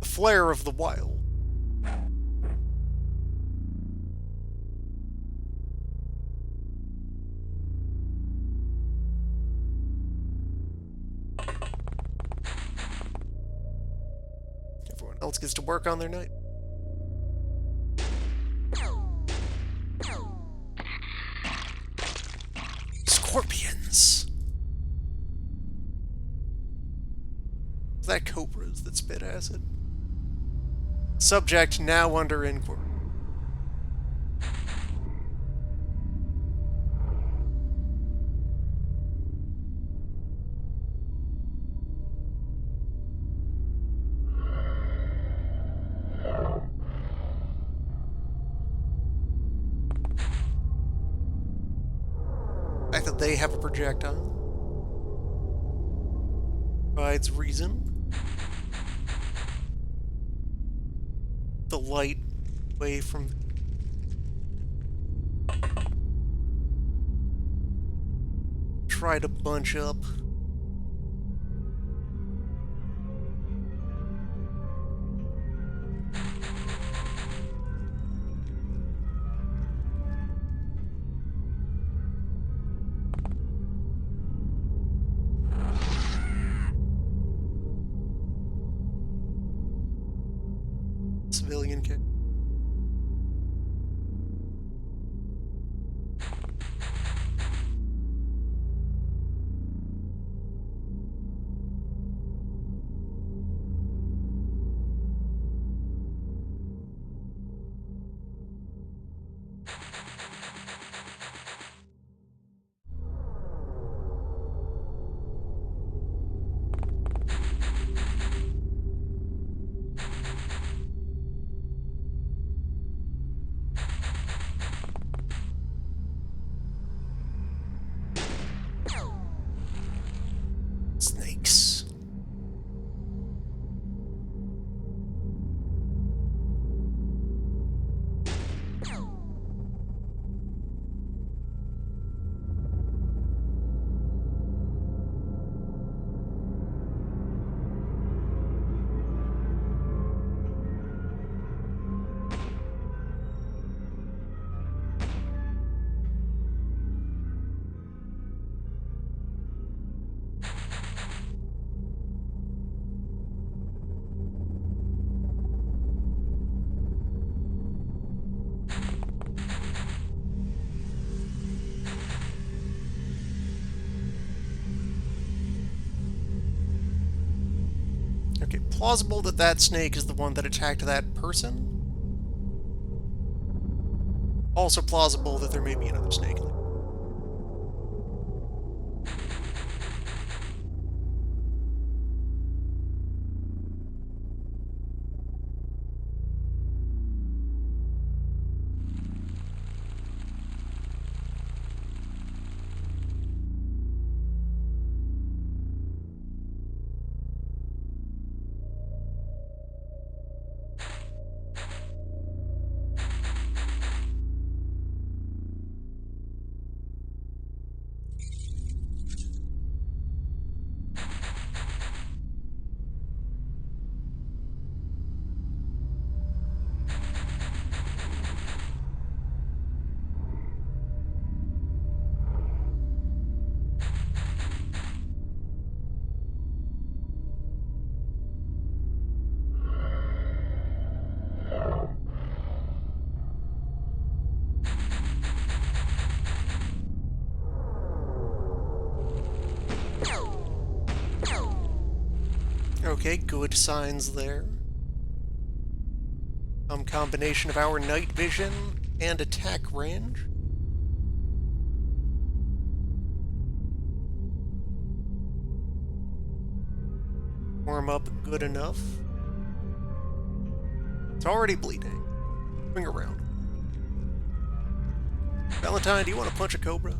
the flare of the wild. Everyone else gets to work on their night. Scorpions! Is that cobras that spit acid? Subject now under inquiry. The fact that they have a projectile provides reason. The light away from try to bunch up. civilian case. Snakes. Okay, plausible that that snake is the one that attacked that person. Also plausible that there may be another snake. Okay, good signs there. Some combination of our night vision and attack range. Warm up good enough. It's already bleeding. Swing around. Valentine, do you want to punch a cobra?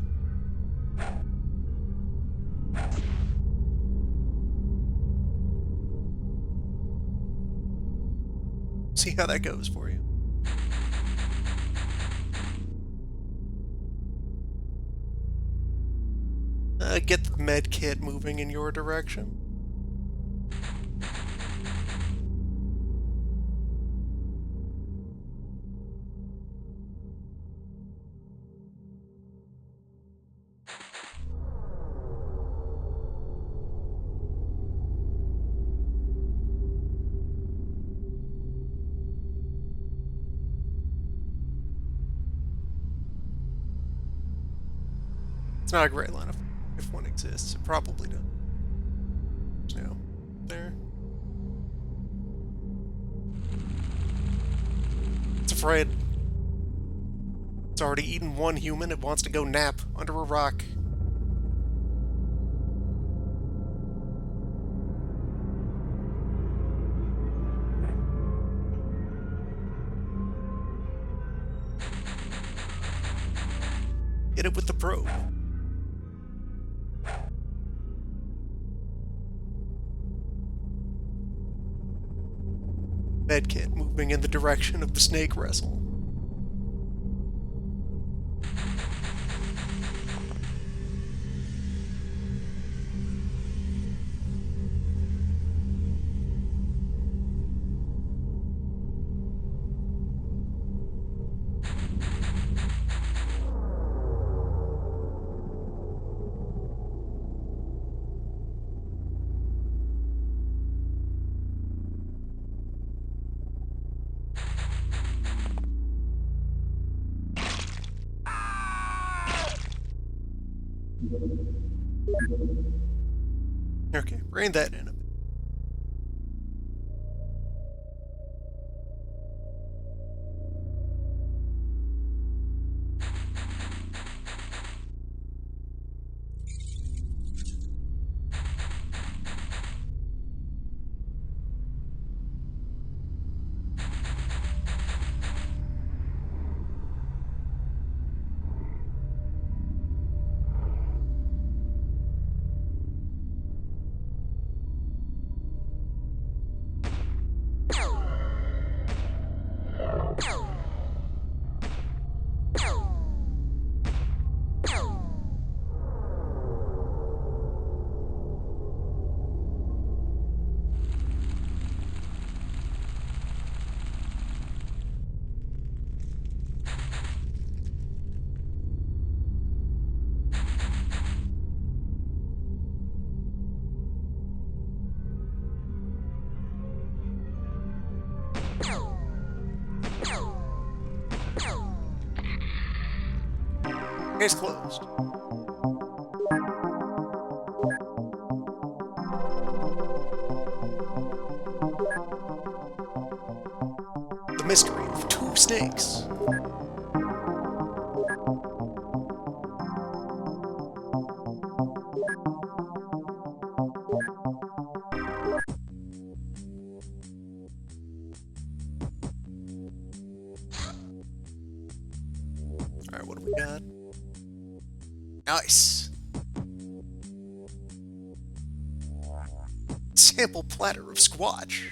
See how that goes for you. Get the med kit moving in your direction. It's not a great line of if one exists. It probably does. No. There. It's afraid. It's already eaten one human. It wants to go nap under a rock. Hit it with the probe. Medkit moving in the direction of the snake wrestle. Okay, rein that in a bit. Case closed. The mystery of two snakes. Alright, what do we got? Nice. Sample platter of squatch.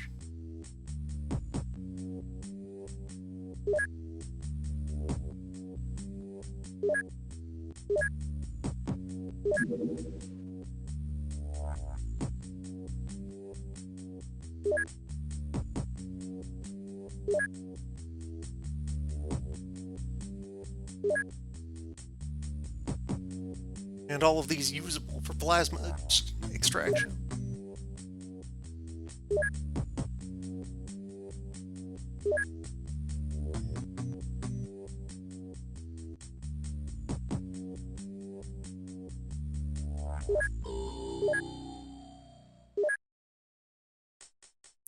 And all of these usable for plasma extraction.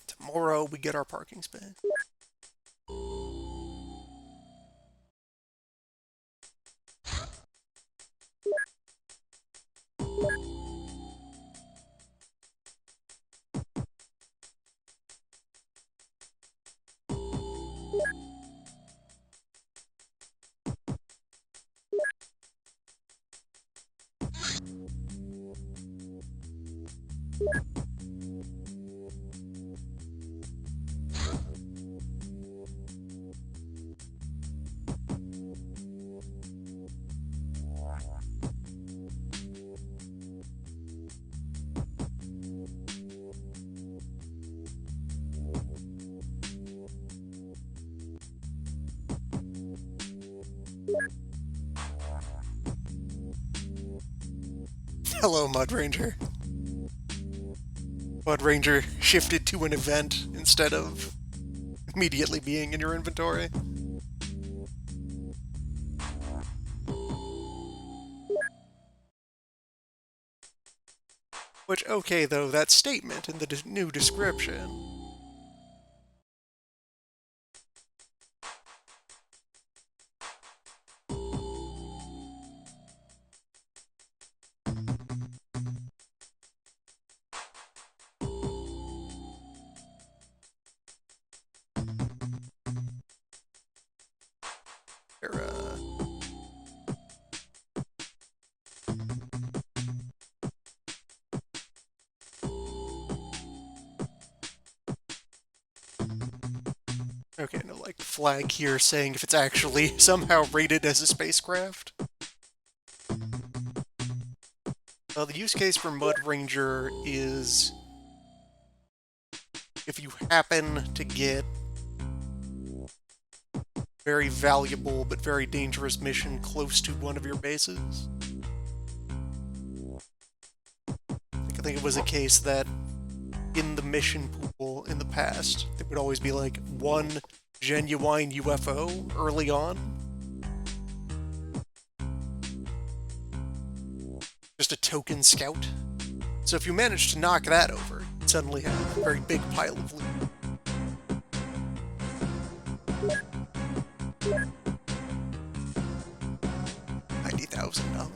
Tomorrow we get our parking space. Hello, Mud Ranger. Mud Ranger shifted to an event instead of immediately being in your inventory. Which, okay, though, that statement in the new description. Okay, no, like, flag here saying if it's actually somehow rated as a spacecraft. The use case for Mud Ranger is if you happen to get very valuable but very dangerous mission close to one of your bases. I think it was a case that in the mission pool in the past, there would always be like one genuine UFO early on. just a token scout. So if you manage to knock that over, you suddenly have a very big pile of loot. $90,000.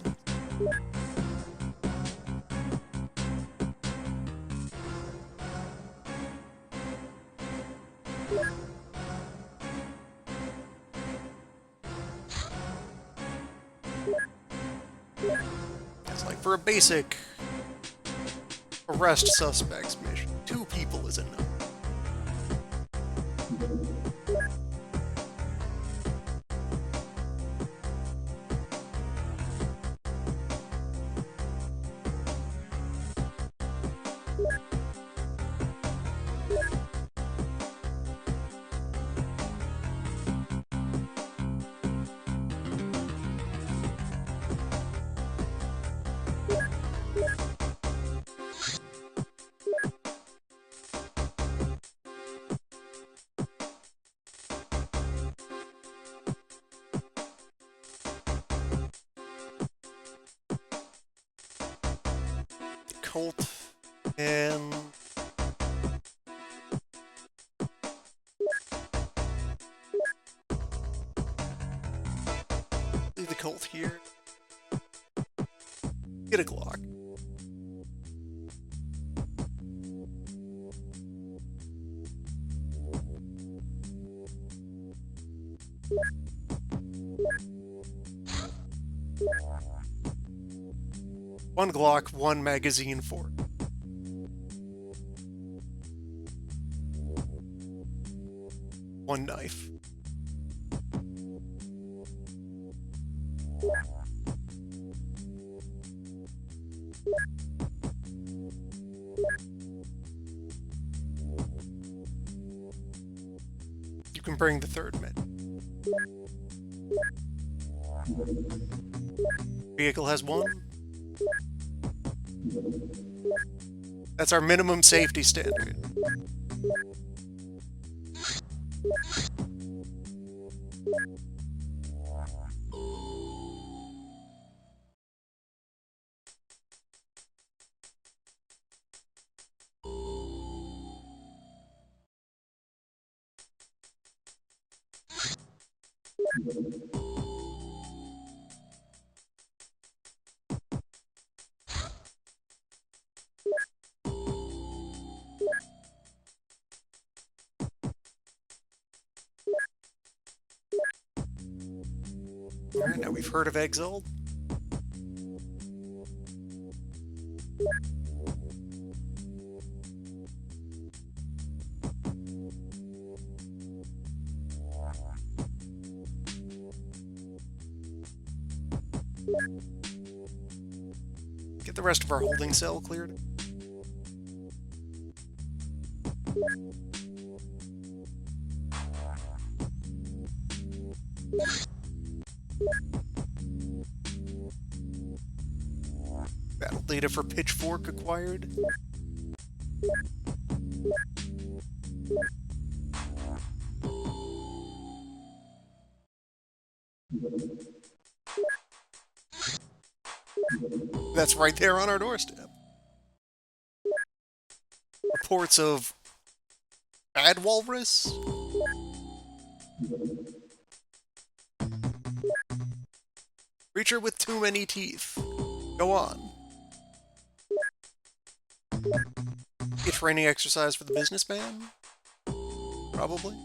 It's like for a basic arrest suspects mission, 2 people is enough. Colt and leave the Colt here. Get a Glock. One Glock, 1 magazine for it. One knife. You can bring the 3rd med. Vehicle has 1. That's our minimum safety standard. Alright, now we've heard of Exalt. Get the rest of our holding cell cleared. Battle data for Pitchfork acquired. That's right there on our doorstep. Reports of bad walrus? Creature with too many teeth. Go on. A training exercise for the businessman? Probably.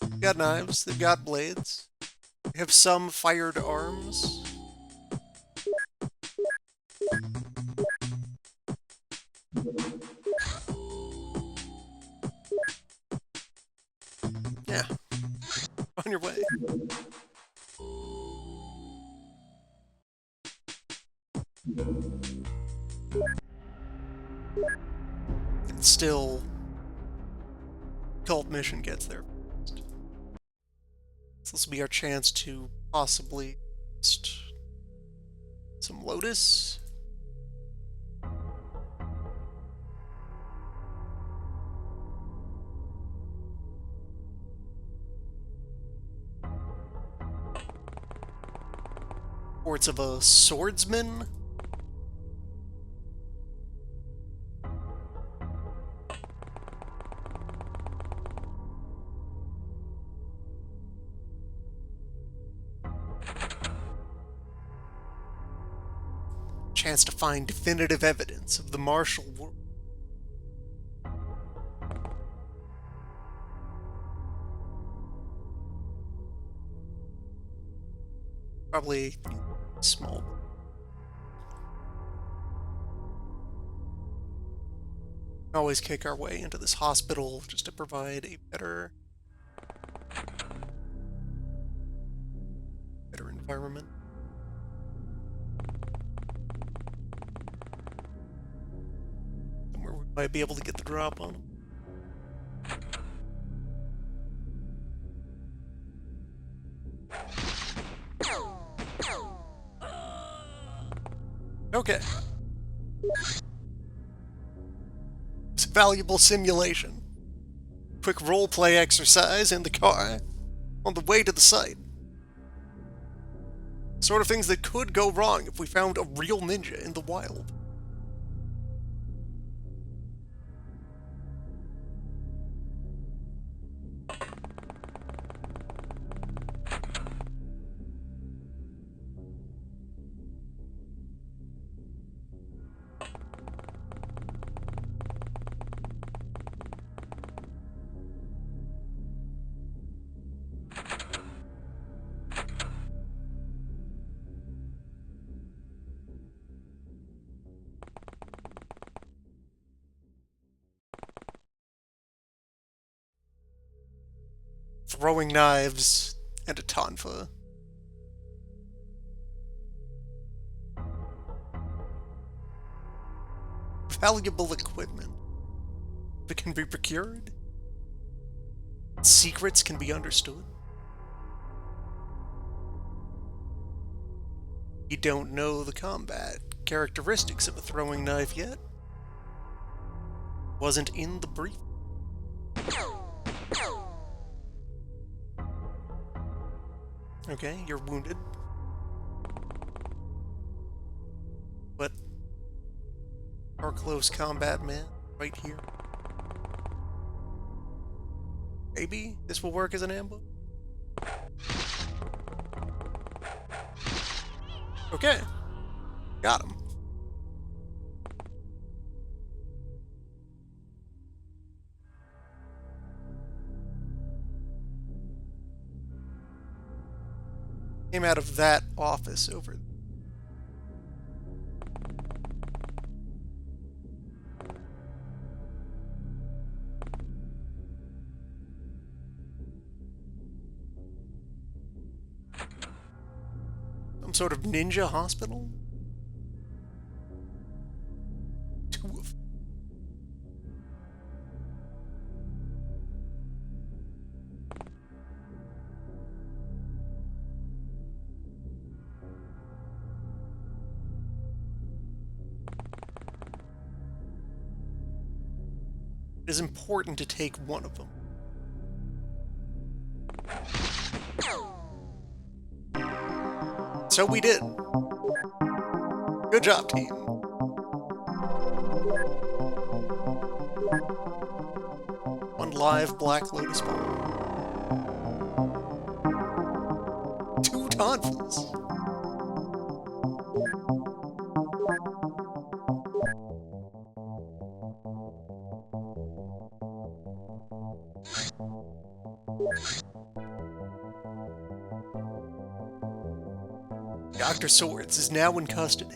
They've got knives, they've got blades. They have some fired arms. Yeah. On your way. And still, cult mission gets there first. So this will be our chance to possibly just some Lotus. Reports of a swordsman. Chance to find definitive evidence of the martial world. Probably small. Always kick our way into this hospital just to provide a better environment. Somewhere we might be able to get the drop on them. Okay. It's a valuable simulation. Quick roleplay exercise in the car on the way to the site. Sort of things that could go wrong if we found a real ninja in the wild. Throwing knives and a tonfa. Valuable equipment. If it can be procured, secrets can be understood. You don't know the combat characteristics of a throwing knife yet. Wasn't in the brief. Okay, you're wounded. But our close combat man right here. Maybe this will work as an ambush? Okay. Got him. Came out of that office over there. Some sort of ninja hospital? Two of them. It is important to take one of them. So we did. Good job, team. One live Black Lotus ball. 2 tonfas. Dr. Swords is now in custody.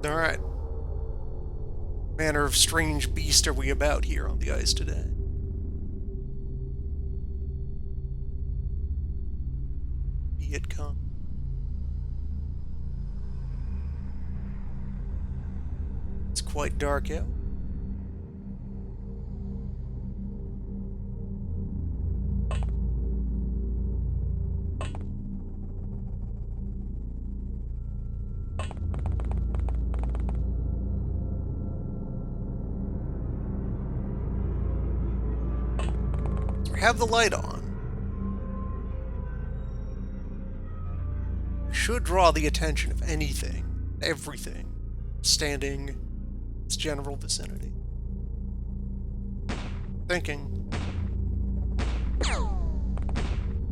Alright. Manner of strange beast are we about here on the ice today? Be it come. It's quite dark out. Have the light on. Should draw the attention of anything, everything, standing in its general vicinity. Thinking.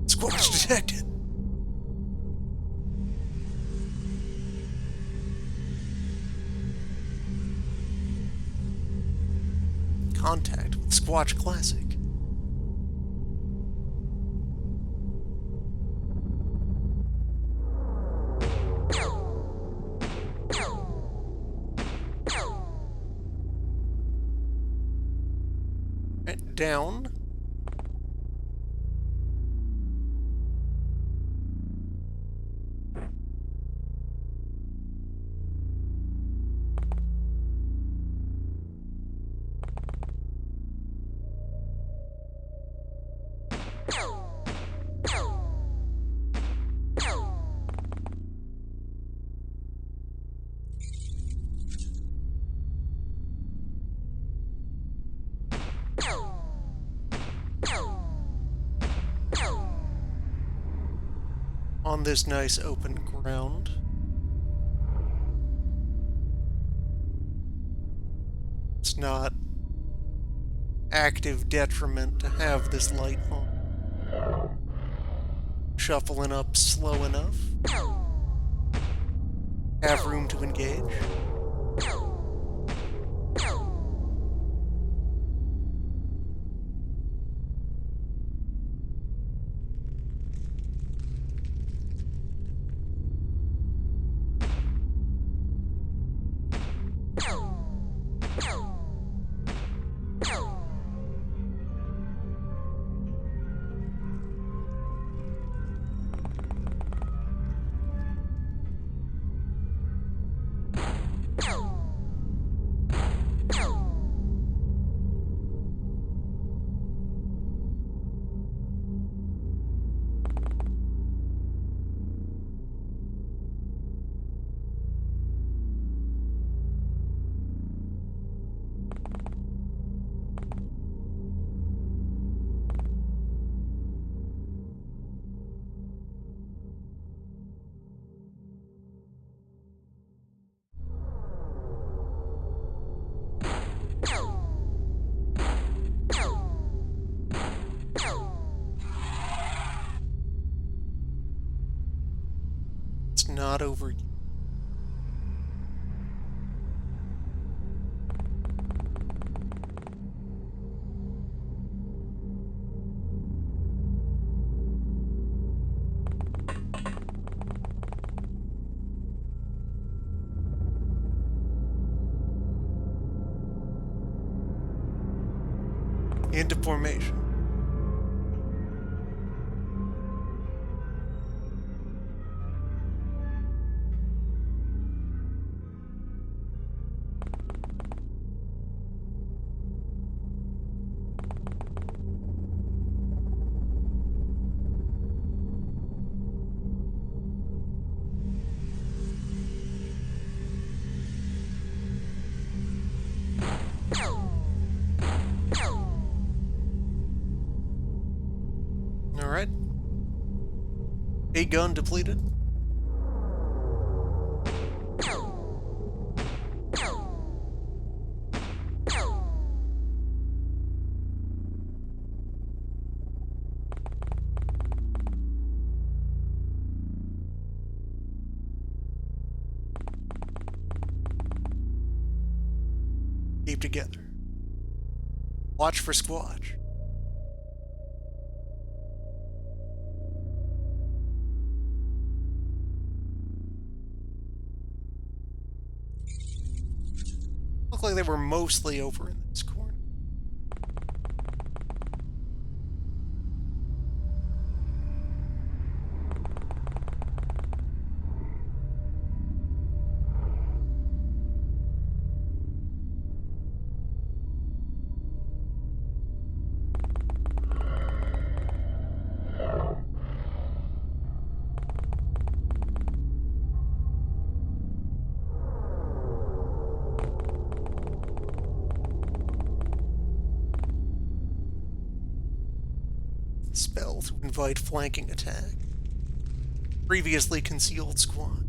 Squatch detected. Contact with Squatch Classic. Right, down. On this nice open ground. It's not active detriment to have this light on. Shuffling up slow enough. Have room to engage. It's not over yet. Into formation. Alright. A gun depleted. Keep together. Watch for Squatch. looked like they were mostly over in this corner. Spell to invite flanking attack. Previously concealed squad.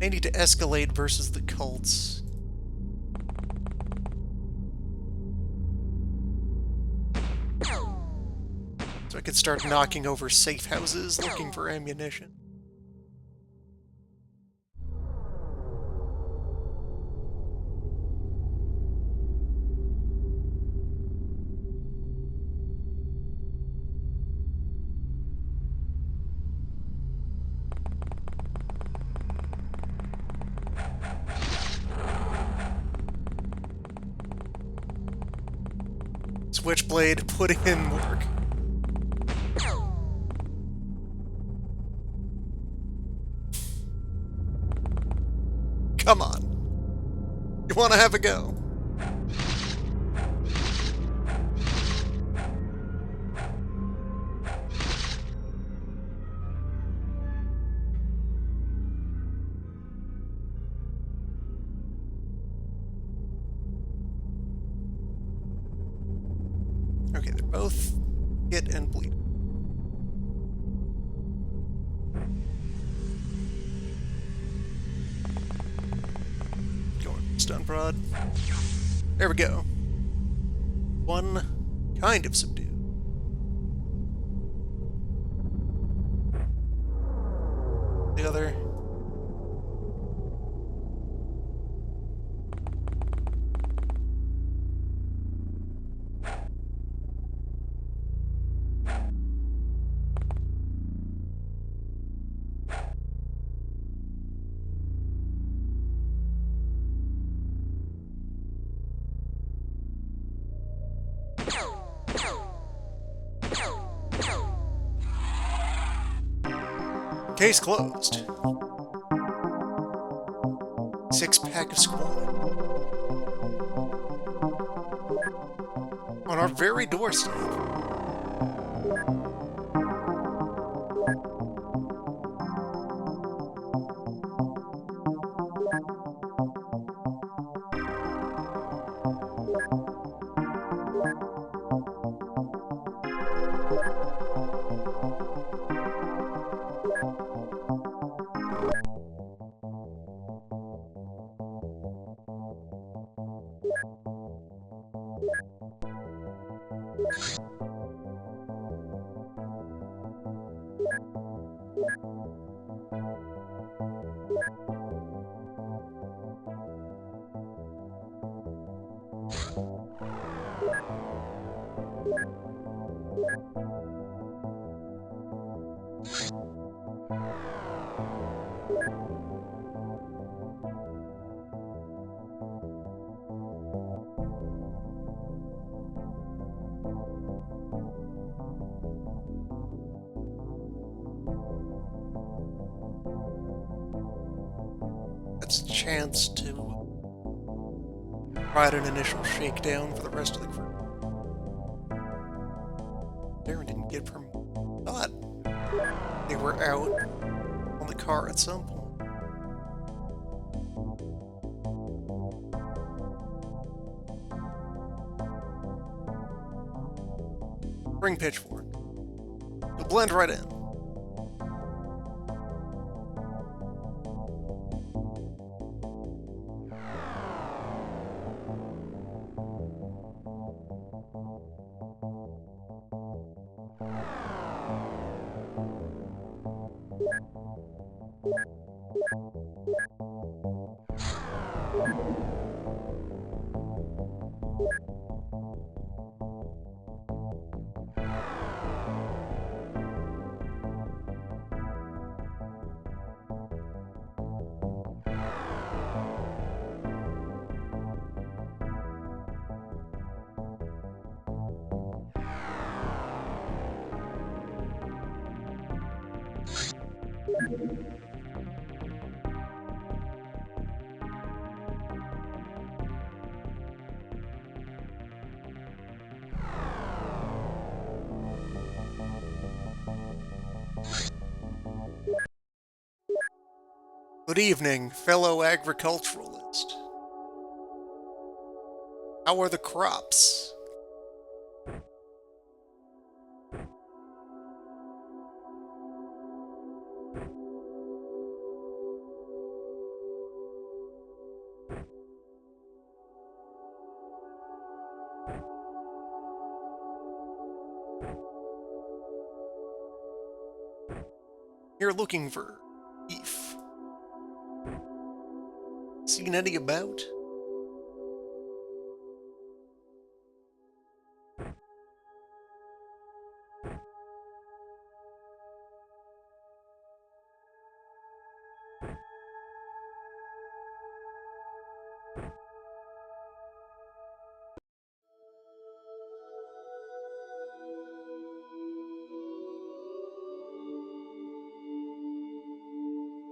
May need to escalate versus the cults. So I could start knocking over safe houses looking for ammunition. Switchblade putting in work. Come on. You want to have a go? Okay, they're both hit and bleed. Going for stun prod. There we go. One kind of subdued. The other. Case closed. 6-pack of squad. On our very doorstep. That's a chance to provide an initial shakedown for the rest of the crew. Darren didn't get from thought they were out on the car at some point. Bring pitchfork. You'll blend right in. Good evening, fellow agriculturalist. How are the crops? You're looking for beef. Seen any about?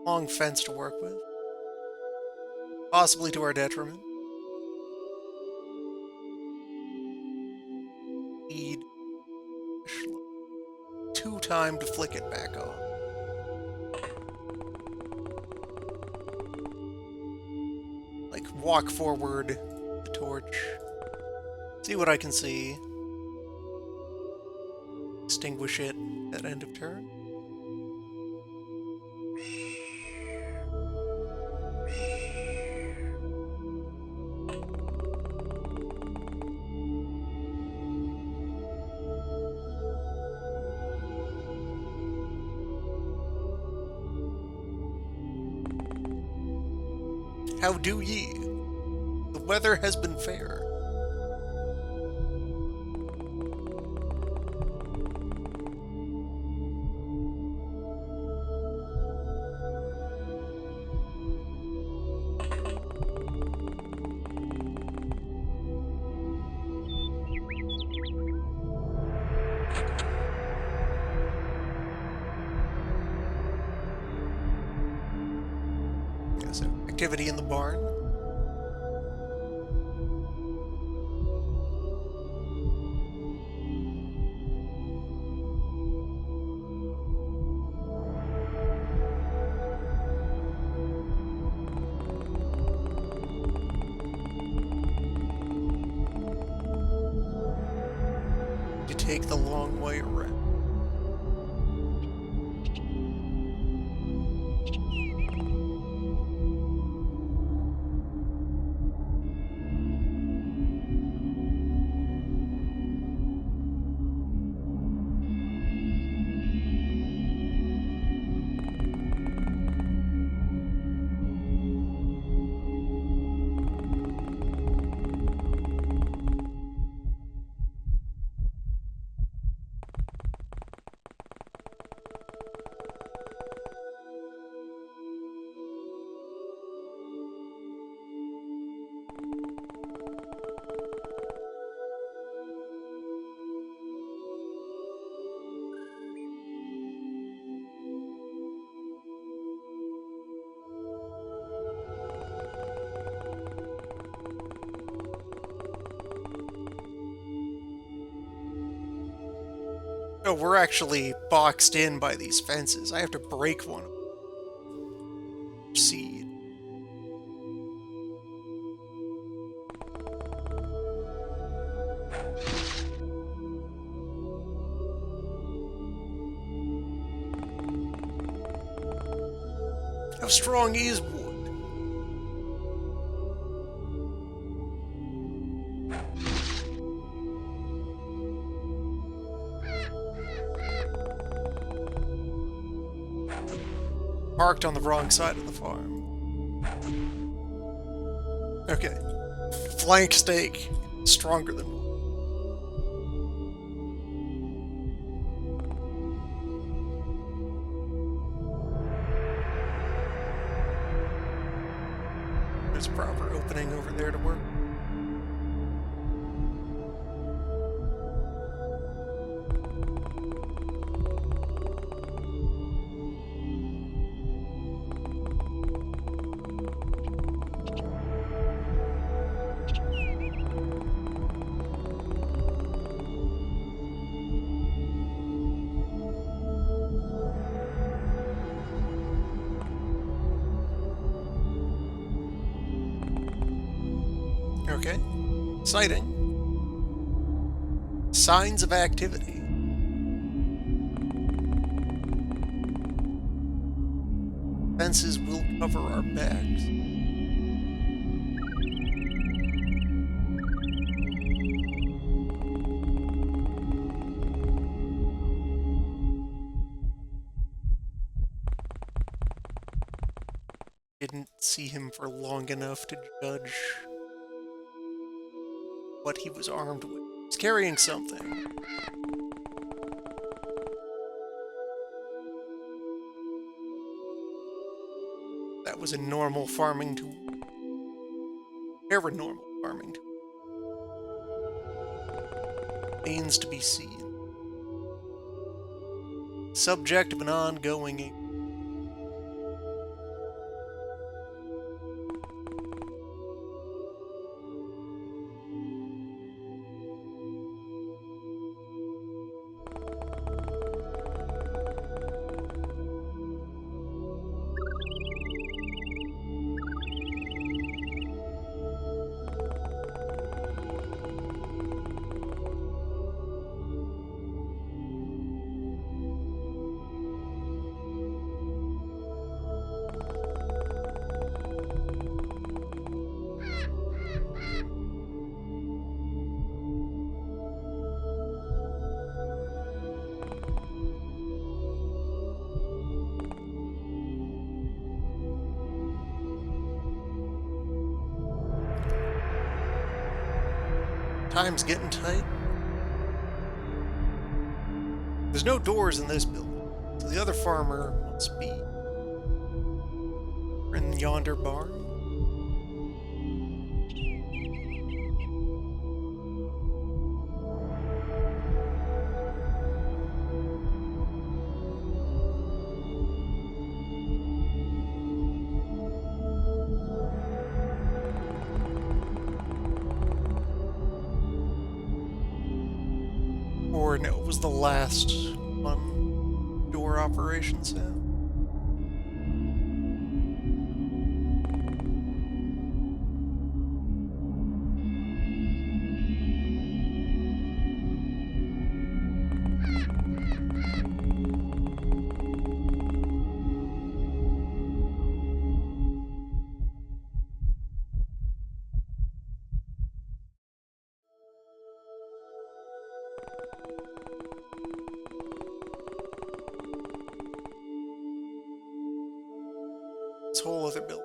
Long fence to work with. Possibly to our detriment. Need 2 time to flick it back on. Like, walk forward the torch. See what I can see. Extinguish it at end of turn. How do ye? The weather has been fair. Yeah, so activity in the barn. You take the long way around. Oh, we're actually boxed in by these fences. I have to break one. Seed. How strong is wood? Parked on the wrong side of the farm. Okay. Flank steak. Stronger than one. There's a proper opening over there to work. Okay. Sighting. Signs of activity. Fences will cover our backs. Didn't see him for long enough to judge what he was armed with. He's carrying something. That was a normal farming tool. Paranormal farming tool. Remains to be seen. Subject of an ongoing. Time's getting tight. There's no doors in this building, so the other farmer must be in yonder barn. Or no, it was the last one door operation sound. This whole other building.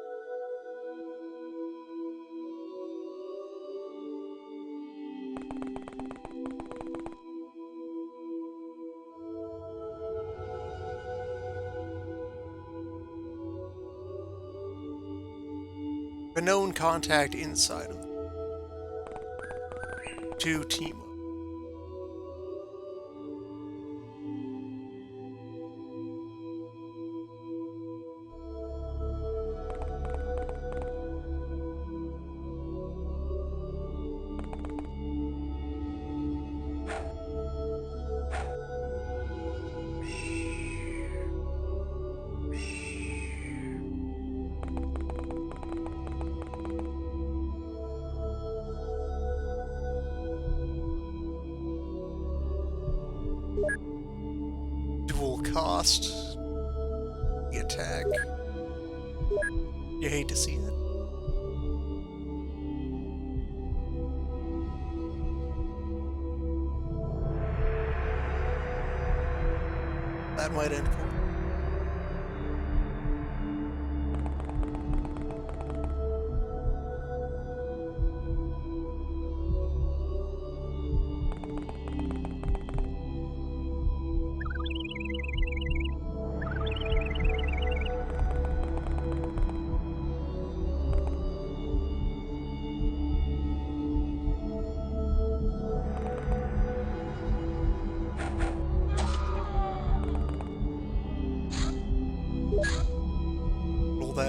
A known contact inside of them. To team up. Dual cost. The attack. You hate to see it. That might end poorly.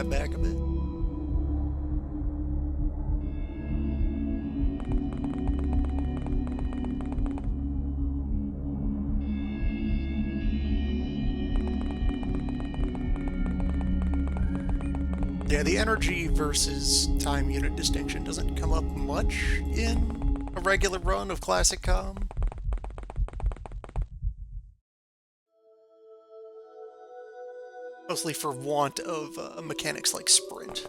that back a bit. Yeah, the energy versus time unit distinction doesn't come up much in a regular run of Classic Com. Mostly for want of mechanics like sprint.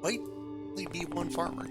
Might only be one farmer.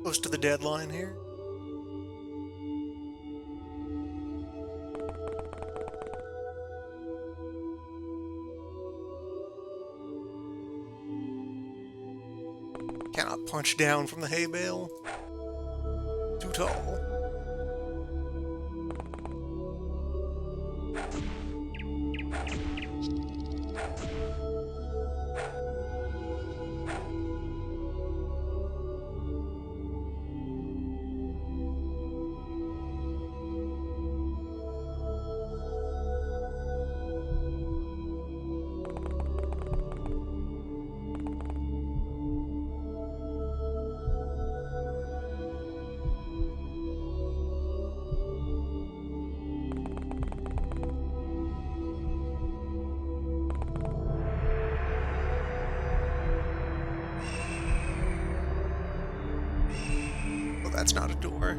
Close to the deadline here. Cannot punch down from the hay bale. Too tall. Oh, that's not a door.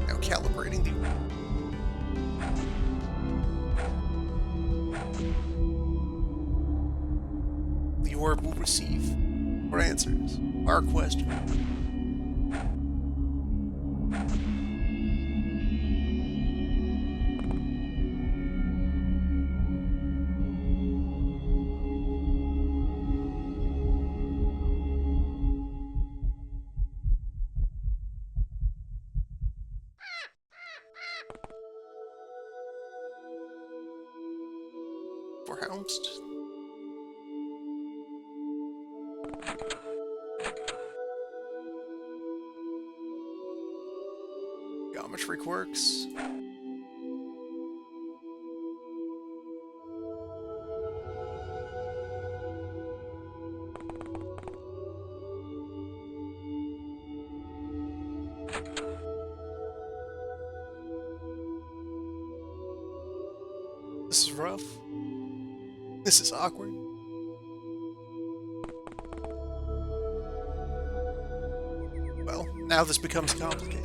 Now calibrating the orb will receive more answers. Our question. bounced. Geometry quirks. This is rough. This is awkward. Well, now this becomes complicated.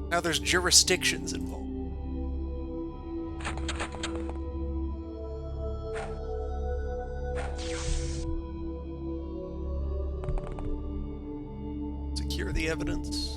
Now there's jurisdictions involved. Secure the evidence.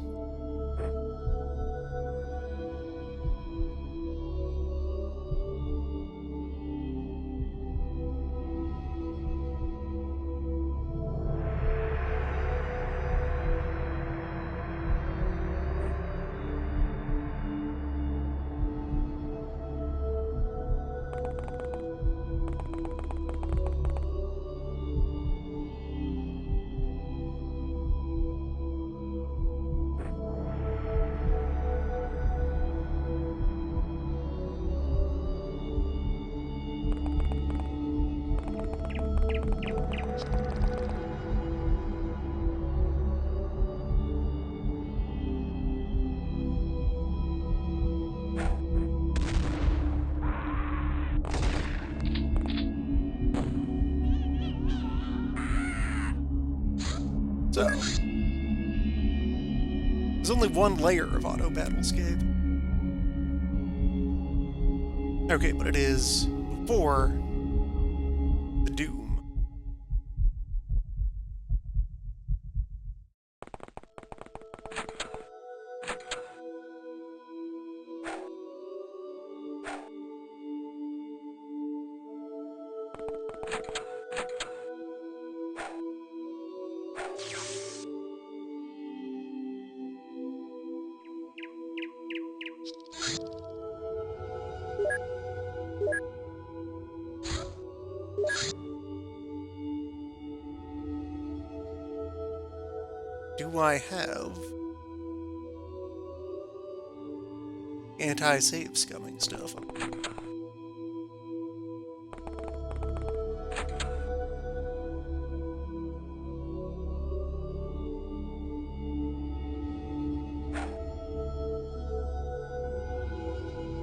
So, there's only one layer of auto battlescape. Okay, but it is before the doom. Do I have anti-save scumming stuff?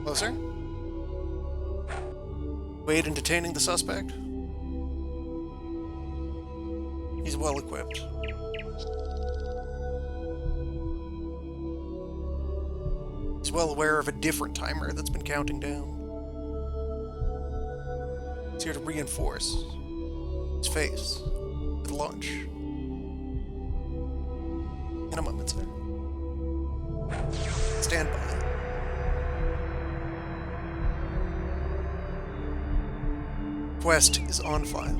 Closer. Wait in detaining the suspect. He's well equipped. He's well aware of a different timer that's been counting down. He's here to reinforce his face with lunch. In a moment, sir. Stand by. Quest is on file.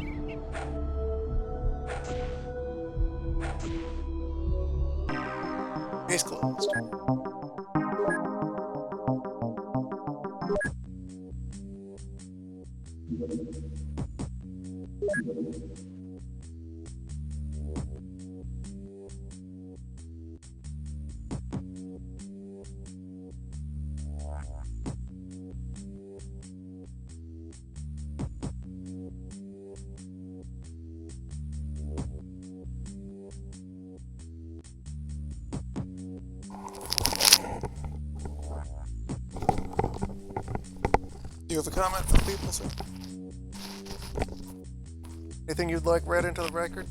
Case closed. Do you have a comment for the people, sir? Anything you'd like read into the record?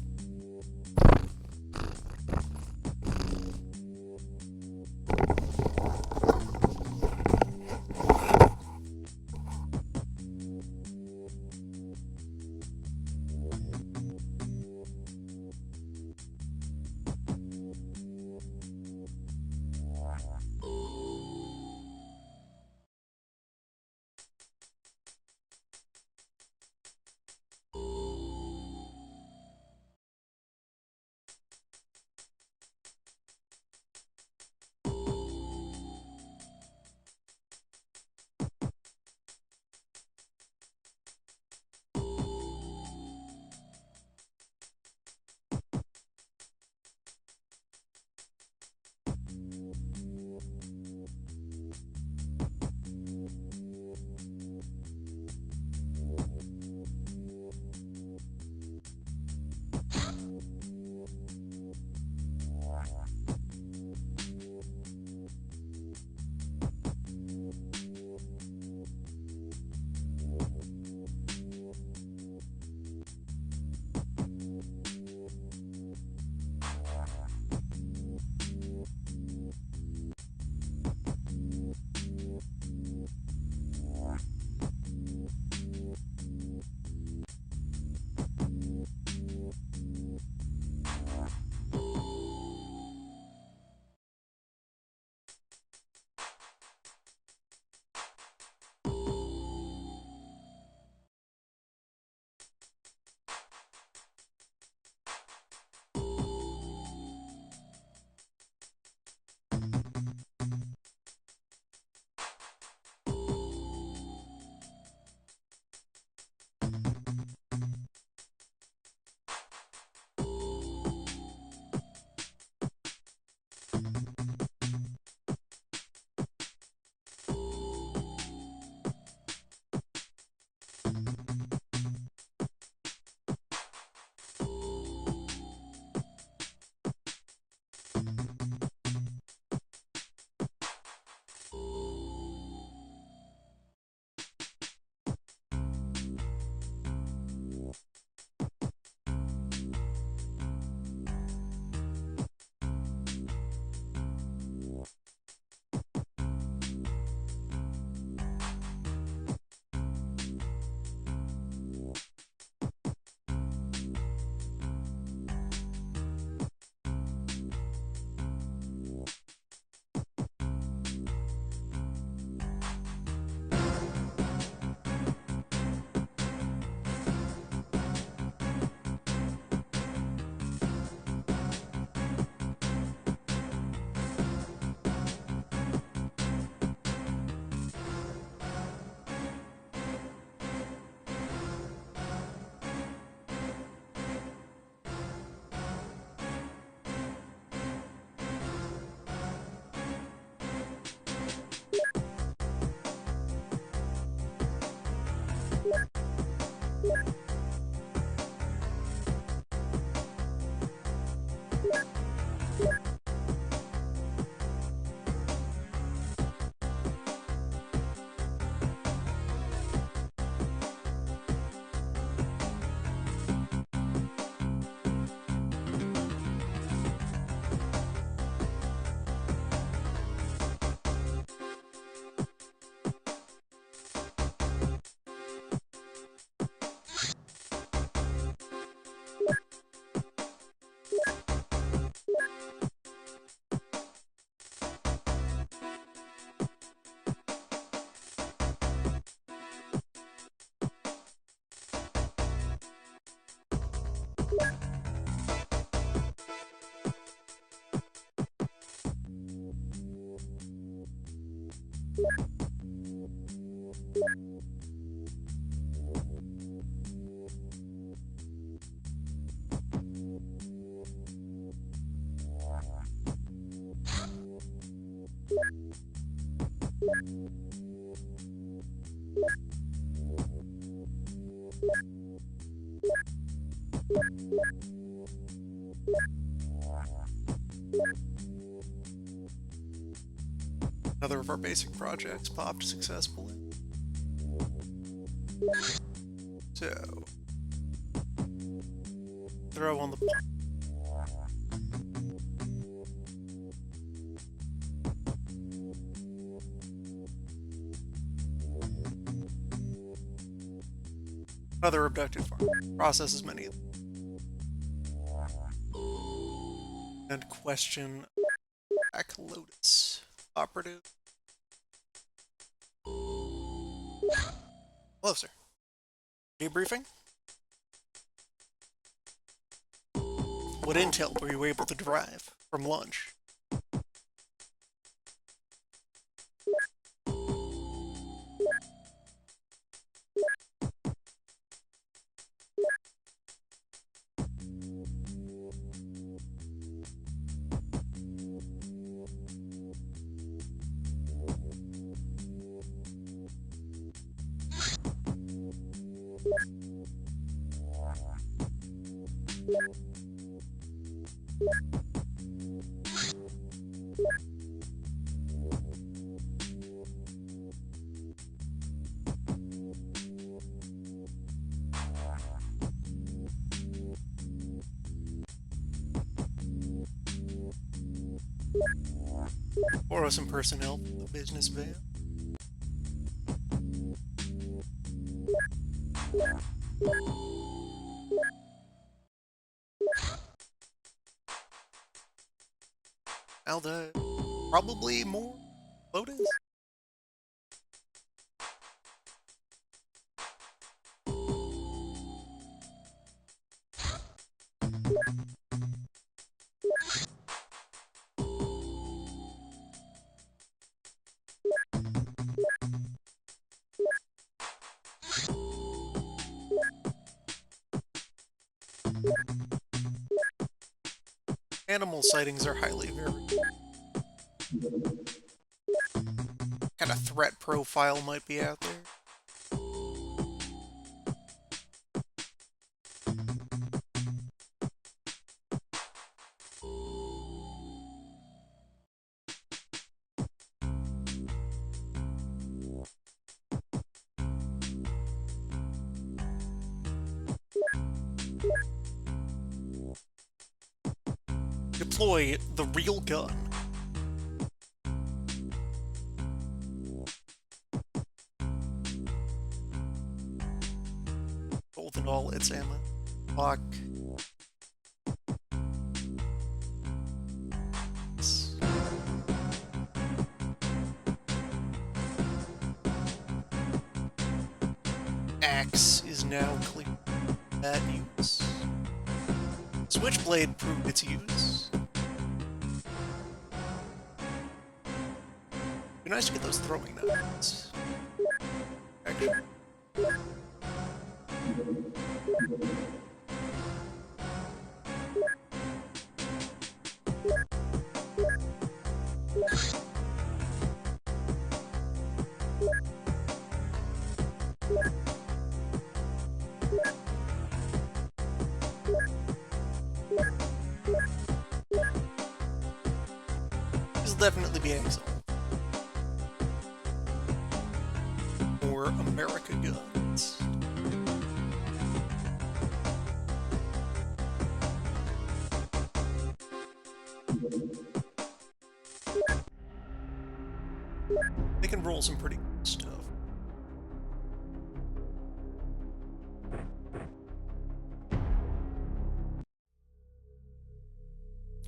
Another of our basic projects popped successfully. So, throw on the... Another abducted farm. Process as many of them. And question Black Lotus. Operative. Hello, sir. Debriefing? What intel were you able to derive from lunch? Borrow some personnel from the business van. Alda, probably more Lotus? Animal sightings are highly varied. What kind of threat profile might be out there? Deploy the real gun. Both and all its ammo. Lock. Axe is now clear. Bad use. Switchblade proved its use. Be nice to get those throwing knives. Actually. This will definitely be exiled. More America guns. They can roll some pretty cool stuff.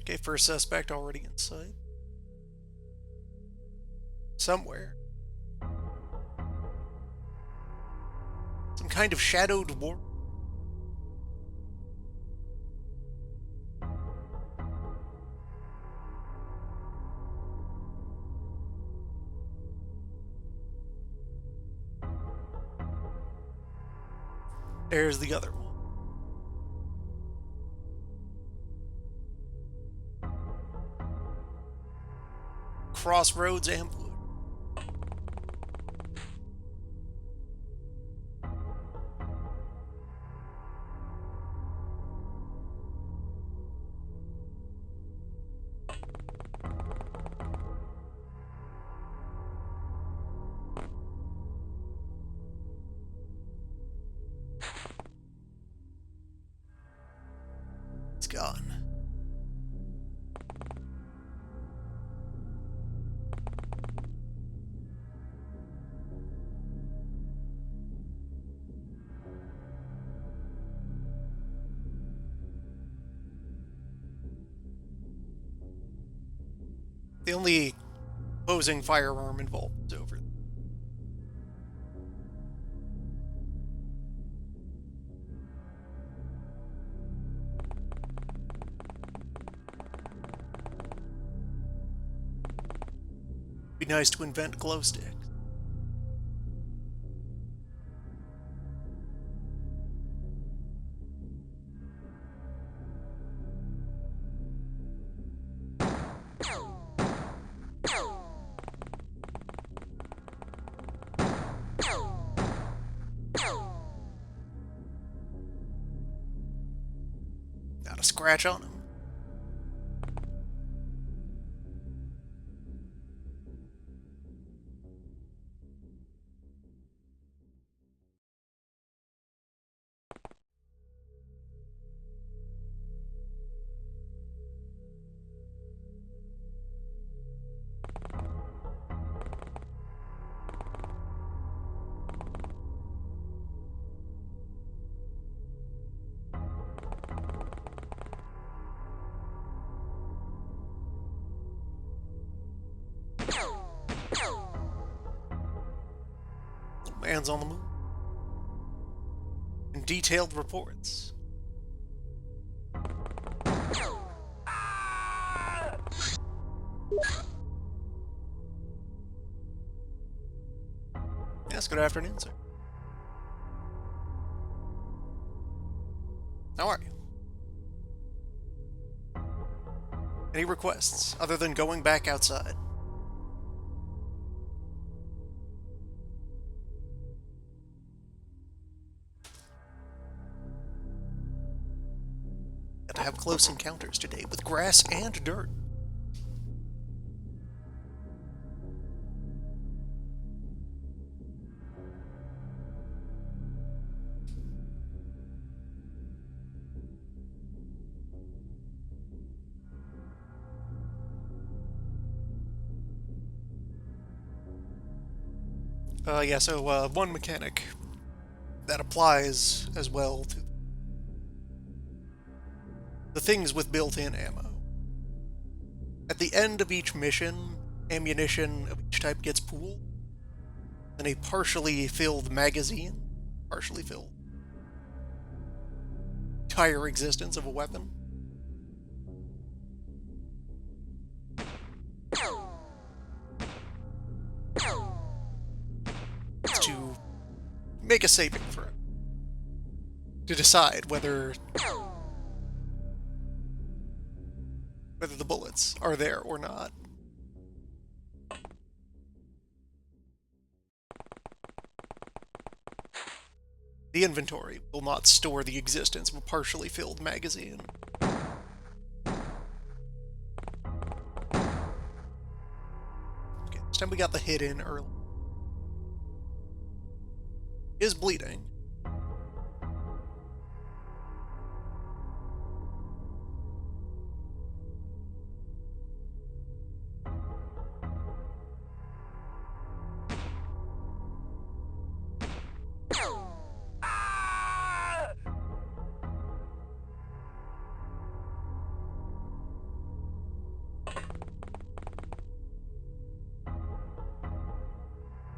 Okay, first suspect already in sight. Somewhere. Some kind of shadowed war. There's the other one. Crossroads ambush. It's gone. The only opposing firearm involved is over. Be nice to invent glow sticks. Not a scratch on him. Man's on the move. And detailed reports. Yes, good afternoon, sir. How are you? Any requests, other than going back outside? Got to have close encounters today with grass and dirt. So one mechanic that applies as well to the things with built-in ammo. At the end of each mission, ammunition of each type gets pooled, and a partially filled magazine, partially filled, entire existence of a weapon, to make a saving throw to decide whether the bullets are there or not. The inventory will not store the existence of a partially filled magazine. Okay, this time we got the hit in early. Is bleeding.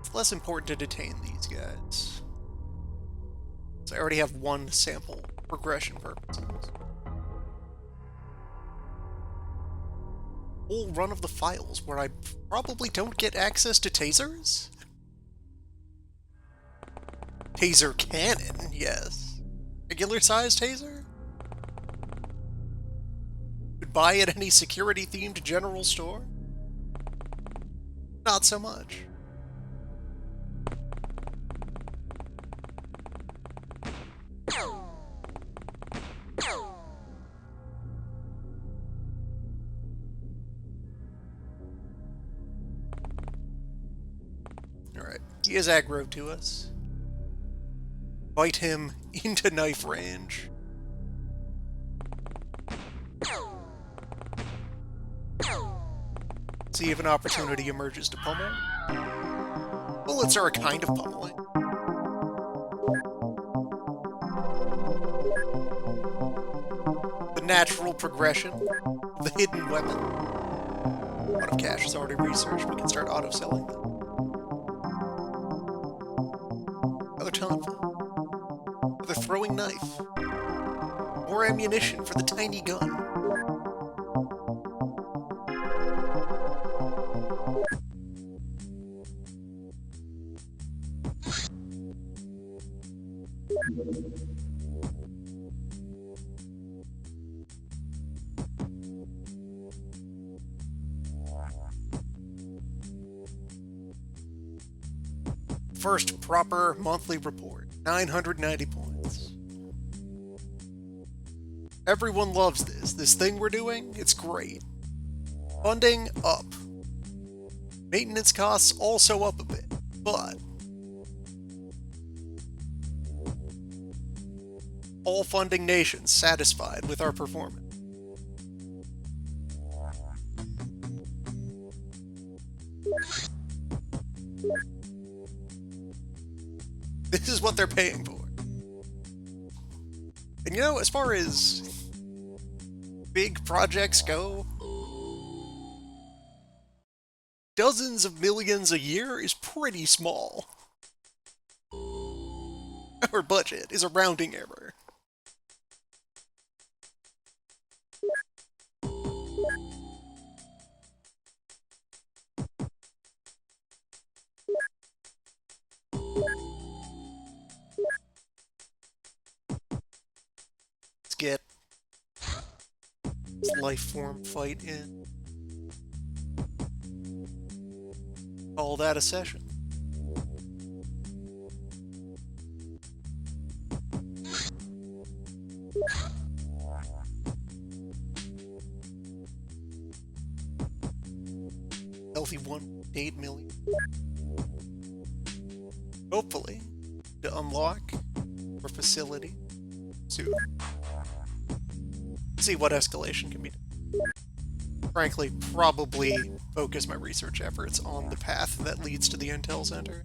It's less important to detain these guys. So I already have one sample for progression purposes. Whole run of the files where I probably don't get access to tasers? Taser cannon, yes. Regular-sized taser? Would buy at any security-themed general store? Not so much. Alright, he is aggro to us. Fight him into knife range. See if an opportunity emerges to pummel. Bullets are a kind of pummeling. The natural progression of the hidden weapon. A lot of cash is already researched, we can start auto-selling them. Another telephone. Another throwing knife. More ammunition for the tiny gun. First proper monthly report, 990 points. Everyone loves this thing we're doing, it's great. Funding, up. Maintenance costs also up a bit, but all funding nations satisfied with our performance. This is what they're paying for. And you know, as far as big projects go, dozens of millions a year is pretty small. Our budget is a rounding error. Let's get this life form fight in. Call that a session. Healthy 1.8 million. Hopefully, to unlock our facility soon. See what escalation can be done. Frankly, probably focus my research efforts on the path that leads to the Intel Center.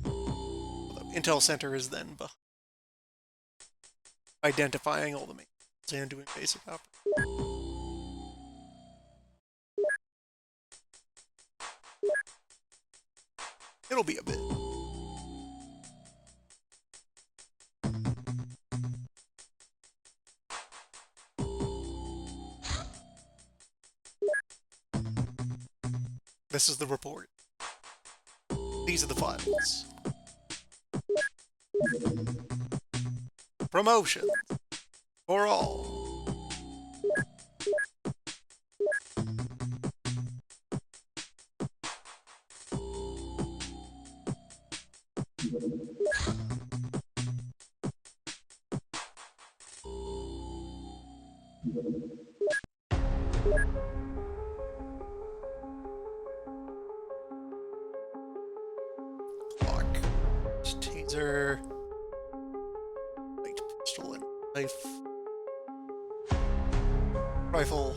Although Intel Center is then identifying all the maintenance and doing basic operations. It'll be a bit. This is the report. These are the files. Promotion for all. Clock. Taser. Light pistol and knife. Rifle.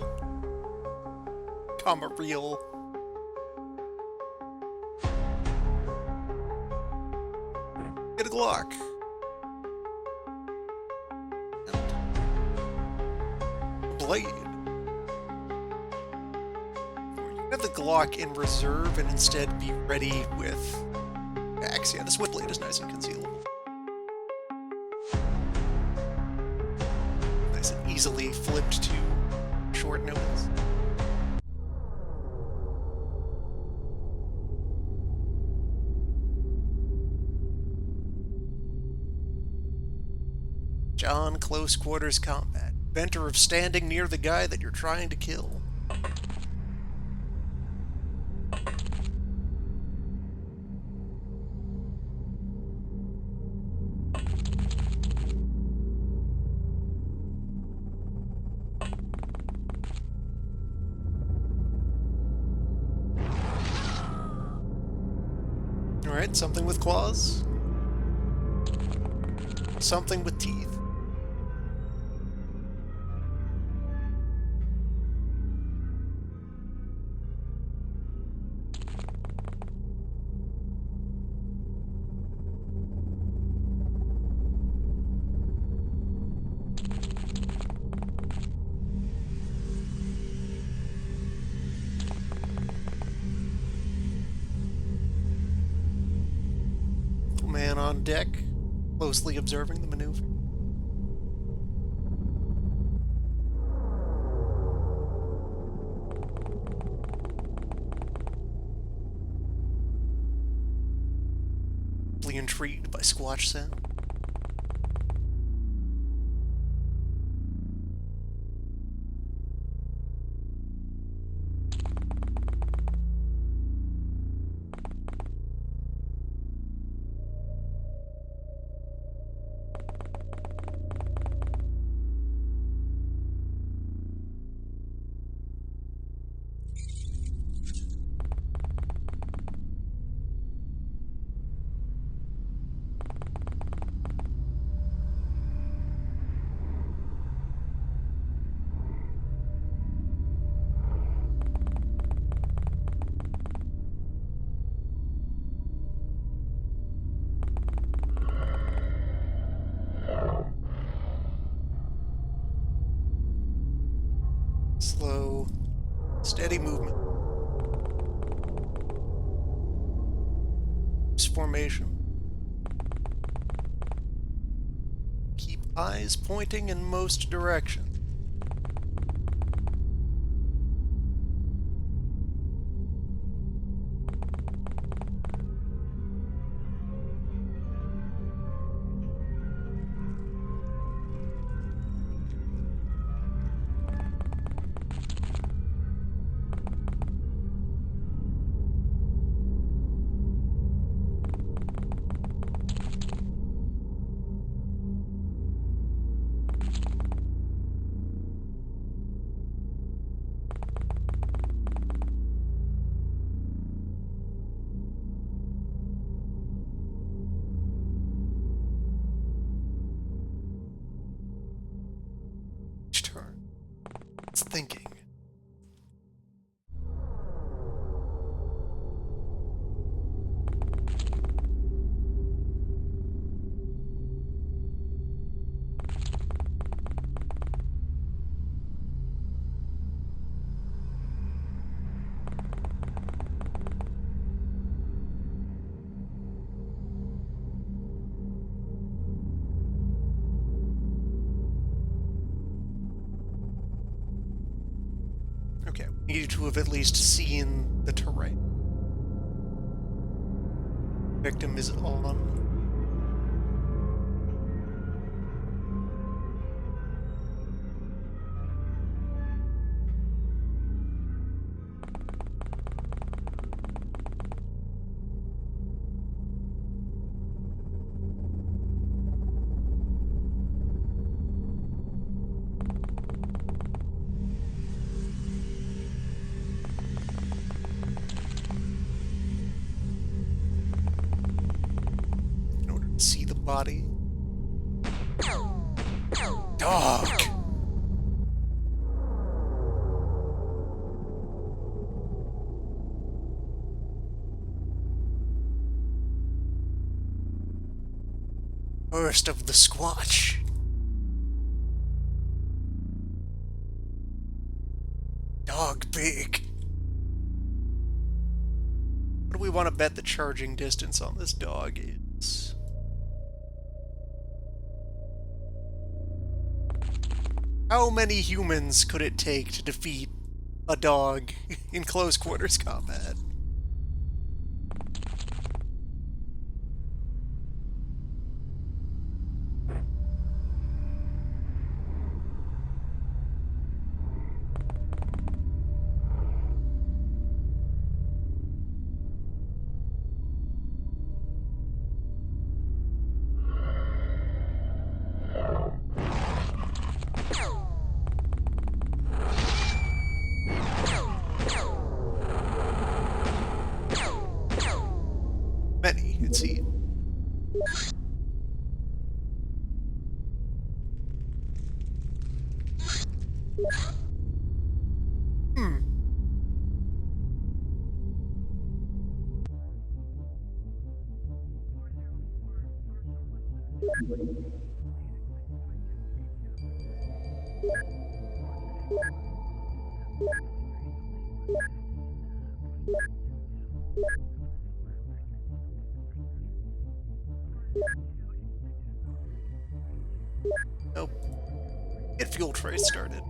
Comma reel. Get a Glock. Blade. Have the Glock in reserve and instead be ready with axe. Yeah, the Swift Blade is nice and concealable. Nice and easily flipped to short notice. on close quarters combat. Inventor of standing near the guy that you're trying to kill. Alright, something with claws. Something with teeth. Man on deck, closely observing the maneuver. Intrigued by squatch sound. Slow, steady movement. Formation. Keep eyes pointing in most directions. Thinking. Okay, we need to have at least seen the terrain. Victim is on. See the body. Dog! First of the Squatch. Dog big. What do we want to bet the charging distance on this dog is? How many humans could it take to defeat a dog in close quarters combat? Hmm. Nope. Get fuel trace started.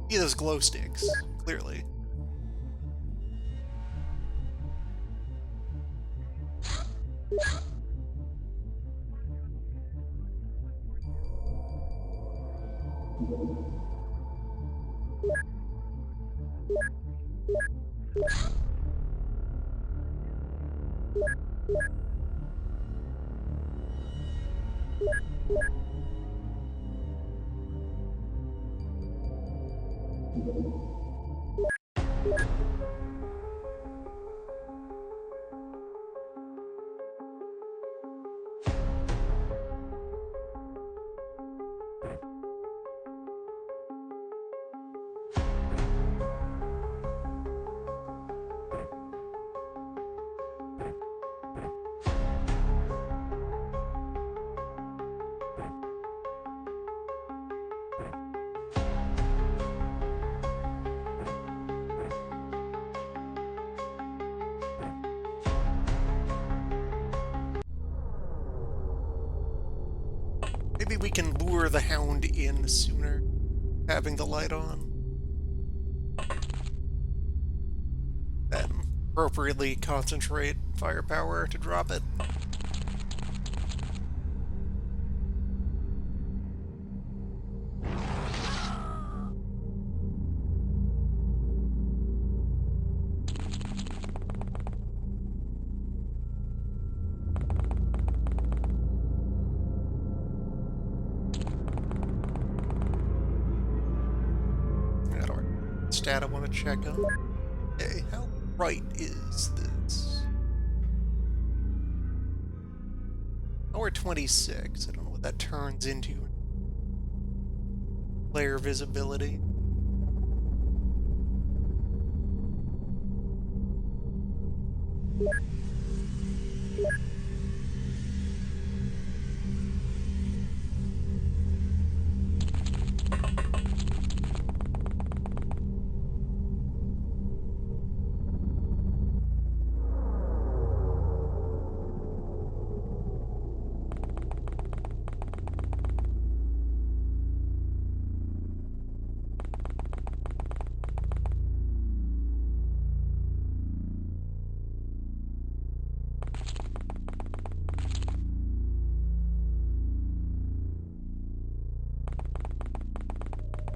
See those glow sticks, clearly. Maybe we can lure the hound in sooner, having the light on. Then appropriately concentrate firepower to drop it. Stat I want to check on. Okay, how bright is this? Hour 26. I don't know what that turns into. Player visibility.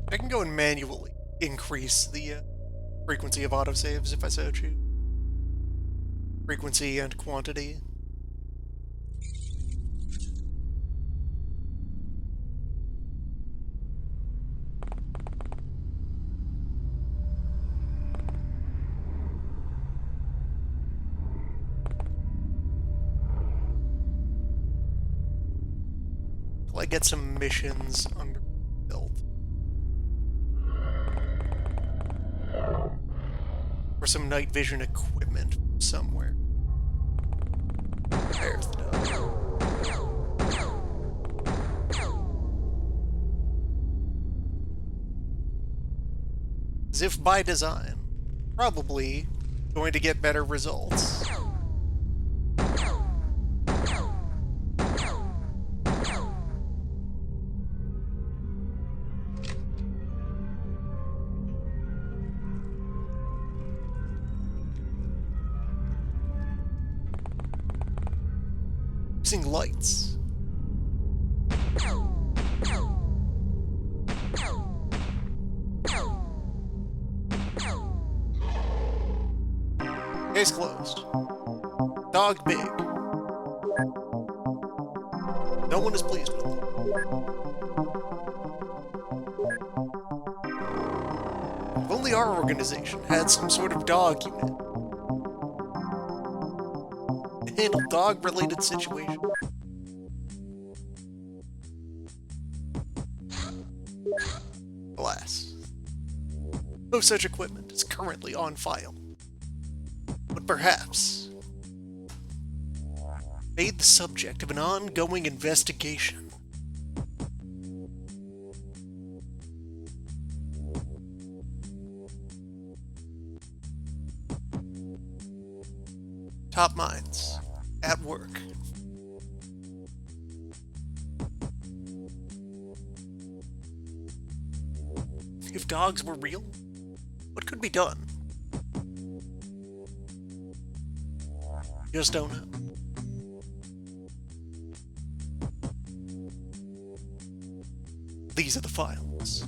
I can go and manually increase the frequency of autosaves if I so choose. Frequency and quantity. Till I get some missions under belt. Or some night vision equipment somewhere. There's the dog. As if by design. Probably going to get better results. Using lights. Case closed. Dog big. No one is pleased with it. If only our organization had some sort of dog unit to handle dog-related situations. Alas. No such equipment is currently on file. But perhaps made the subject of an ongoing investigation. Top minds at work. If dogs were real, what could be done? Just don't know. These are the files.